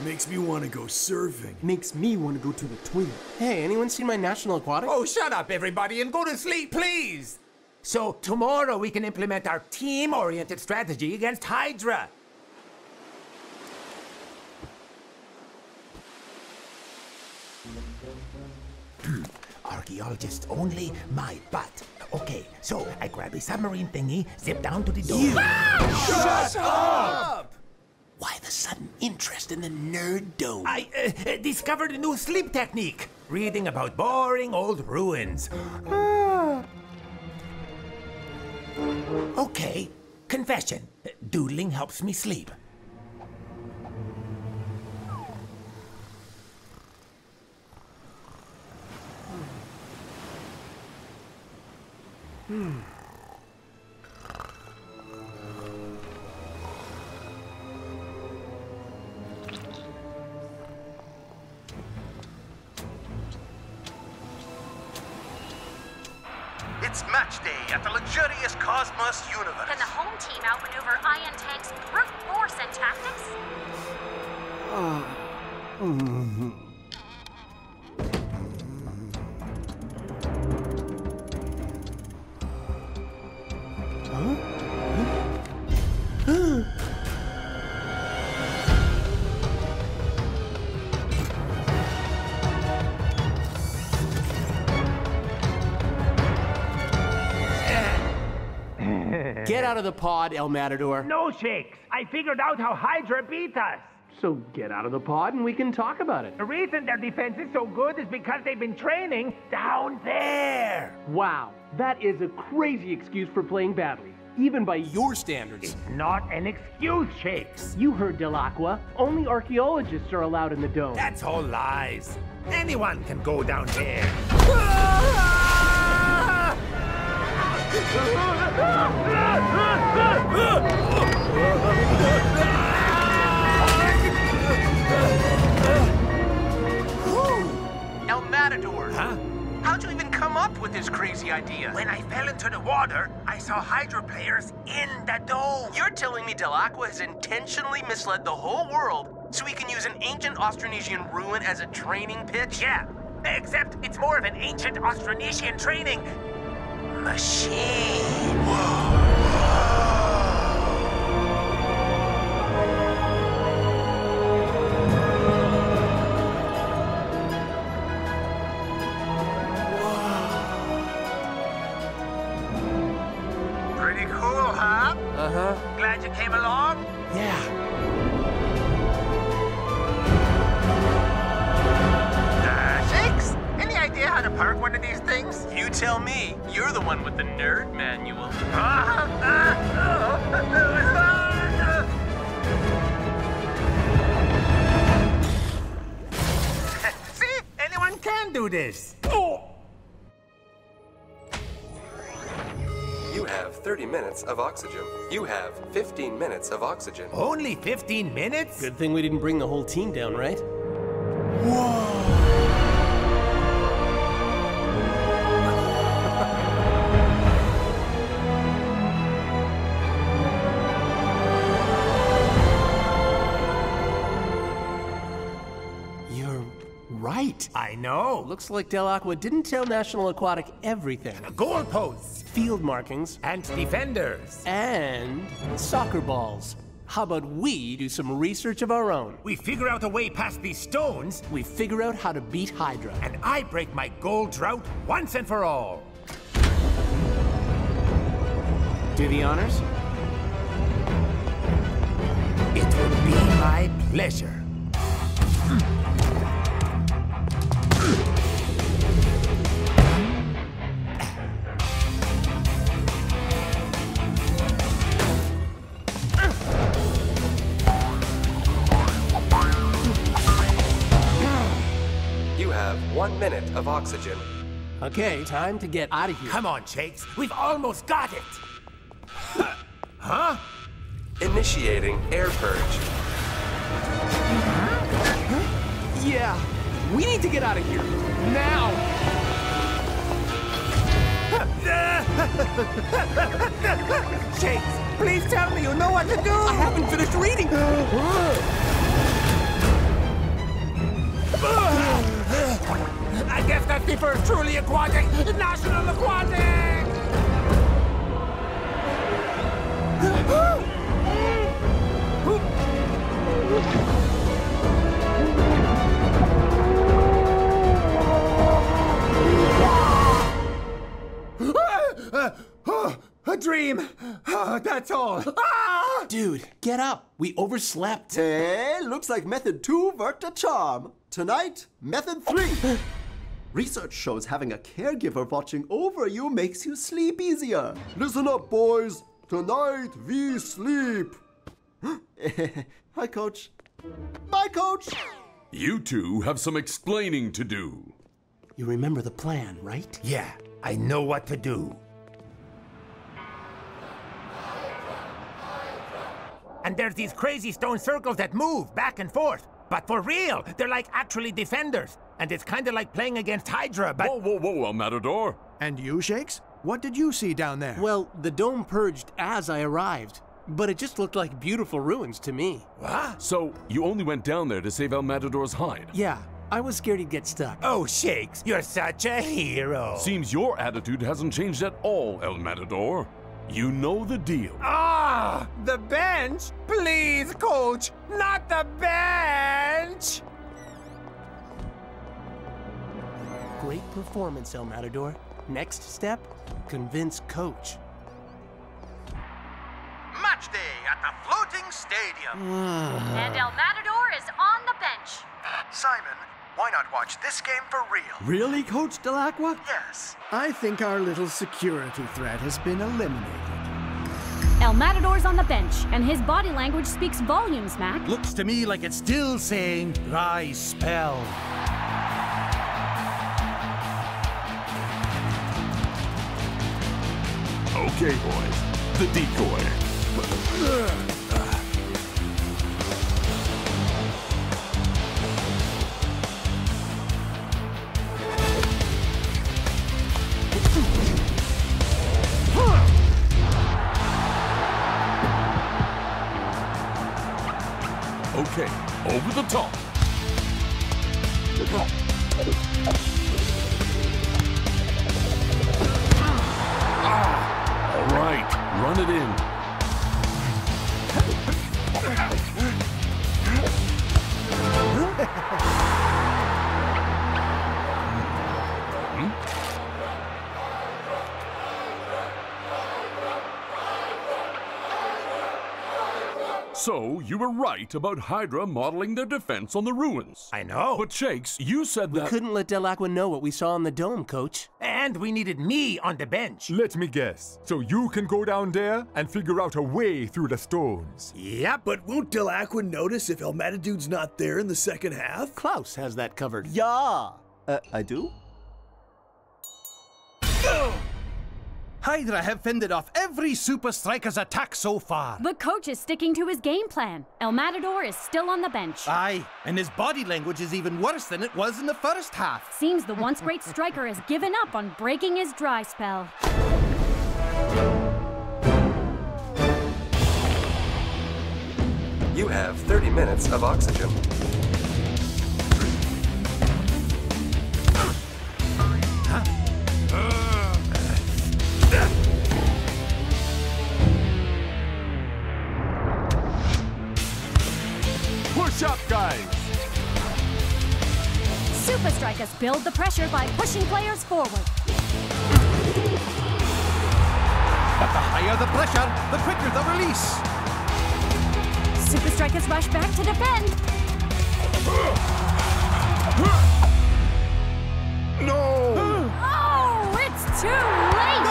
Makes me want to go surfing. Makes me want to go to the twin. Hey, anyone seen my National Aquatic? Oh, shut up, everybody, and go to sleep, please. So tomorrow we can implement our team-oriented strategy against Hydra. Archaeologist only, my butt. Okay, so I grab a submarine thingy, zip down to the dome. Shut up! Why the sudden interest in the Nerd Dome? I discovered a new sleep technique. Reading about boring old ruins. Okay, confession. Doodling helps me sleep. It's match day at the luxurious Cosmos universe. Can the home team outmaneuver Ion Tank's brute force and tactics? Get out of the pod, El Matador. No shakes. I figured out how Hydra beat us. So get out of the pod and we can talk about it. The reason their defense is so good is because they've been training down there. Wow, that is a crazy excuse for playing badly, even by your standards. It's not an excuse, Shakes. You heard Delacqua. Only archaeologists are allowed in the dome. That's all lies. Anyone can go down there. El Matador. Huh? How'd you even come up with this crazy idea? When I fell into the water, I saw Hydra players in the dome. You're telling me Delacqua has intentionally misled the whole world so he can use an ancient Austronesian ruin as a training pitch? Yeah, except it's more of an ancient Austronesian training machine. Pretty cool, huh? Uh-huh. Glad you came along? Yeah. Shakes? Any idea how to park one of these things? You tell me. You're the one with the nerd manual. See? Anyone can do this. You have 30 minutes of oxygen. You have 15 minutes of oxygen. Only 15 minutes? Good thing we didn't bring the whole team down, right? right. I know. Looks like Del Aqua didn't tell National Aquatic everything. Goalposts. Field markings. And defenders. And soccer balls. How about we do some research of our own? We figure out a way past these stones. We figure out how to beat Hydra. And I break my goal drought once and for all. Do the honors? It will be my pleasure. You have 1 minute of oxygen. Okay, time to get out of here. Come on, Shakes. We've almost got it. Huh? Initiating air purge. Yeah, we need to get out of here. Now! Shakes, please tell me you know what to do! I haven't finished reading! I guess that's the first truly aquatic National Aquatic! A dream! That's all! Dude, get up! We overslept! Hey, looks like Method 2 worked a charm. Tonight, Method 3. Research shows having a caregiver watching over you makes you sleep easier. Listen up, boys. Tonight, we sleep. Hi, Coach. Bye, Coach! You two have some explaining to do. You remember the plan, right? Yeah, I know what to do. And there's these crazy stone circles that move back and forth. But for real, they're like actually defenders. And it's kind of like playing against Hydra, but... Whoa, El Matador. And you, Shakes? What did you see down there? Well, the dome purged as I arrived. But it just looked like beautiful ruins to me. What? So, you only went down there to save El Matador's hide? Yeah, I was scared he'd get stuck. Oh, Shakes, you're such a hero. Seems your attitude hasn't changed at all, El Matador. You know the deal. Ah, the bench? Please, Coach, not the bench! Great performance, El Matador. Next step, convince Coach. Match day at the floating stadium. And El Matador is on the bench. Simon, why not watch this game for real? Really, Coach Del Aqua? Yes. I think our little security threat has been eliminated. El Matador's on the bench, and his body language speaks volumes, Mac. Looks to me like it's still saying, rise spell. Okay, boys. The decoy. Okay, over the top. All right, run it in. So, you were right about Hydra modeling their defense on the ruins. I know. But Shakes, you said that... We couldn't let Del Aqua know what we saw on the dome, Coach. And we needed me on the bench. Let me guess. So you can go down there and figure out a way through the stones. Yep. But won't Del Aqua notice if El Matadude's not there in the second half? Klaus has that covered. Yeah. I do? Hydra have fended off every Supa Strikas attack so far. The coach is sticking to his game plan. El Matador is still on the bench. Aye, and his body language is even worse than it was in the first half. Seems the once great striker has given up on breaking his dry spell. You have 30 minutes of oxygen. up, guys! Supa Strikas build the pressure by pushing players forward. But the higher the pressure, the quicker the release. Supa Strikas rush back to defend. No! Oh, it's too late!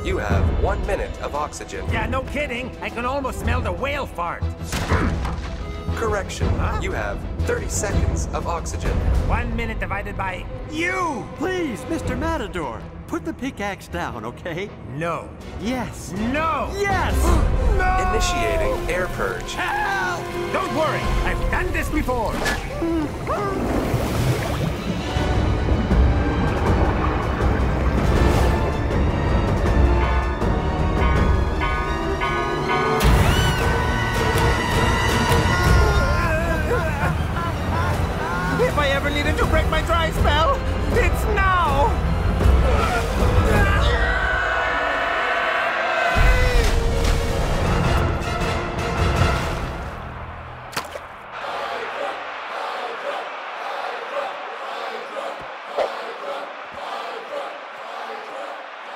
You have 1 minute of oxygen. Yeah, no kidding. I can almost smell the whale fart. Correction. Huh? You have 30 seconds of oxygen. 1 minute divided by you! Please, Mr. Matador, put the pickaxe down, okay? No. Yes. No! Yes! No! Initiating air purge. Help! Don't worry, I've done this before. If I ever needed to break my dry spell, it's now!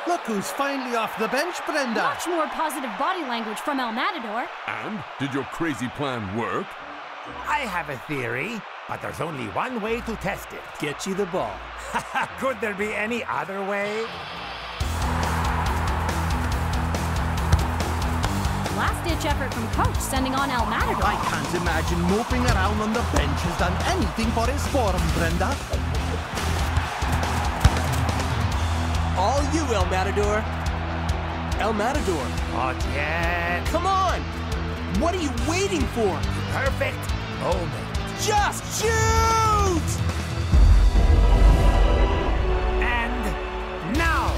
Look who's finally off the bench, Brenda. Much more positive body language from El Matador. And did your crazy plan work? I have a theory, but there's only one way to test it. Get you the ball. Could there be any other way? Last-ditch effort from coach sending on El Matador. I can't imagine moping around on the bench has done anything for his form, Brenda. All you, El Matador. El Matador. Not yet. Come on! What are you waiting for? Perfect moment. Just shoot! And now!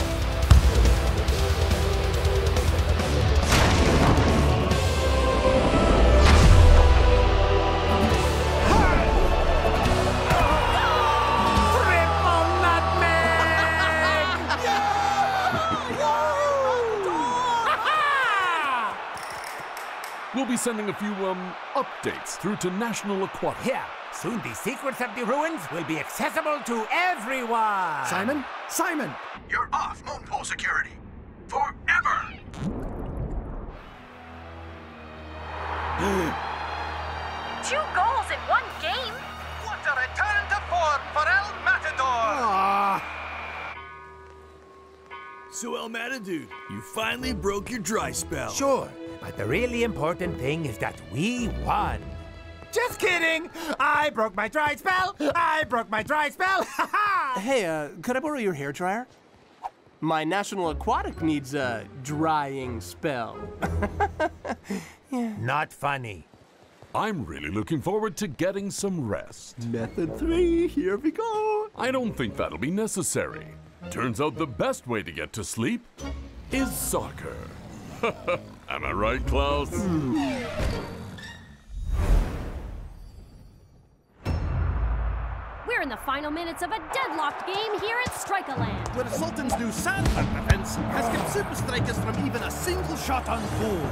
We'll be sending a few, updates through to National Aquatic. Yeah, soon the secrets of the ruins will be accessible to everyone! Simon? Simon! You're off Moonpole security. Forever! 2 goals in 1 game? What a return to form for El Matador! So, El Matador, you finally broke your dry spell. Sure, but the really important thing is that we won. Just kidding! I broke my dry spell! I broke my dry spell! Hey, could I borrow your hairdryer? My National Aquatic needs a drying spell. Yeah. Not funny. I'm really looking forward to getting some rest. Method 3, here we go. I don't think that'll be necessary. Turns out the best way to get to sleep is soccer. Am I right, Klaus? We're in the final minutes of a deadlocked game here at Strika Land. Where the Sultan's new sandbag defense has kept Supa Strikas from even a single shot on goal.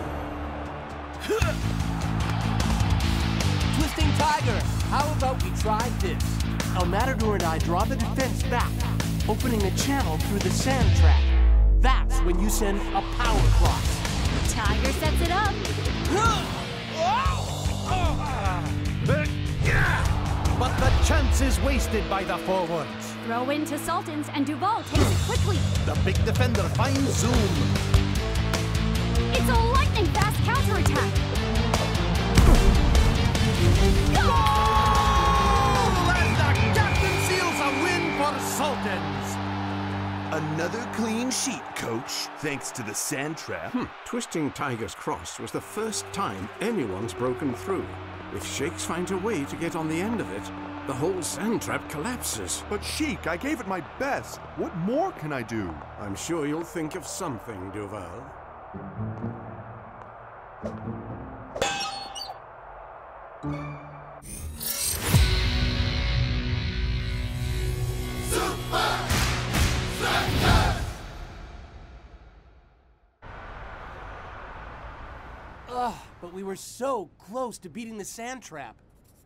Twisting Tiger, how about we try this? El Matador and I draw the defense back, opening a channel through the sand trap. That's when you send a power cross. Tiger sets it up. But the chance is wasted by the forwards. Throw in to Sultans, and Duval takes it quickly. The big defender finds Zoom. It's a lightning-fast counterattack. Goal! And the captain seals a win for Sultans. Another clean sheet, Coach, thanks to the sand trap. Twisting Tiger's cross was the first time anyone's broken through. If Shakes finds a way to get on the end of it, the whole sand trap collapses. But Sheik, I gave it my best. What more can I do? I'm sure you'll think of something, Duval. Supa Strikas! Ugh, but we were so close to beating the sand trap.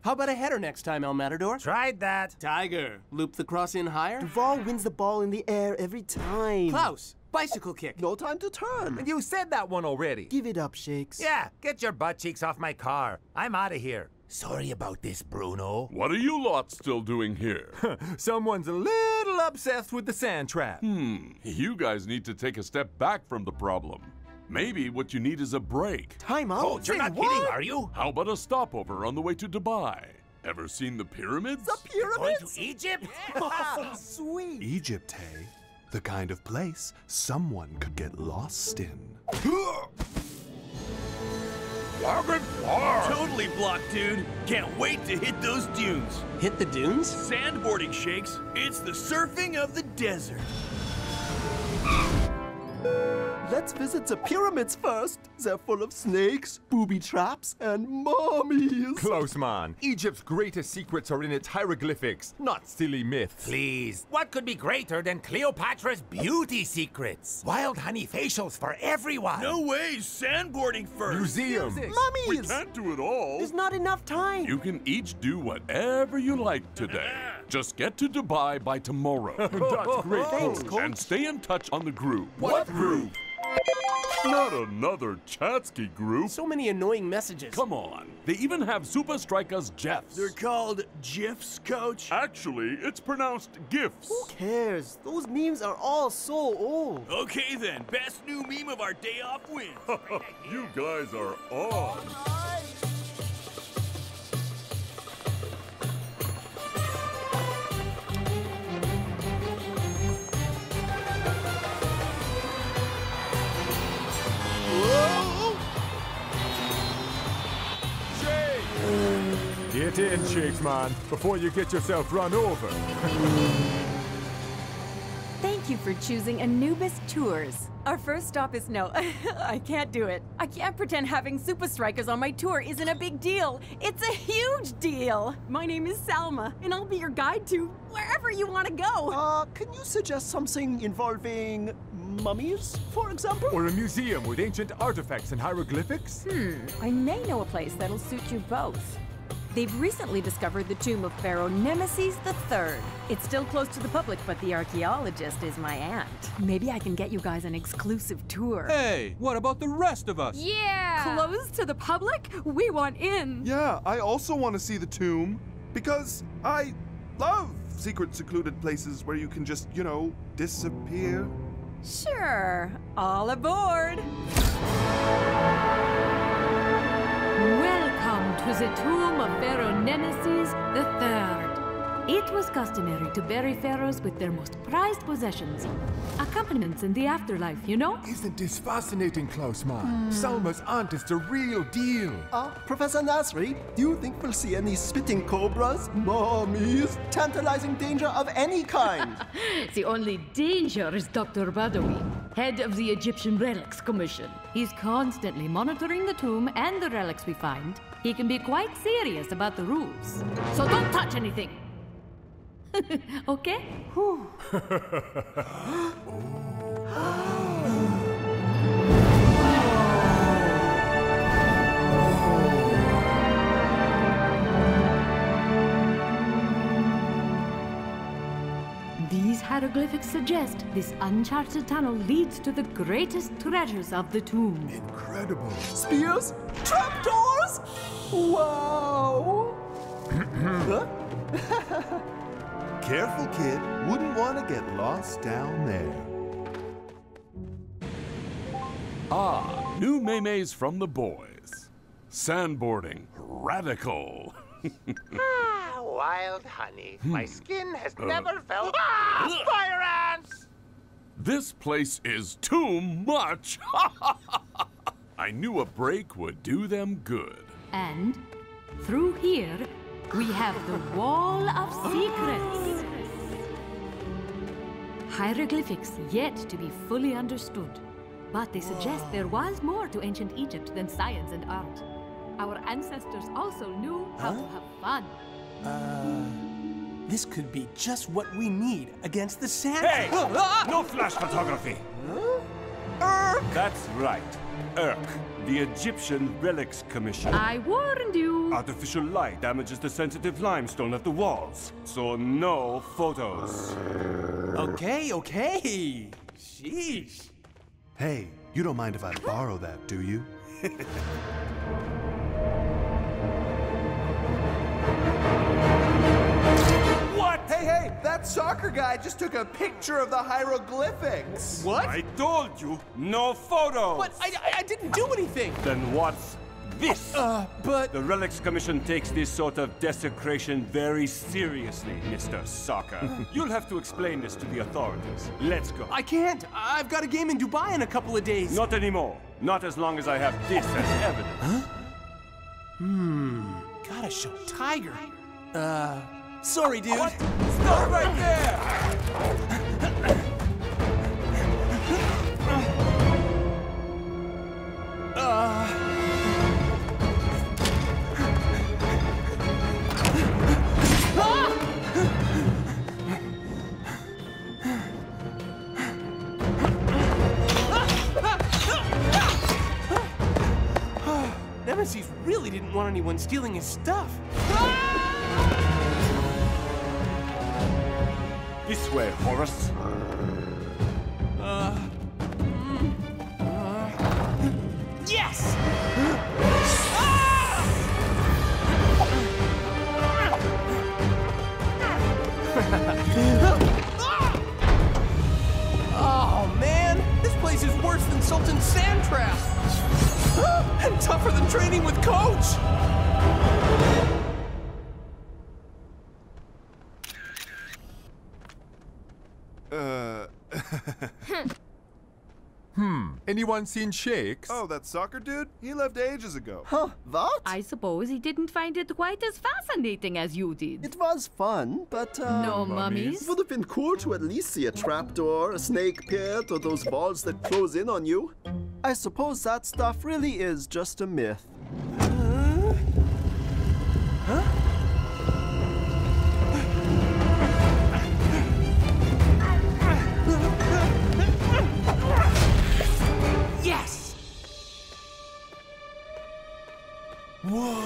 How about a header next time, El Matador? Tried that. Tiger, loop the cross in higher. Duval wins the ball in the air every time. Klaus, bicycle kick. No time to turn. And you said that one already. Give it up, Shakes. Yeah, get your butt cheeks off my car. I'm out of here. Sorry about this, Bruno. What are you lot still doing here? Someone's a little obsessed with the sand trap. You guys need to take a step back from the problem. Maybe what you need is a break. Time out. Oh, you're not kidding, are you? How about a stopover on the way to Dubai? Ever seen the pyramids? The pyramids? Going to Egypt? Oh, sweet. Egypt, hey? The kind of place someone could get lost in. Totally blocked, dude. Can't wait to hit those dunes. Hit the dunes? Sandboarding, Shakes. It's the surfing of the desert. Let's visit the pyramids first. They're full of snakes, booby traps, and mummies. Close, man. Egypt's greatest secrets are in its hieroglyphics, not silly myths. Please, what could be greater than Cleopatra's beauty secrets? Wild honey facials for everyone. No way, sandboarding first. Museums. We Mummies! can't do it all. There's not enough time. You can each do whatever you like today. Just get to Dubai by tomorrow. That's great. Thanks, Coach. And stay in touch on the group. What group? Not another Chatsky group. So many annoying messages. Come on. They even have Supa Strikas GIFs. They're called GIFs, Coach. Actually, it's pronounced GIFs. Who cares? Those memes are all so old. Okay then, best new meme of our day off wins. You guys are on. Get in, Shakes, man, before you get yourself run over. Thank you for choosing Anubis Tours. Our first stop is no. I can't do it. I can't pretend having Supa Strikas on my tour isn't a big deal. It's a huge deal. My name is Salma, and I'll be your guide to wherever you want to go. Can you suggest something involving mummies, for example? Or a museum with ancient artifacts and hieroglyphics? I may know a place that'll suit you both. They've recently discovered the tomb of Pharaoh Nemesis III. It's still closed to the public, but the archaeologist is my aunt. Maybe I can get you guys an exclusive tour. Hey, what about the rest of us? Yeah! Closed to the public? We want in! Yeah, I also want to see the tomb. Because I love secret, secluded places where you can just, you know, disappear. Sure. All aboard! Welcome to the tomb of Pharaoh Nemesis III. It was customary to bury pharaohs with their most prized possessions. Accompaniments in the afterlife, you know? Isn't this fascinating, Klaus, man? Salma's aunt is the real deal. Professor Nasri, do you think we'll see any spitting cobras, mummies, tantalizing danger of any kind? The only danger is Dr. Badawi, head of the Egyptian Relics Commission. He's constantly monitoring the tomb and the relics we find. He can be quite serious about the rules. So don't touch anything. Okay? These hieroglyphics suggest this uncharted tunnel leads to the greatest treasures of the tomb. Incredible. Spears? Trapdoors? Wow! Careful, kid. Wouldn't want to get lost down there. New memes from the boys. Sandboarding. Radical. Wild honey. My skin has never felt... fire ants! This place is too much! I knew a break would do them good. And through here, we have the Wall of Secrets. Hieroglyphics yet to be fully understood. But they suggest there was more to ancient Egypt than science and art. Our ancestors also knew how to have fun. This could be just what we need against the sand. Hey! No flash photography! That's right. Urk, the Egyptian Relics Commission. I warned you. Artificial light damages the sensitive limestone of the walls, so no photos. Okay. Sheesh. Hey, you don't mind if I borrow that, do you? What? Hey, that soccer guy just took a picture of the hieroglyphics. What? I told you, no photos! But I didn't do anything! Then what's this? But... The Relics Commission takes this sort of desecration very seriously, Mr. Soccer. You'll have to explain this to the authorities. Let's go. I can't. I've got a game in Dubai in a couple of days. Not anymore. Not as long as I have this as evidence. Gotta show Tiger. Sorry, dude. What? Stop right there! Nemesis really didn't want anyone stealing his stuff. This way, Horace. Yes! Oh, man! This place is worse than Sultan's sand trap! And tougher than training with Coach! Anyone seen Shakes? Oh, that soccer dude? He left ages ago. Huh, what? I suppose he didn't find it quite as fascinating as you did. It was fun, but No mummies? would have been cool to at least see a trapdoor, a snake pit, or those walls that close in on you. I suppose that stuff really is just a myth. Yes! Whoa!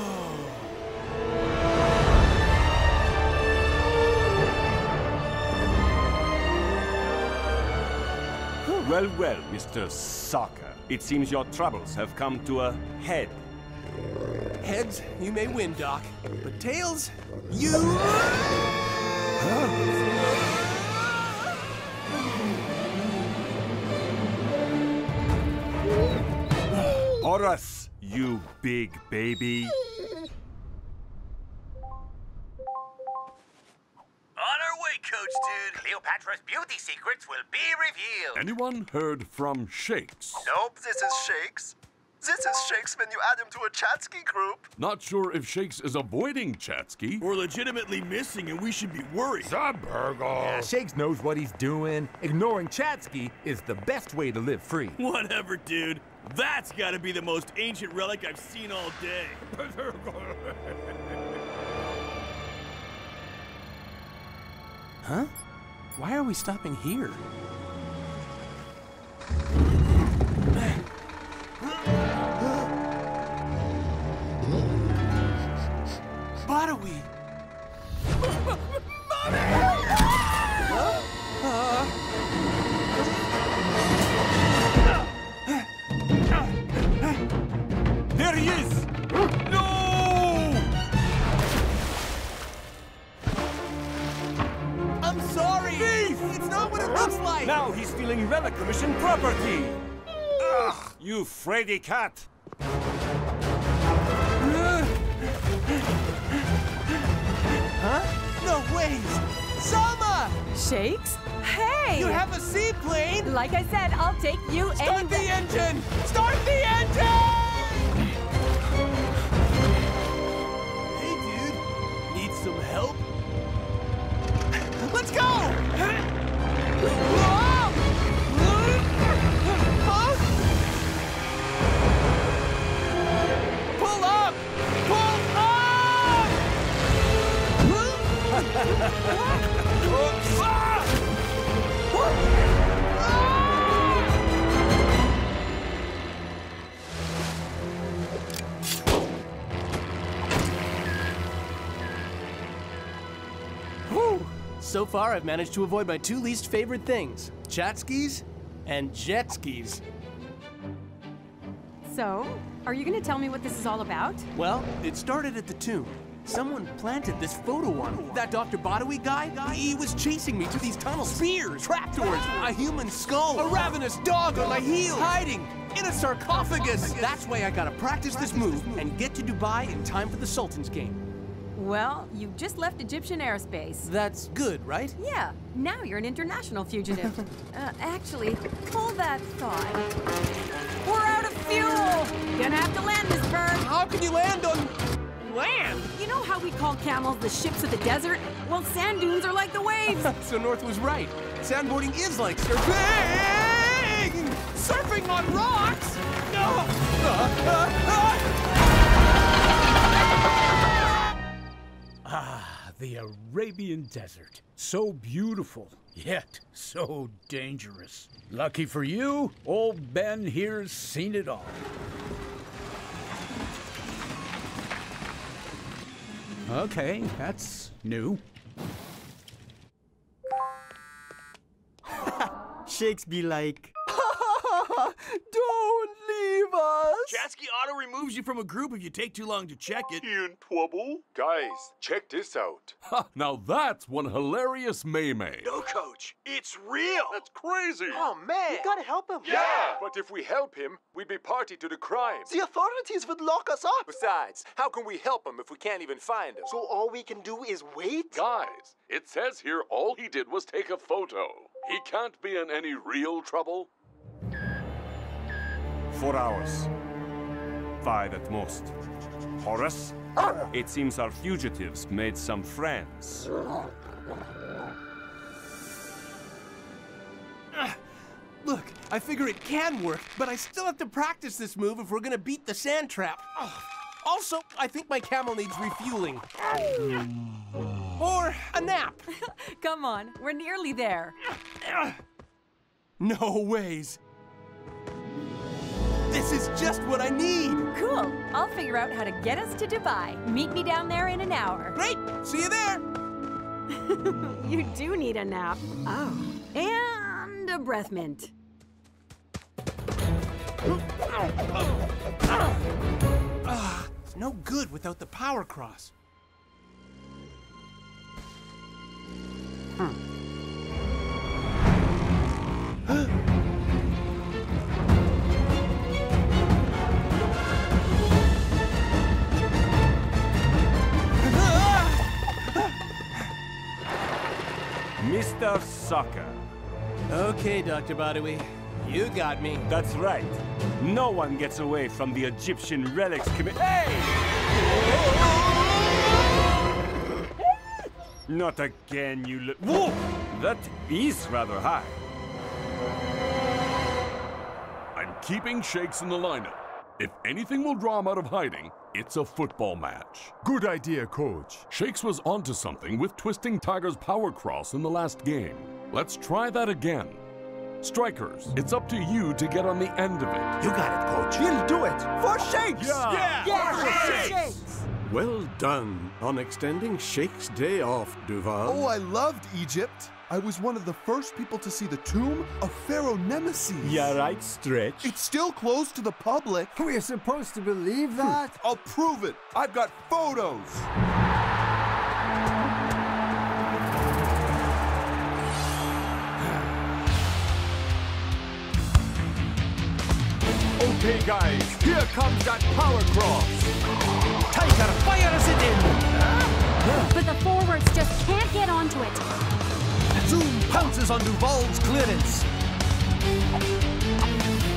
Well, Mr. Soccer. It seems your troubles have come to a head. Heads, you may win, Doc. But tails, you... Horace, you big baby. On our way, Coach Dude. Cleopatra's beauty secrets will be revealed. Anyone heard from Shakes? Nope, this is Shakes. This is Shakes when you add him to a Chatsky group. Not sure if Shakes is avoiding Chatsky. Or legitimately missing and we should be worried. Yeah, Shakes knows what he's doing. Ignoring Chatsky is the best way to live free. Whatever, dude. That's gotta be the most ancient relic I've seen all day. Huh? Why are we stopping here? Badawi! There he is! No! I'm sorry! Thief! It's not what it looks like! Now he's stealing Relic Commission property! Ugh, you Freddy cat! Huh? No ways! Selma! Shakes? hey! You have a seaplane! Like I said, I'll take you and... Start the engine! Start the engine! Hey, dude. Need some help? Let's go! Pull up! Pull up! Whew. So far, I've managed to avoid my two least favorite things, chat skis and jet skis. So, are you going to tell me what this is all about? Well, it started at the tomb. Someone planted this photo on me. That Dr. Badawi guy, he was chasing me through these tunnels. Spears, trapdoors, a human skull, a ravenous dog on my heels, hiding in a sarcophagus. That's why I gotta practice this move and get to Dubai in time for the Sultan's game. Well, you just left Egyptian airspace. That's good, right? Yeah, now you're an international fugitive. Actually, hold that thought. We're out of fuel! Gonna have to land this bird. How can you land on... land? You know how we call camels the ships of the desert? Well, sand dunes are like the waves. So North was right. Sandboarding is like surfing! Surfing on rocks! Ah, the Arabian desert. So beautiful, yet so dangerous. Lucky for you, old Ben here's seen it all. Okay, that's new. Shakes be like... Don't leave us! Chatsky auto removes you from a group if you take too long to check it. In trouble? Guys, check this out. Ha! Now that's one hilarious May-May. No, Coach, it's real. That's crazy. Oh, man. We gotta help him. Yeah, but if we help him, we'd be party to the crime. The authorities would lock us up. Besides, how can we help him if we can't even find him? So all we can do is wait? Guys, it says here all he did was take a photo. He can't be in any real trouble. 4 hours. 5 at most. Horace? It seems our fugitives made some friends. Look, I figure it can work, but I still have to practice this move if we're gonna beat the sand trap. Also, I think my camel needs refueling. Or a nap. Come on, we're nearly there. No ways. This is just what I need. Cool. I'll figure out how to get us to Dubai. Meet me down there in an hour. Great. See you there. You do need a nap. Oh. And a breath mint. It's no good without the power cross. Mr. Soccer. Okay, Dr. Badawi. You got me. That's right. No one gets away from the Egyptian relics committee. Hey! Not again, you Whoa! That is rather high. I'm keeping Shakes in the lineup. If anything will draw him out of hiding, it's a football match. Good idea, Coach. Shakes was onto something with twisting Tiger's power cross in the last game. Let's try that again. Strikers, it's up to you to get on the end of it. You got it, Coach. He'll do it. For Shakes! Yeah! Shakes! Well done on extending Shakes' day off, Duval. Oh, I loved Egypt. I was one of the first people to see the tomb of Pharaoh Nemesis. Yeah, right, Stretch. It's still closed to the public. We're supposed to believe that? I'll prove it. I've got photos. Okay, guys, here comes that power cross. Tiger fires it in. But the forwards just can't get onto it. Zoom pounces on Duval's clearance.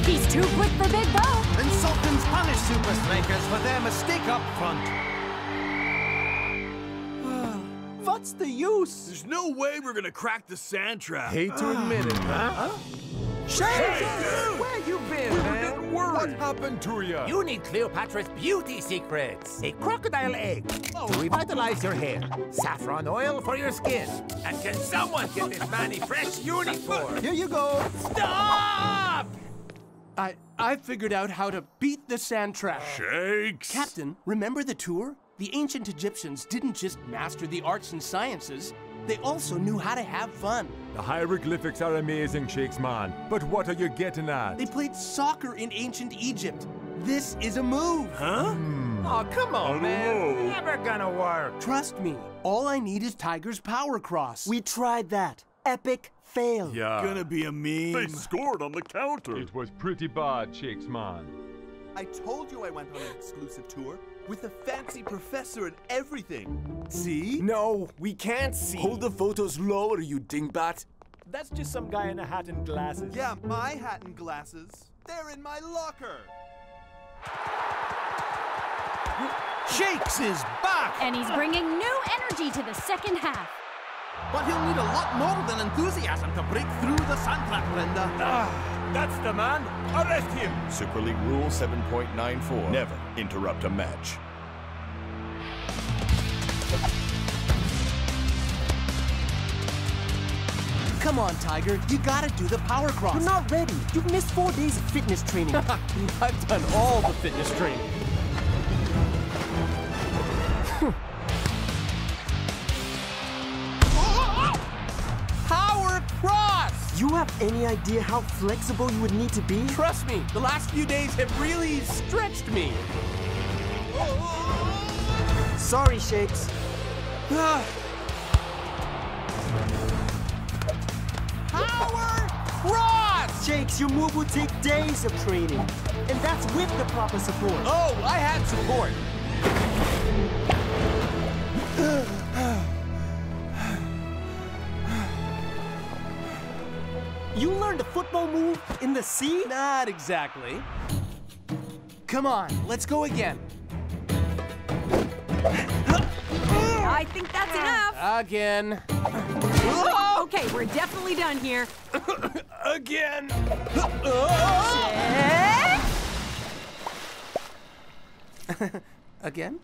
He's too quick for Big Bo. And Sultan's punish Supa Strikas for their mistake up front. What's the use? There's no way we're gonna crack the sand trap. Hate to admit it, huh? Shakes! Where you been, man? What happened to you? You need Cleopatra's beauty secrets. A crocodile egg to revitalize your hair. Saffron oil for your skin. And can someone get this man a fresh uniform? Here you go. Stop! I figured out how to beat the sand trap. Shakes! Captain, remember the tour? The ancient Egyptians didn't just master the arts and sciences, they also knew how to have fun. The hieroglyphics are amazing, Shakes man. But what are you getting at? They played soccer in ancient Egypt. This is a move. Huh? Oh, come on, man. Never gonna work. Trust me, all I need is Tiger's power cross. We tried that. Epic fail. Yeah. Gonna be a meme. They scored on the counter. It was pretty bad, Shakes man. I told you I went on an exclusive tour with a fancy professor and everything. See? No, we can't see. Hold the photos lower, you dingbat. That's just some guy in a hat and glasses. Yeah, my hat and glasses. They're in my locker. Shakes is back! And he's bringing new energy to the second half. But he'll need a lot more than enthusiasm to break through the sand trap, Brenda. That's the man. Arrest him. Super League Rule 7.94. Never interrupt a match. Come on, Tiger. You gotta do the power cross. You're not ready. You've missed 4 days of fitness training. I've done all the fitness training. Power cross! You have any idea how flexible you would need to be? Trust me, the last few days have really stretched me. Sorry, Shakes. Power cross! Shakes, your move would take days of training. And that's with the proper support. Oh, I had support. You learned a football move in the sea? Not exactly. Come on, let's go again. I think that's enough. Again. Okay, we're definitely done here. Again! Again?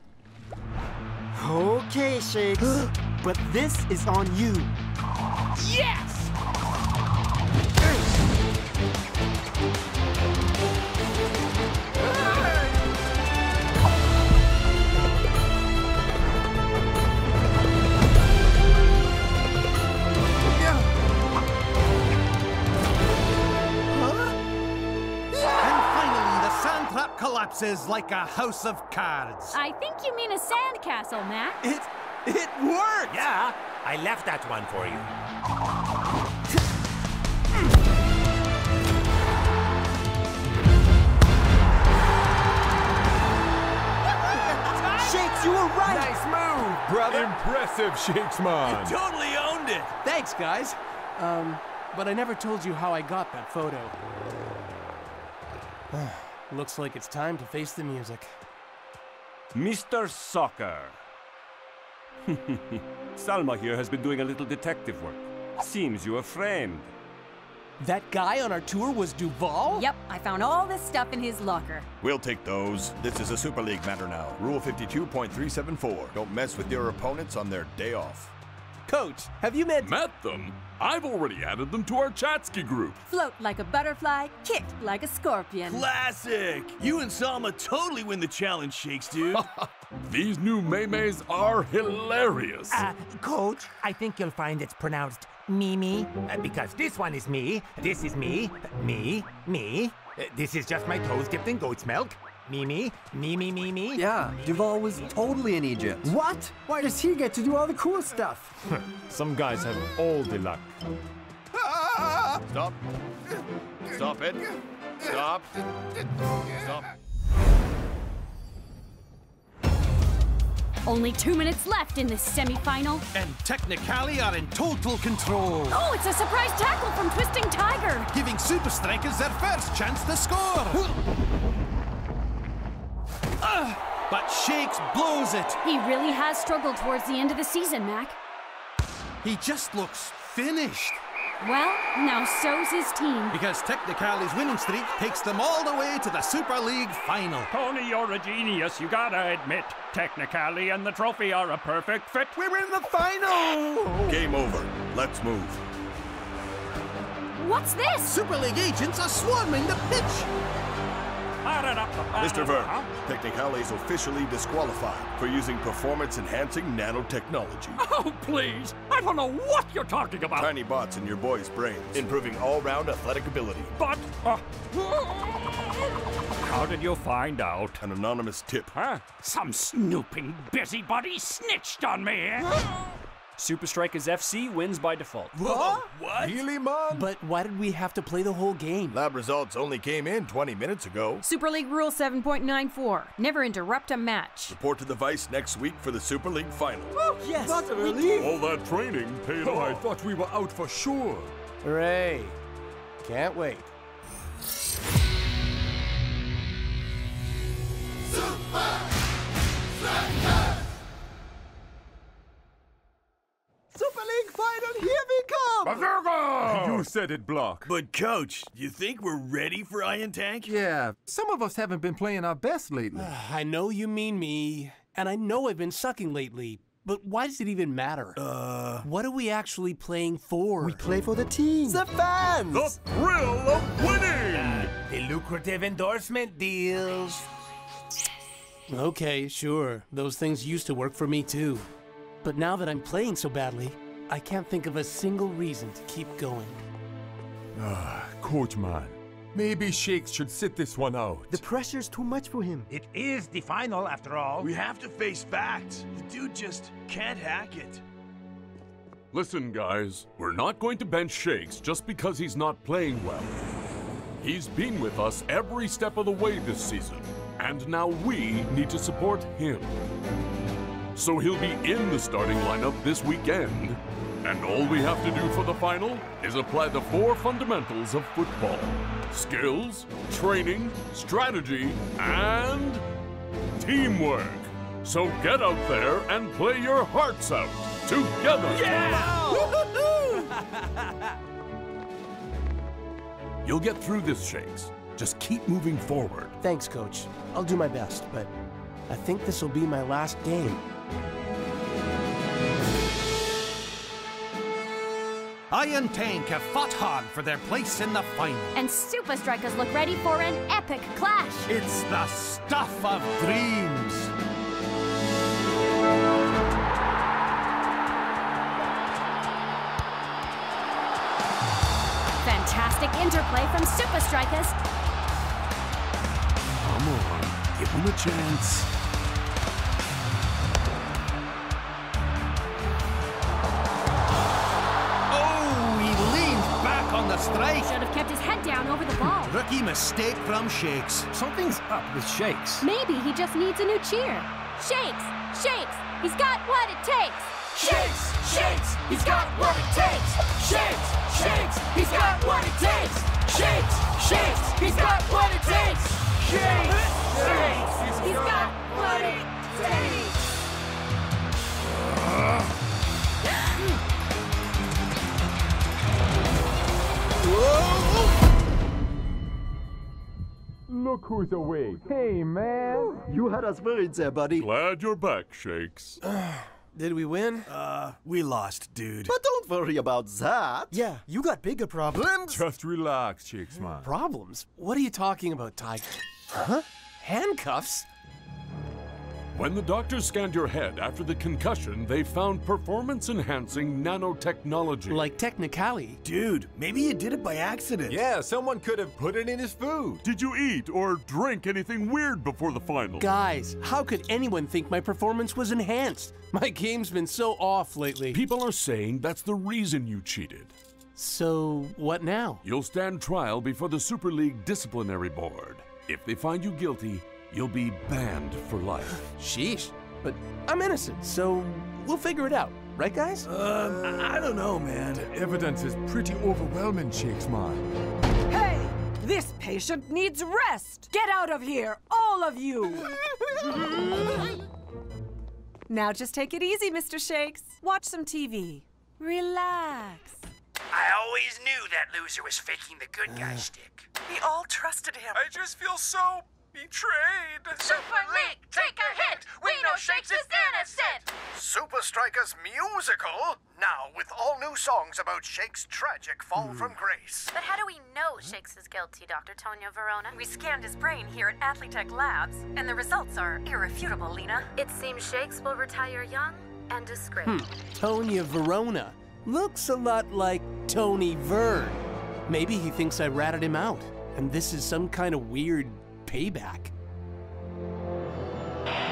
Okay, Shakes. But this is on you. Yes! Collapses like a house of cards. I think you mean a sandcastle, Matt. It worked! Yeah, I left that one for you. Shakes, you were right! Nice move, brother. Impressive, Shakes man. You totally owned it. Thanks, guys. But I never told you how I got that photo. Looks like it's time to face the music. Mr. Soccer. Salma here has been doing a little detective work. Seems you are framed. That guy on our tour was Duval? Yep, I found all this stuff in his locker. We'll take those. This is a Super League matter now. Rule 52.374. Don't mess with your opponents on their day off. Coach, have you met them? I've already added them to our Chatsky group. Float like a butterfly, kick like a scorpion. Classic! You and Salma totally win the challenge, Shakes, dude. These new Maymays are hilarious. Coach, I think you'll find it's pronounced Mimi, because this one is me, this is me, me. This is just my toes dipped in goat's milk. Me. Yeah, Duval was totally in Egypt. What? Why does he get to do all the cool stuff? Some guys have all the luck. Stop. Stop it. Stop. Stop. Only 2 minutes left in this semi-final. And Technicali are in total control. Oh, it's a surprise tackle from Twisting Tiger. Giving Supa Strikas their first chance to score. But Shakes blows it. He really has struggled towards the end of the season, Mac. He just looks finished. Well, now so's his team. Because Technicali's winning streak takes them all the way to the Super League final. Tony, you're a genius, you gotta admit. Technicali and the trophy are a perfect fit. We're in the final! Game over. Let's move. What's this? Super League agents are swarming the pitch. Mr. Verne, Technicali is officially disqualified for using performance-enhancing nanotechnology. Oh, please! I don't know what you're talking about! Tiny bots in your boy's brains, improving all-round athletic ability. But, how did you find out? An anonymous tip. Huh? Some snooping busybody snitched on me, eh? Supa Strikas FC wins by default. Whoa, what? Really, Mom? But why did we have to play the whole game? Lab results only came in 20 minutes ago. Super League Rule 7.94. Never interrupt a match. Report to the Vice next week for the Super League final. Oh, yes! That's a relief! All that training paid off. I thought we were out for sure. Hooray. Can't wait. Supa Strikas! Super League final, here we come! Bazooka! You said it, Block. But Coach, you think we're ready for Iron Tank? Yeah, some of us haven't been playing our best lately. I know you mean me, and I know I've been sucking lately, but why does it even matter? What are we actually playing for? We play for the team. The fans! The thrill of winning! The lucrative endorsement deals. Okay, sure. Those things used to work for me too. But now that I'm playing so badly, I can't think of a single reason to keep going. Coach man, maybe Shakes should sit this one out. The pressure's too much for him. It is the final, after all. We have to face facts. The dude just can't hack it. Listen, guys, we're not going to bench Shakes just because he's not playing well. He's been with us every step of the way this season, and now we need to support him. So he'll be in the starting lineup this weekend. And all we have to do for the final is apply the 4 fundamentals of football. Skills, training, strategy, and teamwork. So get out there and play your hearts out together. Yeah! You'll get through this, Shakes. Just keep moving forward. Thanks, Coach. I'll do my best, but I think this will be my last game. Iron Tank have fought hard for their place in the final. And Supa Strikas look ready for an epic clash. It's the stuff of dreams. Fantastic interplay from Supa Strikas. Come on, give him a chance. On the strike. Should have kept his head down over the ball. Rookie mistake from Shakes. Something's up with Shakes. Maybe he just needs a new cheer. Shakes! Shakes! He's got what it takes! Shakes! Shakes! He's got what it takes! Shakes! Shakes! He's got what it takes! Shakes! Shakes! He's got what it takes! Shakes! Shakes! He's got what it takes! Look who's awake. Hey, man. You had us worried there, buddy. Glad you're back, Shakes. Did we win? We lost, dude. But don't worry about that. Yeah, you got bigger problems. Just relax, Shakes, man. Problems? What are you talking about, Tiger? Huh? Handcuffs? When the doctors scanned your head after the concussion, they found performance-enhancing nanotechnology. Like Technicali. Dude, maybe you did it by accident. Yeah, someone could have put it in his food. Did you eat or drink anything weird before the final? Guys, how could anyone think my performance was enhanced? My game's been so off lately. People are saying that's the reason you cheated. So, what now? You'll stand trial before the Super League Disciplinary Board. If they find you guilty, you'll be banned for life. Sheesh. but I'm innocent, so we'll figure it out. Right, guys? I don't know, man. The evidence is pretty overwhelming, Shakes, man. Hey! This patient needs rest! Get out of here, all of you! Now just take it easy, Mr. Shakes. Watch some TV. Relax. I always knew that loser was faking the good guy shtick. We all trusted him. I just feel so betrayed. Super League, take a hint. We know Shakes is innocent. Supa Strikas musical, now with all new songs about Shakes' tragic fall from grace. But how do we know Shakes is guilty, Dr. Tonya Verona? We scanned his brain here at Athletech Labs, and the results are irrefutable, Lena. It seems Shakes will retire young and disgraced. Tonya Verona. Looks a lot like Tony Vern. Maybe he thinks I ratted him out, and this is some kind of weird payback.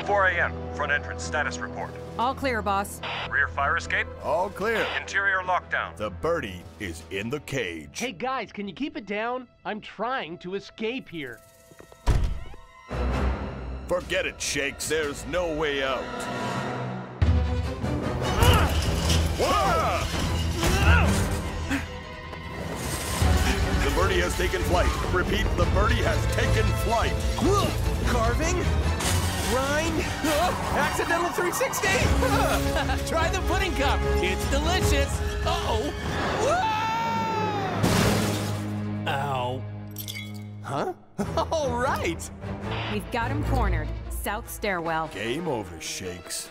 4 a.m. Front entrance status report. All clear, boss. Rear fire escape. All clear. Interior lockdown. The birdie is in the cage. Hey guys, can you keep it down? I'm trying to escape here. Forget it, Shakes. There's no way out. The birdie has taken flight. Repeat, the birdie has taken flight. Carving? Grind? Accidental 360? Try the pudding cup. It's delicious. Uh-oh. Ow. Huh? All right. We've got him cornered. South stairwell. Game over, Shakes.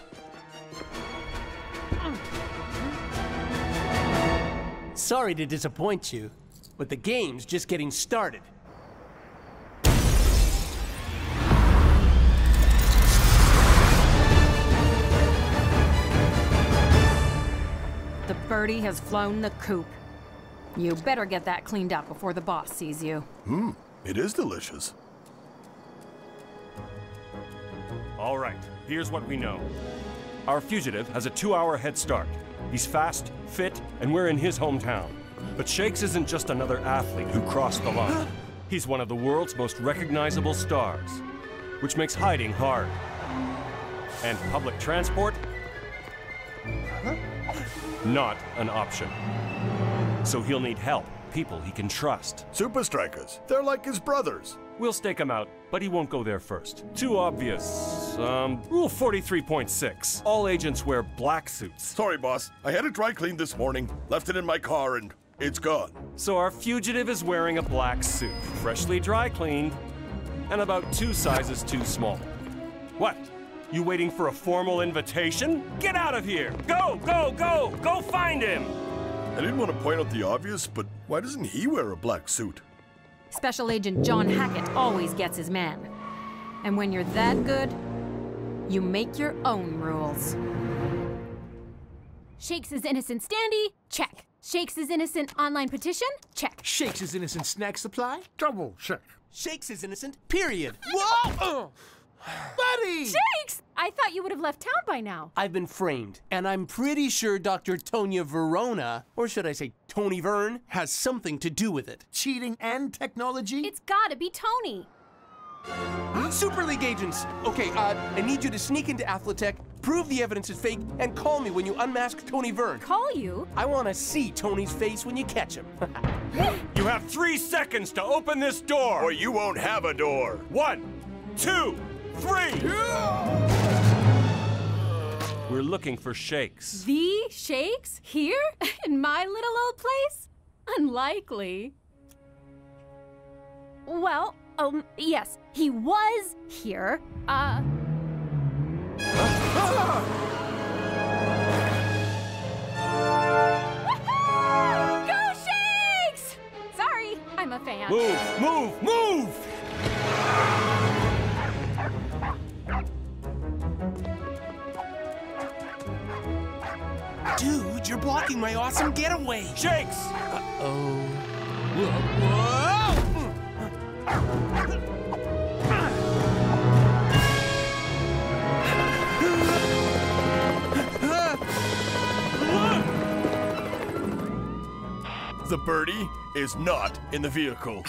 Sorry to disappoint you, but the game's just getting started. The birdie has flown the coop. You better get that cleaned up before the boss sees you. It is delicious. All right, here's what we know. Our fugitive has a 2-hour head start. He's fast, fit, and we're in his hometown. But Shakes isn't just another athlete who crossed the line. He's one of the world's most recognizable stars, which makes hiding hard. And public transport? Not an option. So he'll need help, people he can trust. Supa Strikas. They're like his brothers. We'll stake him out, but he won't go there first. Too obvious. Rule 43.6. All agents wear black suits. Sorry, boss. I had it dry cleaned this morning, left it in my car, and it's gone. So our fugitive is wearing a black suit, freshly dry cleaned, and about 2 sizes too small. What? You waiting for a formal invitation? Get out of here! Go, go, go! Go find him! I didn't want to point out the obvious, but why doesn't he wear a black suit? Special Agent John Hackett always gets his man. And when you're that good, you make your own rules. Shakes is innocent standee? Check. Shakes is innocent online petition? Check. Shakes is innocent snack supply? Double check. Shakes is innocent, period. Whoa! Buddy! Shakes! I thought you would have left town by now. I've been framed, and I'm pretty sure Dr. Tonya Verona, or should I say Tony Vern, has something to do with it. Cheating and technology? It's gotta be Tony. Super League agents! Okay, I need you to sneak into Athletech, prove the evidence is fake, and call me when you unmask Tony Vern. Call you? I want to see Tony's face when you catch him. You have 3 seconds to open this door! Or you won't have a door. 1, 2, 3! We're looking for Shakes. The Shakes? Here? In my little old place? Unlikely. Well, yes, he was here. Go Shakes! Sorry, I'm a fan. Move, move, move! Dude, you're blocking my awesome getaway. Shakes! Uh-oh. Whoa! The birdie is not in the vehicle.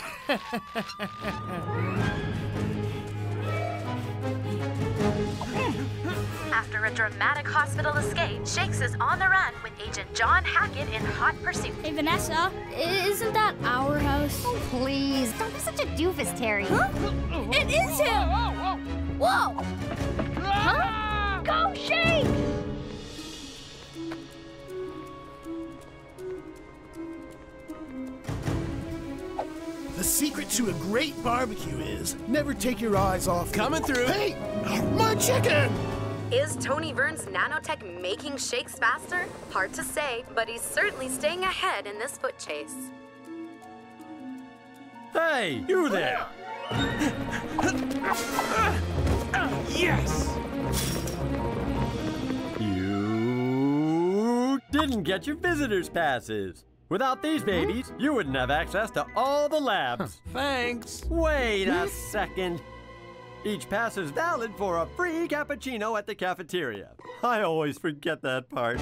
After a dramatic hospital escape, Shakes is on the run with Agent John Hackett in hot pursuit. Hey, Vanessa, isn't that our house? Oh, please. Don't be such a doofus, Terry. Huh? It is him! Whoa! Huh? Go, Shakes! The secret to a great barbecue is never take your eyes off. Coming through. Hey, my chicken! Is Tony Vern's nanotech making Shakes faster? Hard to say, but he's certainly staying ahead in this foot chase. Hey, you there! Yes! You didn't get your visitor's passes. Without these babies, you wouldn't have access to all the labs. Thanks. Wait a second. Each pass is valid for a free cappuccino at the cafeteria. I always forget that part.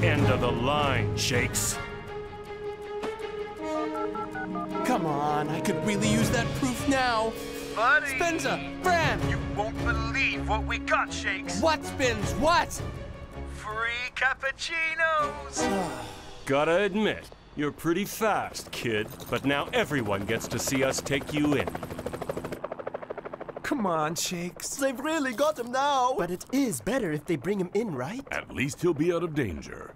End of the line, Shakes. Come on, I could really use that proof now. Buddy! Spencer, Fran! You won't believe what we got, Shakes. What, Spins? What? Free cappuccinos! Gotta admit, you're pretty fast, kid. But now everyone gets to see us take you in. Come on, Shakes. They've really got him now. But it is better if they bring him in, right? At least he'll be out of danger.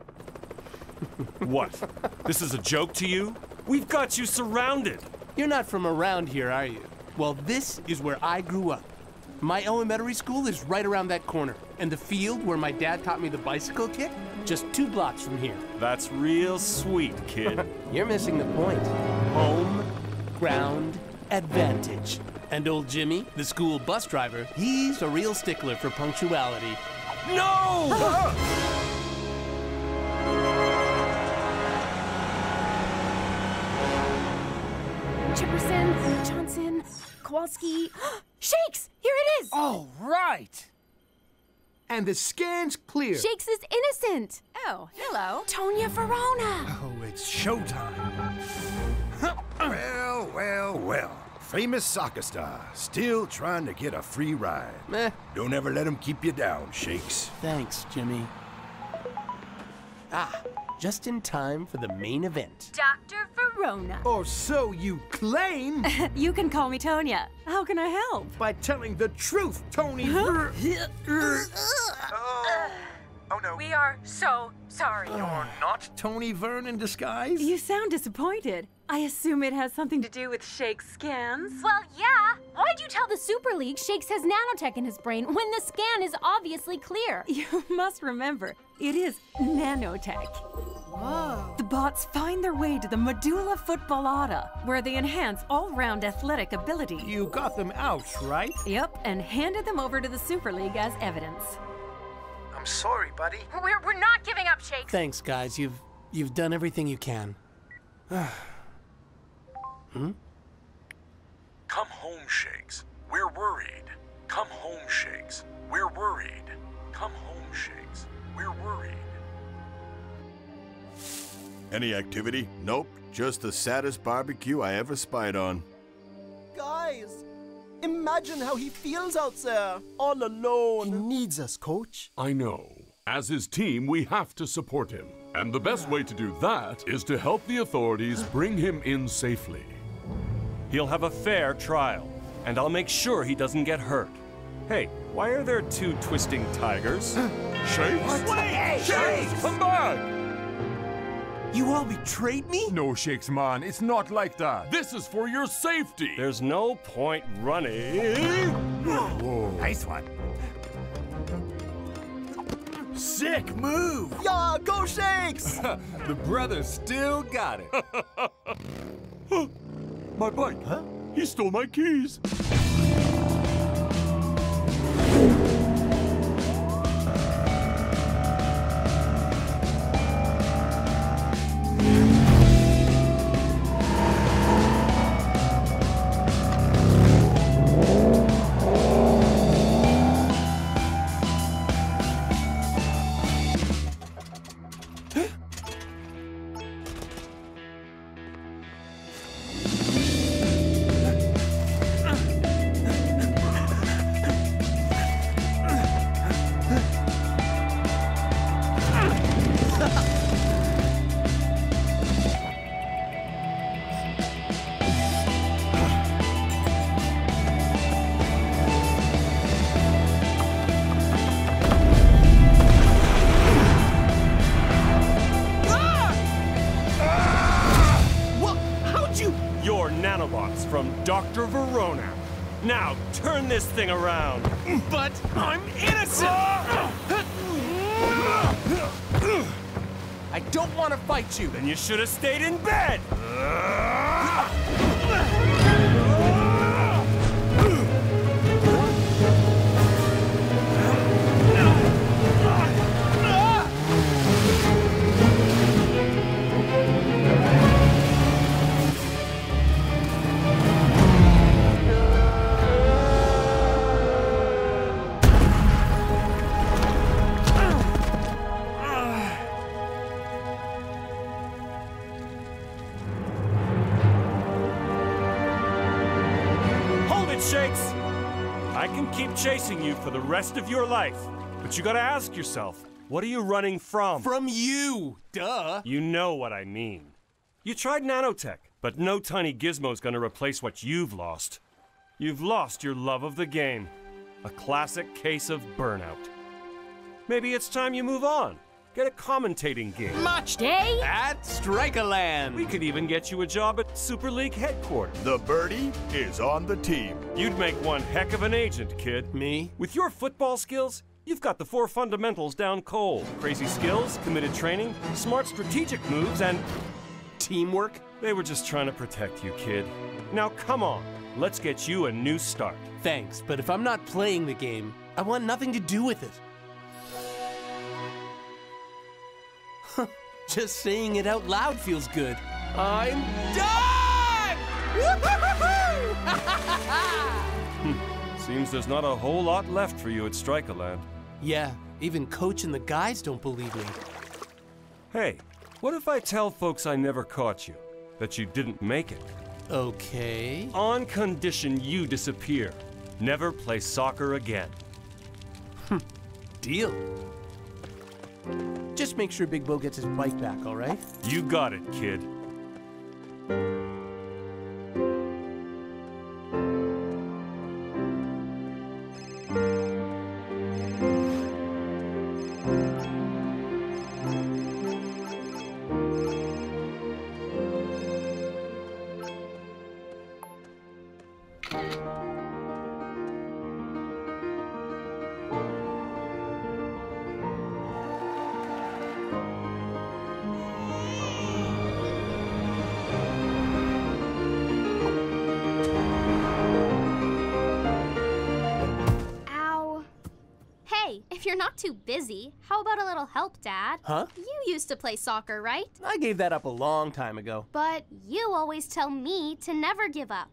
What? This is a joke to you? We've got you surrounded. You're not from around here, are you? Well, this is where I grew up. My elementary school is right around that corner. And the field where my dad taught me the bicycle kick, just 2 blocks from here. That's real sweet, kid. You're missing the point. Home, ground, advantage. And old Jimmy, the school bus driver, he's a real stickler for punctuality. No! Chipperson, Johnson, Kowalski. Shakes! Here it is! All right. And the scan's clear. Shakes is innocent. Oh, hello. Tonya Verona. Oh, it's showtime. Well, well, well. Famous soccer star, still trying to get a free ride. Meh. Don't ever let him keep you down, Shakes. Thanks, Jimmy. Ah, just in time for the main event. Dr. Verona. Or so you claim. You can call me Tonya. How can I help? By telling the truth, Tony. Oh no. We are so sorry. You're not Tony Vern in disguise? You sound disappointed. I assume it has something to do with Shakes' scans? Well, yeah. Why'd you tell the Super League Shakes has nanotech in his brain when the scan is obviously clear? You must remember, it is nanotech. Whoa. The bots find their way to the medulla footballata, where they enhance all-round athletic ability. You got them out, right? Yep, and handed them over to the Super League as evidence. I'm sorry, buddy. We're not giving up, Shakes. Thanks, guys. You've done everything you can. Come home, Shakes. We're worried. Come home, Shakes. We're worried. Come home, Shakes. We're worried. Any activity? Nope. Just the saddest barbecue I ever spied on. Guys, imagine how he feels out there, all alone. He needs us, Coach. I know. As his team, we have to support him. And the best way to do that is to help the authorities bring him in safely. He'll have a fair trial, and I'll make sure he doesn't get hurt. Hey, why are there 2 twisting tigers? Shakes? Wait, Shakes, come back! You all betrayed me? No, Shakes, man. It's not like that. This is for your safety. There's no point running. Whoa. Nice one. Sick move! Yeah, go Shakes! The brother still got it. My bike. Huh? He stole my keys. Dr. Verona. Now, turn this thing around. But I'm innocent! I don't want to fight you. Then you should have stayed in bed! Shakes! I can keep chasing you for the rest of your life, but you gotta ask yourself, what are you running from? From you! Duh! You know what I mean. You tried nanotech, but no tiny gizmo's gonna replace what you've lost. You've lost your love of the game. A classic case of burnout. Maybe it's time you move on. Get a commentating gig. Match day at Strika Land. We could even get you a job at Super League headquarters. The birdie is on the team. You'd make one heck of an agent, kid. Me? With your football skills, you've got the 4 fundamentals down cold. Crazy skills, committed training, smart strategic moves, and teamwork. They were just trying to protect you, kid. Now come on, let's get you a new start. Thanks, but if I'm not playing the game, I want nothing to do with it. Just saying it out loud feels good. I'm done! Seems there's not a whole lot left for you at Strika Land. Yeah, even Coach and the guys don't believe me. Hey, what if I tell folks I never caught you? That you didn't make it? Okay. On condition you disappear. Never play soccer again. Deal. Just make sure Big Bo gets his bike back, all right? You got it, kid. If you're not too busy, how about a little help, Dad? Huh? You used to play soccer, right? I gave that up a long time ago. But you always tell me to never give up.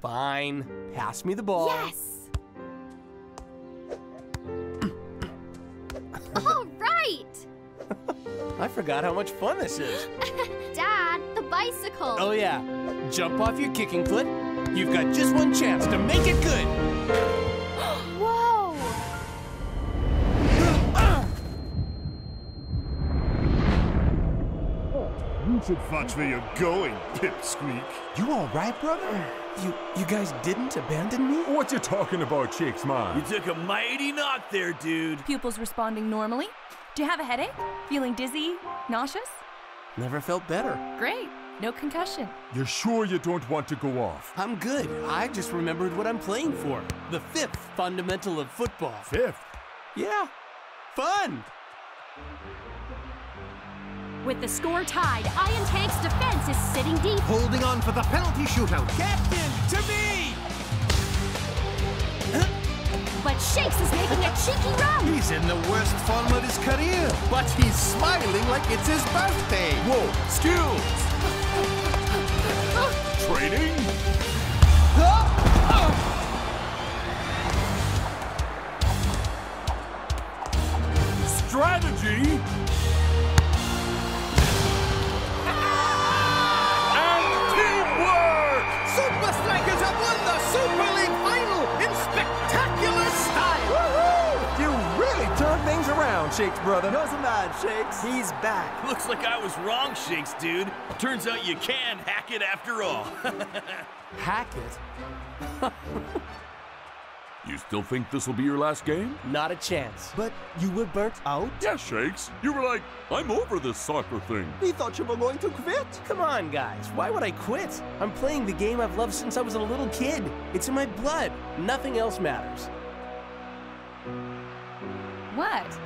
Fine. Pass me the ball. Yes! All right! I forgot how much fun this is. Dad, the bicycle. Oh yeah. Jump off your kicking foot. You've got just one chance to make it good. Whoa! You should watch where you're going, pipsqueak. You all right, brother? You guys didn't abandon me? What you talking about, Shakes, man? You took a mighty knock there, dude. Pupils responding normally? Do you have a headache? Feeling dizzy? Nauseous? Never felt better. Great. No concussion. You're sure you don't want to go off? I'm good. I just remembered what I'm playing for. The 5th fundamental of football. 5th? Yeah. Fun! With the score tied, Iron Tank's defense is sitting deep. Holding on for the penalty shootout. Captain, to me! But Shakes is making a cheeky run. He's in the worst form of his career, but he's smiling like it's his birthday. Whoa, skills! Training? Strategy? Supa Strikas have won the Super League final in spectacular style! Woohoo! You really turned things around, Shakes, brother. Doesn't matter, Shakes. He's back. Looks like I was wrong, Shakes, dude. Turns out you can hack it after all. Hack it? You still think this will be your last game? Not a chance. But you were burnt out? Yeah, Shakes. You were like, I'm over this soccer thing. We thought you were going to quit. Come on, guys. Why would I quit? I'm playing the game I've loved since I was a little kid. It's in my blood. Nothing else matters. What?